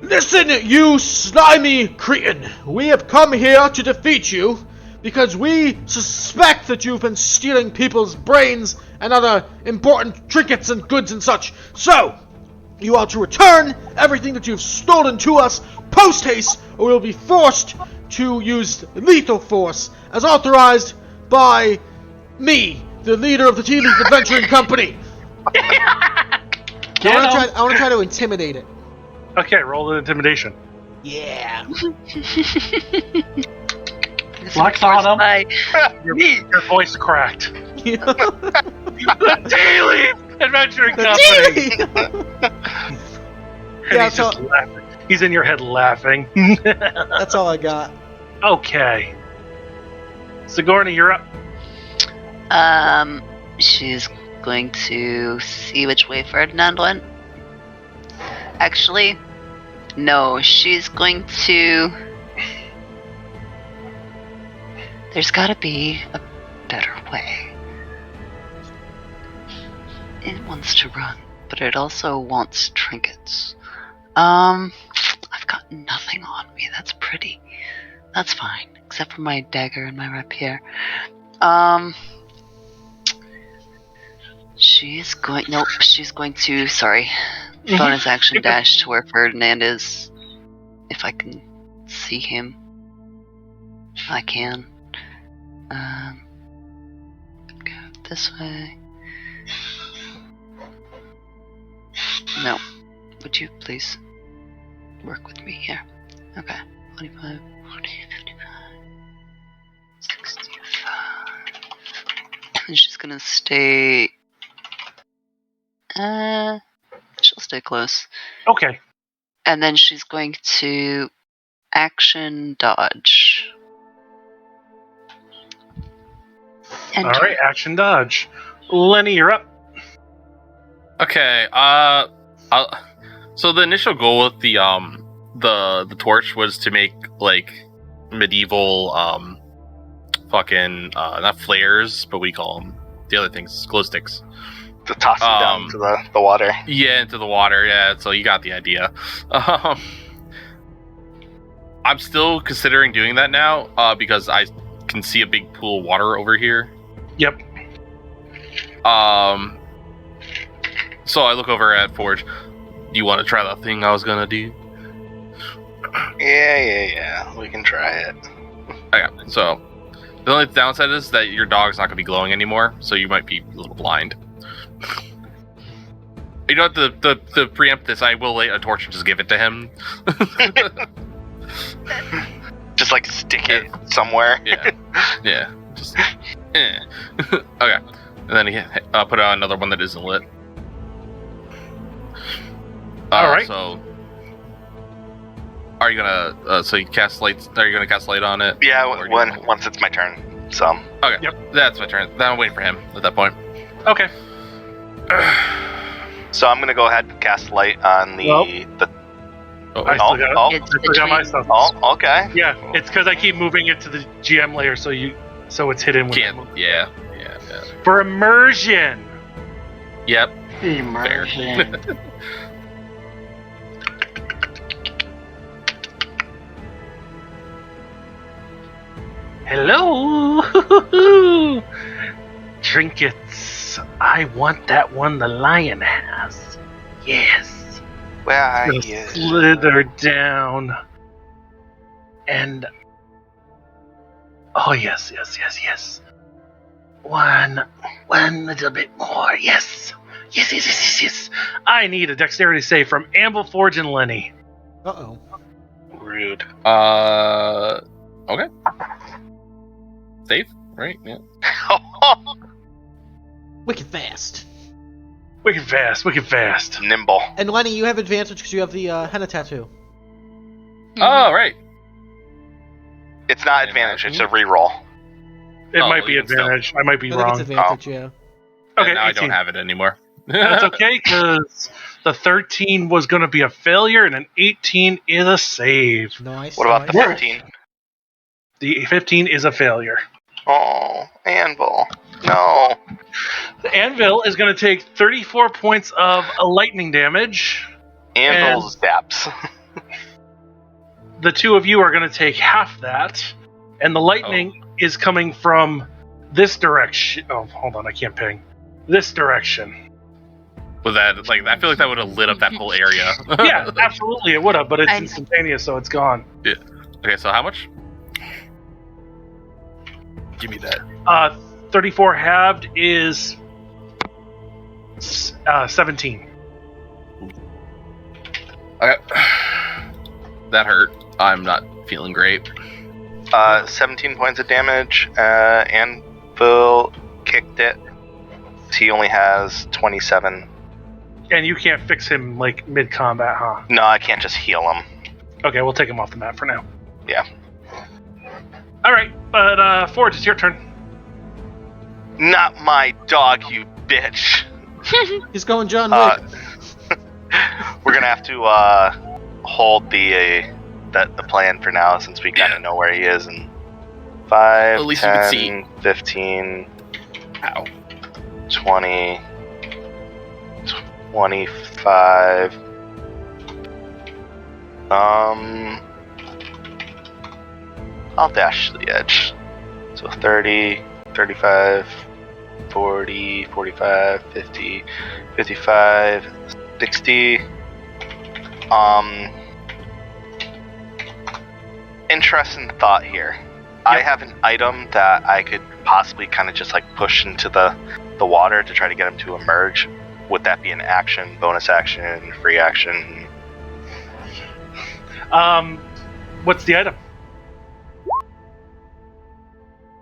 "Listen, you slimy cretin! We have come here to defeat you because we suspect that you've been stealing people's brains and other important trinkets and goods and such. So, you are to return everything that you've stolen to us post-haste, or we'll be forced to use lethal force as authorized by me, the leader of the Tealeaf Adventuring Company." I want to try to intimidate it.
Okay, roll an intimidation.
Yeah.
Flex on him.
Your voice cracked.
Yeah.
Tealeaf Adventuring
The
Company.
Tealeaf!
And
Yeah,
he's just
so-
laughing. He's in your head laughing.
That's all I got.
Okay. Sigourney, you're up.
She's going to see which way Ferdinand went. Actually, no, she's going to... There's gotta be a better way. It wants to run, but it also wants trinkets. I've got nothing on me. That's pretty. That's fine, except for my dagger and my rapier. She's going... Nope, she's going to... Sorry. Bonus action dash to where Ferdinand is. If I can see him. I can. Go this way. No. Would you please work with me here? Okay. 25, 40, 55, 65. And she's gonna stay... she'll stay close.
Okay.
And then she's going to action dodge. And
Alright, action dodge. Lenny, you're up.
Okay. So the initial goal with the torch was to make like medieval fucking not flares, but we call them the other things, glow sticks.
To toss him down to the water.
Yeah, into the water. Yeah, so you got the idea. I'm still considering doing that now because I can see a big pool of water over here.
Yep.
So I look over at Forge. Do you want to try that thing I was gonna do?
Yeah. We can try it.
Okay, so the only downside is that your dog's not gonna be glowing anymore, so you might be a little blind. You know what? To preempt this, I will light a torch and just give it to him.
Just like stick it somewhere.
Yeah. Just. Okay, and then he put out another one that isn't lit.
All right.
So, are you gonna? So you cast lights? Are you gonna cast light on it?
Yeah,
Or do you-
once it's my turn. So.
Okay.
Yep.
That's my turn. Then I'm waiting for him at that point.
Okay.
So I'm gonna go ahead and cast light on the.
Well,
Oh,
I still got it.
oh,
It's
I still got my
between...
stuff.
oh, okay.
Yeah, it's because I keep moving it to the GM layer, so it's hidden. When I move.
Yeah.
For immersion.
Yep.
Immersion.
Hello. Trinkets. I want that one the lion has. Yes.
Where are
Gonna
you?
slither down. And oh yes. One little bit more. Yes. I need a dexterity save from Amble, Forge, and Lenny.
Uh-oh.
rude.
Okay. Safe, right? Yeah.
Wicked fast.
Wicked fast, wicked fast.
Nimble.
And Lenny, you have advantage because you have the henna tattoo.
Oh, right.
It's not advantage, it's a reroll.
It
Oh,
might be
even still.
advantage. I might be
I think
wrong.
it's advantage, yeah.
Okay,
And now I
18.
don't have it anymore.
That's okay, because the 13 was going to be a failure, and an 18 is a save.
Nice.
What about the
nice.
15?
The 15 is a failure.
Oh, Anvil. No.
The anvil is going to take 34 points of lightning damage.
Anvil's zaps.
The two of you are going to take half that, and the lightning is coming from this direction. Oh, hold on, I can't ping. This direction.
Was that like? I feel like that would have lit up that whole area.
Yeah, absolutely, it would have, but it's
I-
instantaneous, so it's gone.
Okay, so how much? Give me that.
34 halved is 17.
Okay. That hurt. I'm not feeling great.
17 points of damage. Anvil kicked it. He only has 27.
And you can't fix him, like, mid-combat, huh?
No, I can't just heal him.
Okay, we'll take him off the map for now.
Yeah.
Alright, but, Forge, it's your turn.
Not my dog, you bitch.
He's going John Wick.
We're gonna have to hold the plan for now, since we kind of know where he is. And 5,
At least you can
10, 15,
Ow.
20, 25. I'll dash to the edge. So 30, 35, 40, 45, 50, 55, 60. Interesting thought here. I have an item that I could possibly kind of just like push into the water to try to get him to emerge. Would that be an action, bonus action, free action?
What's the item?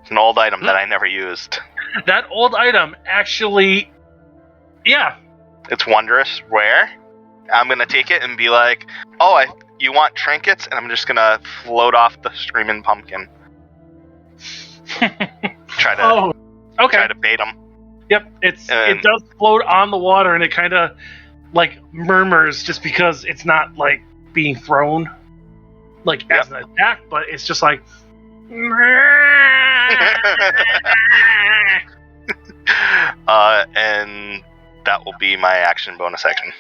It's an old item that I never used.
That old item actually... Yeah.
It's wondrous, rare. I'm gonna take it and be like, oh, you want trinkets? And I'm just gonna float off the screaming pumpkin. Try
Okay.
to bait him.
Yep, it does float on the water, and it kind of, like, murmurs just because it's not, like, being thrown, like, as an attack, but it's just like...
And that will be my action bonus action.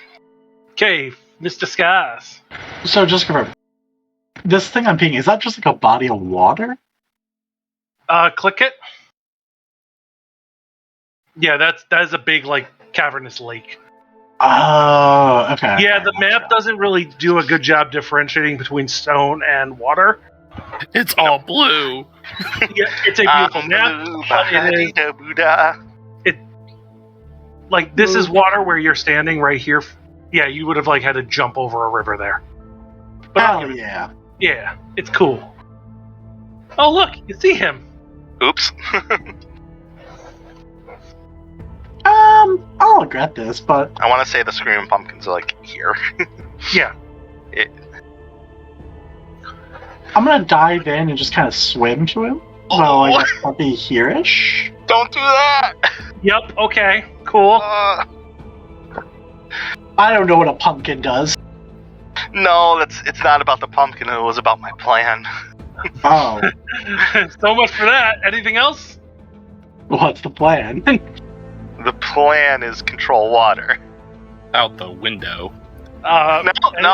Okay, Mr. Skies.
So just confirm. This thing I'm pinging, is that just like a body of water?
Click it. Yeah, that is a big, like, cavernous lake.
Oh, okay.
Yeah, the map doesn't really do a good job differentiating between stone and water.
It's all blue.
Yeah, it's a beautiful map, but it is,
Buddha.
like, this is water where you're standing right here. Yeah, you would have, like, had to jump over a river there. But
Oh, yeah.
yeah, it's cool. Oh, look, you see him.
Oops.
I'll regret this, but
I want to say the screaming pumpkins are like here.
Yeah.
I'm gonna dive in and just kind of swim to him. So I guess I'll be here-ish.
Don't do that.
Yep, okay, cool.
I don't know what a pumpkin does.
No, it's not about the pumpkin. It was about my plan.
Oh,
So much for that. Anything else?
what's the plan?
The plan is control water.
Out the window.
No,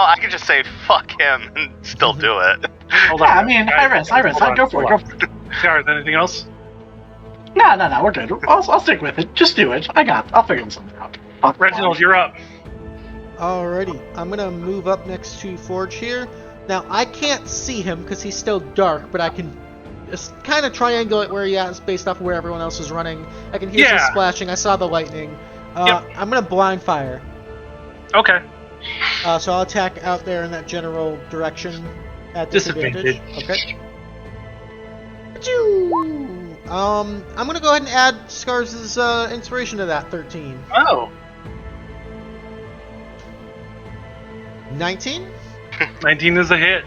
I can just say fuck him and still do it.
Hold
Yeah,
on.
I mean, Iris, go for it.
Gareth, anything else?
No, we're good. I'll stick with it. Just do it. I'll figure something out.
Reginald, you're up.
Alrighty, I'm gonna move up next to Forge here. Now, I can't see him because he's still dark, but I can just kind of triangulate where he is based off of where everyone else is running. I can hear some
Yeah.
splashing. I saw the lightning.
Yep.
I'm gonna blind fire.
Okay.
So I'll attack out there in that general direction. At disadvantage. Okay. Achoo! I'm gonna go ahead and add Scars' inspiration to that. 13.
Oh,
19.
19 is a hit.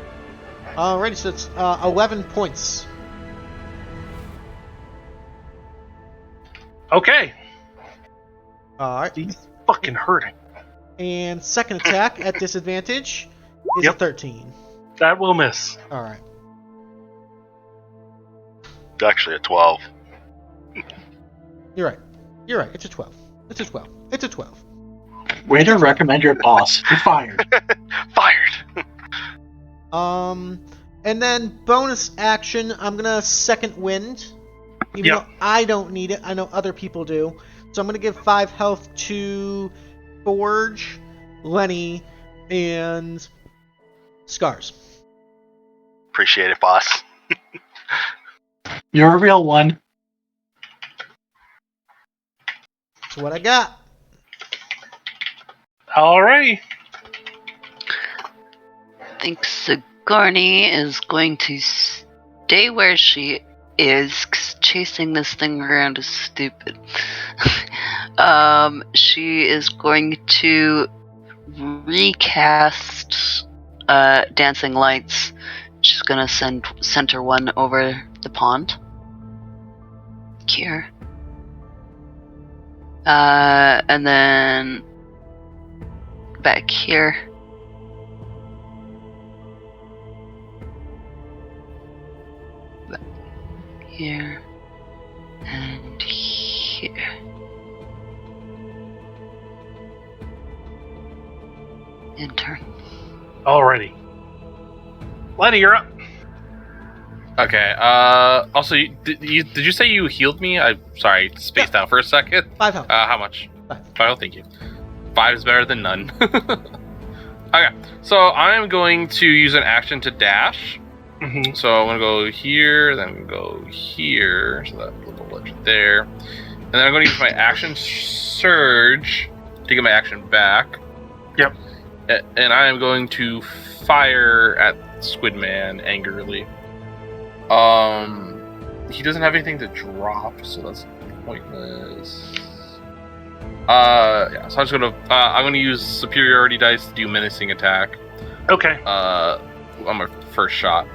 Alrighty, so it's 11 points.
Okay.
Alright.
He's fucking hurting.
And second attack at disadvantage is a 13.
That will miss.
Alright.
It's actually a 12.
You're right. You're right. It's a 12. It's a 12. It's a 12.
Way to recommend your boss. You're fired.
Fired!
And then bonus action, I'm gonna second wind. Even though I don't need it, I know other people do. So I'm gonna give 5 health to Forge, Lenny, and Scars.
Appreciate it, boss.
You're a real one.
That's what I got.
Alrighty.
I think Sigourney is going to stay where she is, 'cause chasing this thing around is stupid. She is going to recast Dancing Lights. She's gonna send center one over the pond. Here. And then back here. Back here. And here. In turn.
Alrighty. Lenny, you're up.
Okay. Also, did you say you healed me? I'm sorry, spaced out for a second.
5 health.
How much?
5.
Oh, thank you. 5 is better than none. Okay, so I'm going to use an action to dash.
Mm-hmm.
So I'm gonna go here, then go here, so that little ledge there, and then I'm going to use my action surge to get my action back.
Yep.
And I am going to fire at Squidman angrily. He doesn't have anything to drop, so that's pointless. Yeah, so I'm gonna use superiority dice to do menacing attack.
Okay.
On my first shot.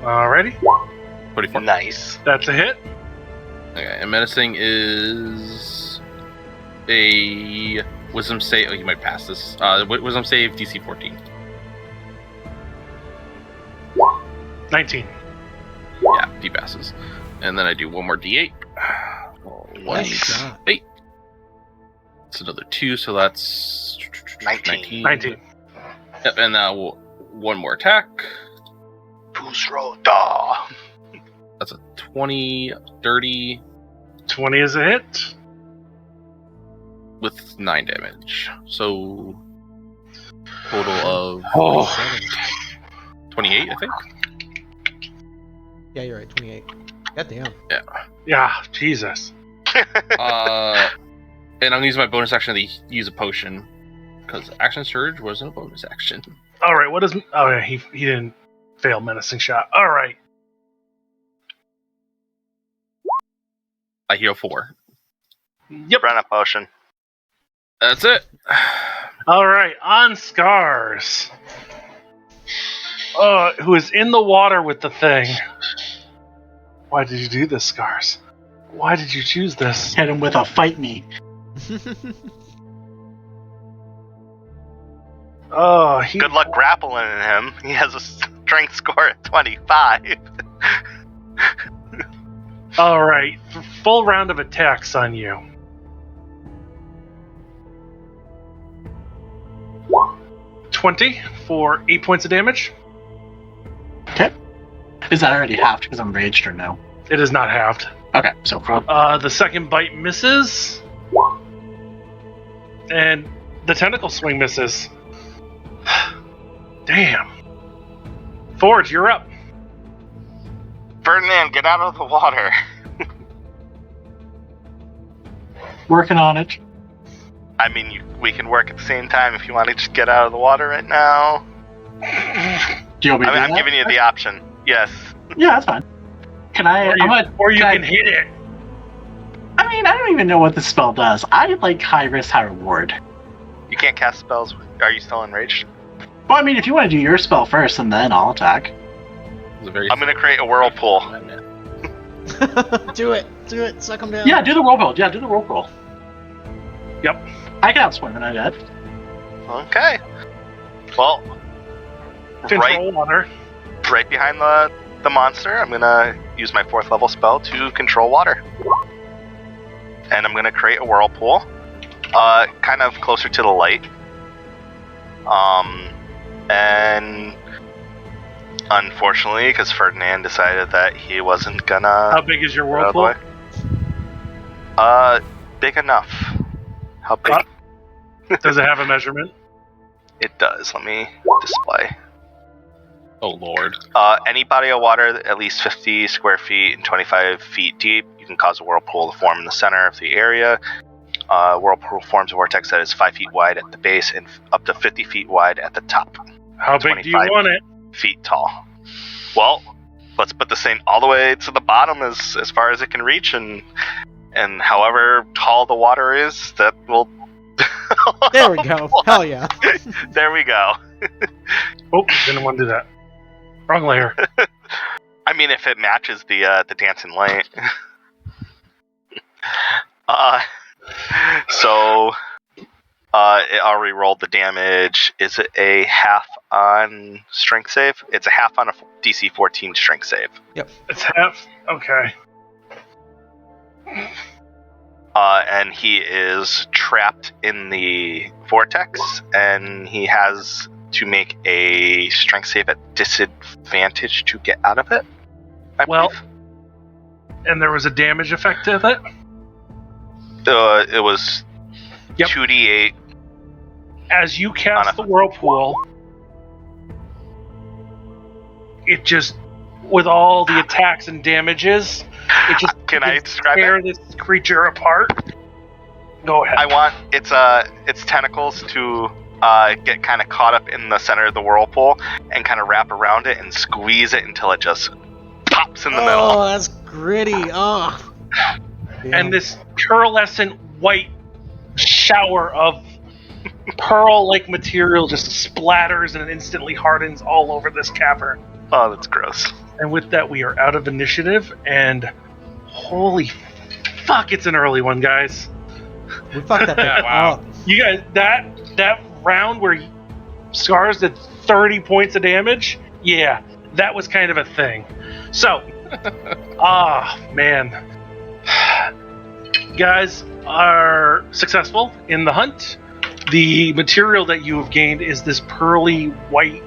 Alrighty.
24.
Nice.
That's a hit.
Okay, and menacing is a wisdom save. Oh, you might pass this. Wisdom save DC 14.
19.
Yeah, D passes. And then I do one more D8.
Nice shot.
8. It's another 2, so that's
19.
19.
Yep, and now one more attack.
Pusrota.
That's a 20, dirty,
20 is a hit.
with 9 damage. So, total of 28, I think?
Yeah, you're right. 28. God damn.
Yeah, Jesus.
And I'm going to use my bonus action to use a potion. Because action surge wasn't a bonus action.
Alright, what is... Oh, yeah, he didn't fail menacing shot. Alright.
I heal 4.
Yep.
Run a potion.
That's it.
Alright, on Scars. Who is in the water with the thing. Why did you do this, Scars? Why did you choose this?
Hit him with a fight me.
Good luck grappling him. He has a strength score at 25.
Alright, full round of attacks on you. 20 for 8 points of damage.
Okay. Is that already halved because I'm raged or no?
It is not halved.
Okay, so
The second bite misses. And the tentacle swing misses. Damn. Forge, you're up.
Ferdinand, get out of the water.
working on it.
I mean, we can work at the same time if you want to just get out of the water right now.
Do you want me to do
I'm
that?
giving you the option. Yes.
Yeah, that's fine. Can I?
Or you
can
can hit it.
I mean, I don't even know what this spell does. I like high risk, high reward.
You can't cast spells. Are you still enraged?
Well, I mean, if you want to do your spell first and then I'll attack.
I'm going to create a whirlpool.
Do it. Suck him down.
Yeah, do the whirlpool. Yeah, do the whirlpool.
Yep.
I can outswim it, I did.
Okay. Well,
Control water.
right behind the monster, I'm going to use my 4th level spell to control water. And I'm going to create a whirlpool, kind of closer to the light. And unfortunately, because Ferdinand decided that he wasn't gonna...
How big is your whirlpool?
Big enough. How big?
Does it have a measurement?
It does. Let me display.
Oh lord.
Any body of water at least 50 square feet and 25 feet deep, you can cause a whirlpool to form in the center of the area. Whirlpool forms a vortex that is 5 feet wide at the base and up to 50 feet wide at the top.
How big do you want it?
Feet tall. Well, let's put this thing all the way to the bottom as far as it can reach, and however tall the water is, that will...
There we go. Hell yeah.
There we go.
Oh, didn't want to do that. Wrong layer.
I mean, if it matches the dancing light. So, it already rolled the damage. Is it a half on strength save? It's a half on a DC 14 strength save.
Yep.
It's half. Okay.
And he is trapped in the vortex, and he has to make a strength save at disadvantage to get out of it. I believe.
And there was a damage effect to it?
It was
Yep.
2d8.
As you cast the whirlpool, it just, with all the attacks and damages, it just
Can I describe
tear
it?
this creature apart. Go ahead.
I want its tentacles to get kind of caught up in the center of the whirlpool and kind of wrap around it and squeeze it until it just pops in the middle.
Oh, that's gritty. Oh.
And this pearlescent white shower of pearl-like material just splatters and instantly hardens all over this cavern.
Oh, that's gross.
And with that, we are out of initiative, and holy fuck, it's an early one, guys.
We fucked that thing
Wow.
up.
You guys, that round where Scars did 30 points of damage, yeah, that was kind of a thing. So, man. Guys are successful in the hunt. The material that you have gained is this pearly white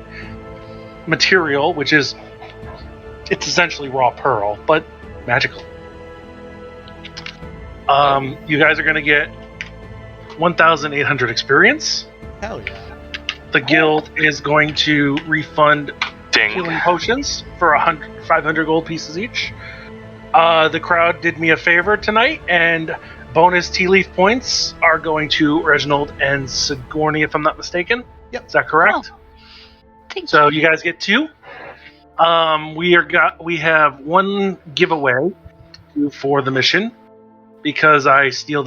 material, which is, it's essentially raw pearl, but magical. You guys are going to get 1,800 experience.
Hell yeah.
The guild is going to refund
Ding.
healing potions for 500 gold pieces each. The crowd did me a favor tonight, and bonus Tealeaf points are going to Reginald and Sigourney, if I'm not mistaken.
Yep.
Is that correct?
Thank
So you guys get 2. We have 1 giveaway for the mission because I stole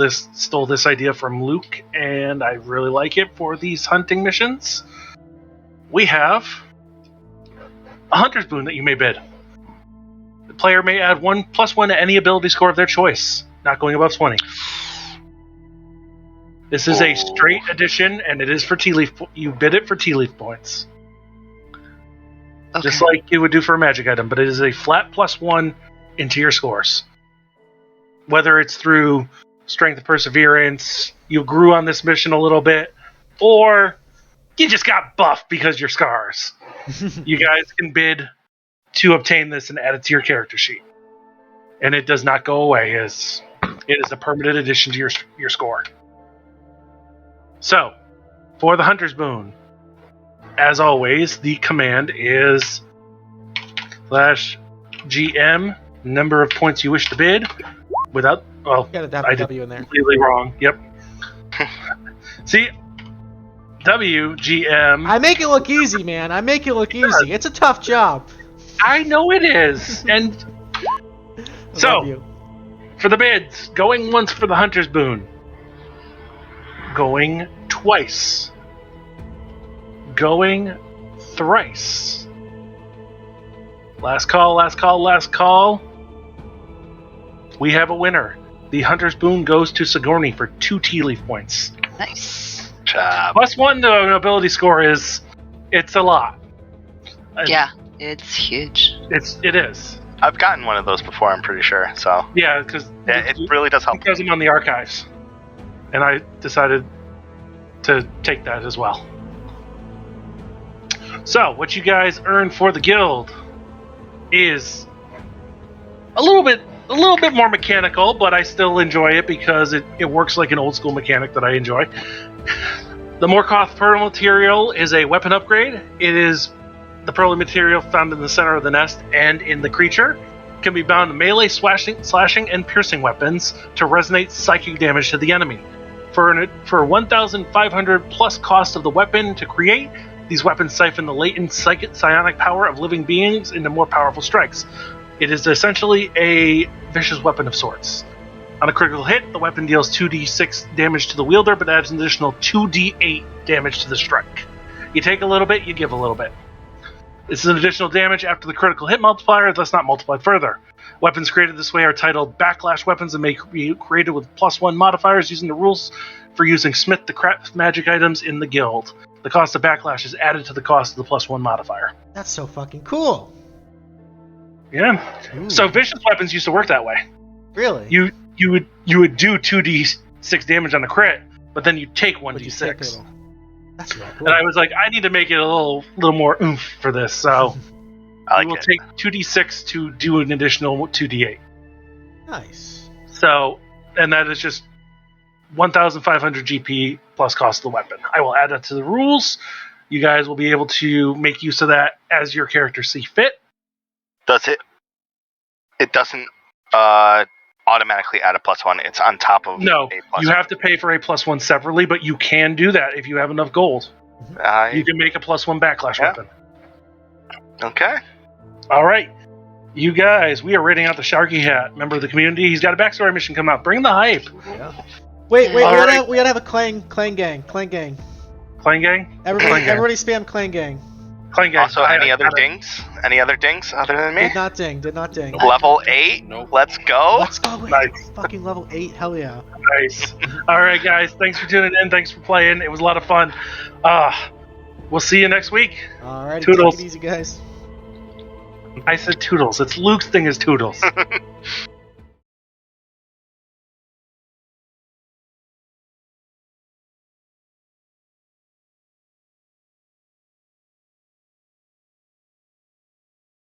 this idea from Luke, and I really like it for these hunting missions. We have a hunter's boon that you may bid. The player may add 1+1 to any ability score of their choice, not going above 20. This is a straight edition, and it is for Tealeaf. You bid it for Tealeaf points.
Okay.
Just like you would do for a magic item, but it is a flat +1 into your scores. Whether it's through strength of perseverance, you grew on this mission a little bit, or you just got buffed because you're Scars. You guys can bid to obtain this and add it to your character sheet. And it does not go away, as it is a permanent addition to your score. So, for the Hunter's Boon, as always, the command is /GM, number of points you wish to bid, without, well,
You gotta have
I
a
did
W in there.
completely wrong, yep. See, WGM.
I make it look easy, man. I make it look easy. It's a tough job.
I know it is. And
I
so,
love you.
for the bids, going once for the Hunter's Boon. Going twice. Going thrice. Last call, last call, last call. We have a winner. The Hunter's Boon goes to Sigourney for 2 Tealeaf points.
Nice.
Job.
+1 to an ability score it's a lot.
Yeah, it's huge.
It is.
I've gotten one of those before, I'm pretty sure. So
Yeah, because
it really does help.
because I'm on the archives. And I decided to take that as well. So, what you guys earn for the guild is a little bit more mechanical, but I still enjoy it because it works like an old school mechanic that I enjoy. The Morkoth pearl material is a weapon upgrade. It is the pearly material found in the center of the nest and in the creature. Can be bound to melee, slashing, and piercing weapons to resonate psychic damage to the enemy. For 1,500 plus cost of the weapon to create, these weapons siphon the latent psionic power of living beings into more powerful strikes. It is essentially a vicious weapon of sorts. On a critical hit, the weapon deals 2d6 damage to the wielder, but adds an additional 2d8 damage to the strike. You take a little bit, you give a little bit. This is an additional damage after the critical hit multiplier, thus not multiplied further. Weapons created this way are titled Backlash weapons and may be created with +1 modifiers using the rules for using Smith the Craft magic items in the guild. The cost of Backlash is added to the cost of the +1 modifier.
That's so fucking cool.
Yeah.
Ooh.
So vicious weapons used to work that way.
Really?
You would do 2d6 damage on a crit, but then you take
But you
1d6.
take it all. That's really cool.
And I was like, I need to make it a little more oomph for this, so
I
we
like
will
it.
take 2d6 to do an additional 2d8.
Nice.
So, and that is just 1,500 GP plus cost of the weapon. I will add that to the rules. You guys will be able to make use of that as your character see fit.
Does it? It doesn't automatically add a +1. It's on top of
No,
a +1.
you have to pay for a +1 separately, but you can do that if you have enough gold. You can make a +1 backlash
Yeah.
weapon.
Okay.
All right. You guys, we are raiding out the Sharky Hat, member of the community. He's got a backstory mission coming up. Bring the hype.
Yeah. Wait,
All
we gotta,
right.
we gotta have a clang gang.
Clang gang?
Everybody,
Clang gang.
everybody spam clang gang.
Clang gang.
Also, any other dings? Any other dings other than me?
Did not ding.
Level 8.
Nope.
Let's go.
Let's go.
Nice.
Fucking level 8, hell yeah.
Nice. All right, guys. Thanks for tuning in. Thanks for playing. It was a lot of fun. We'll see you next week.
Alright,
Toodles.
take it easy, guys.
I said Toodles. It's Luke's thing is Toodles.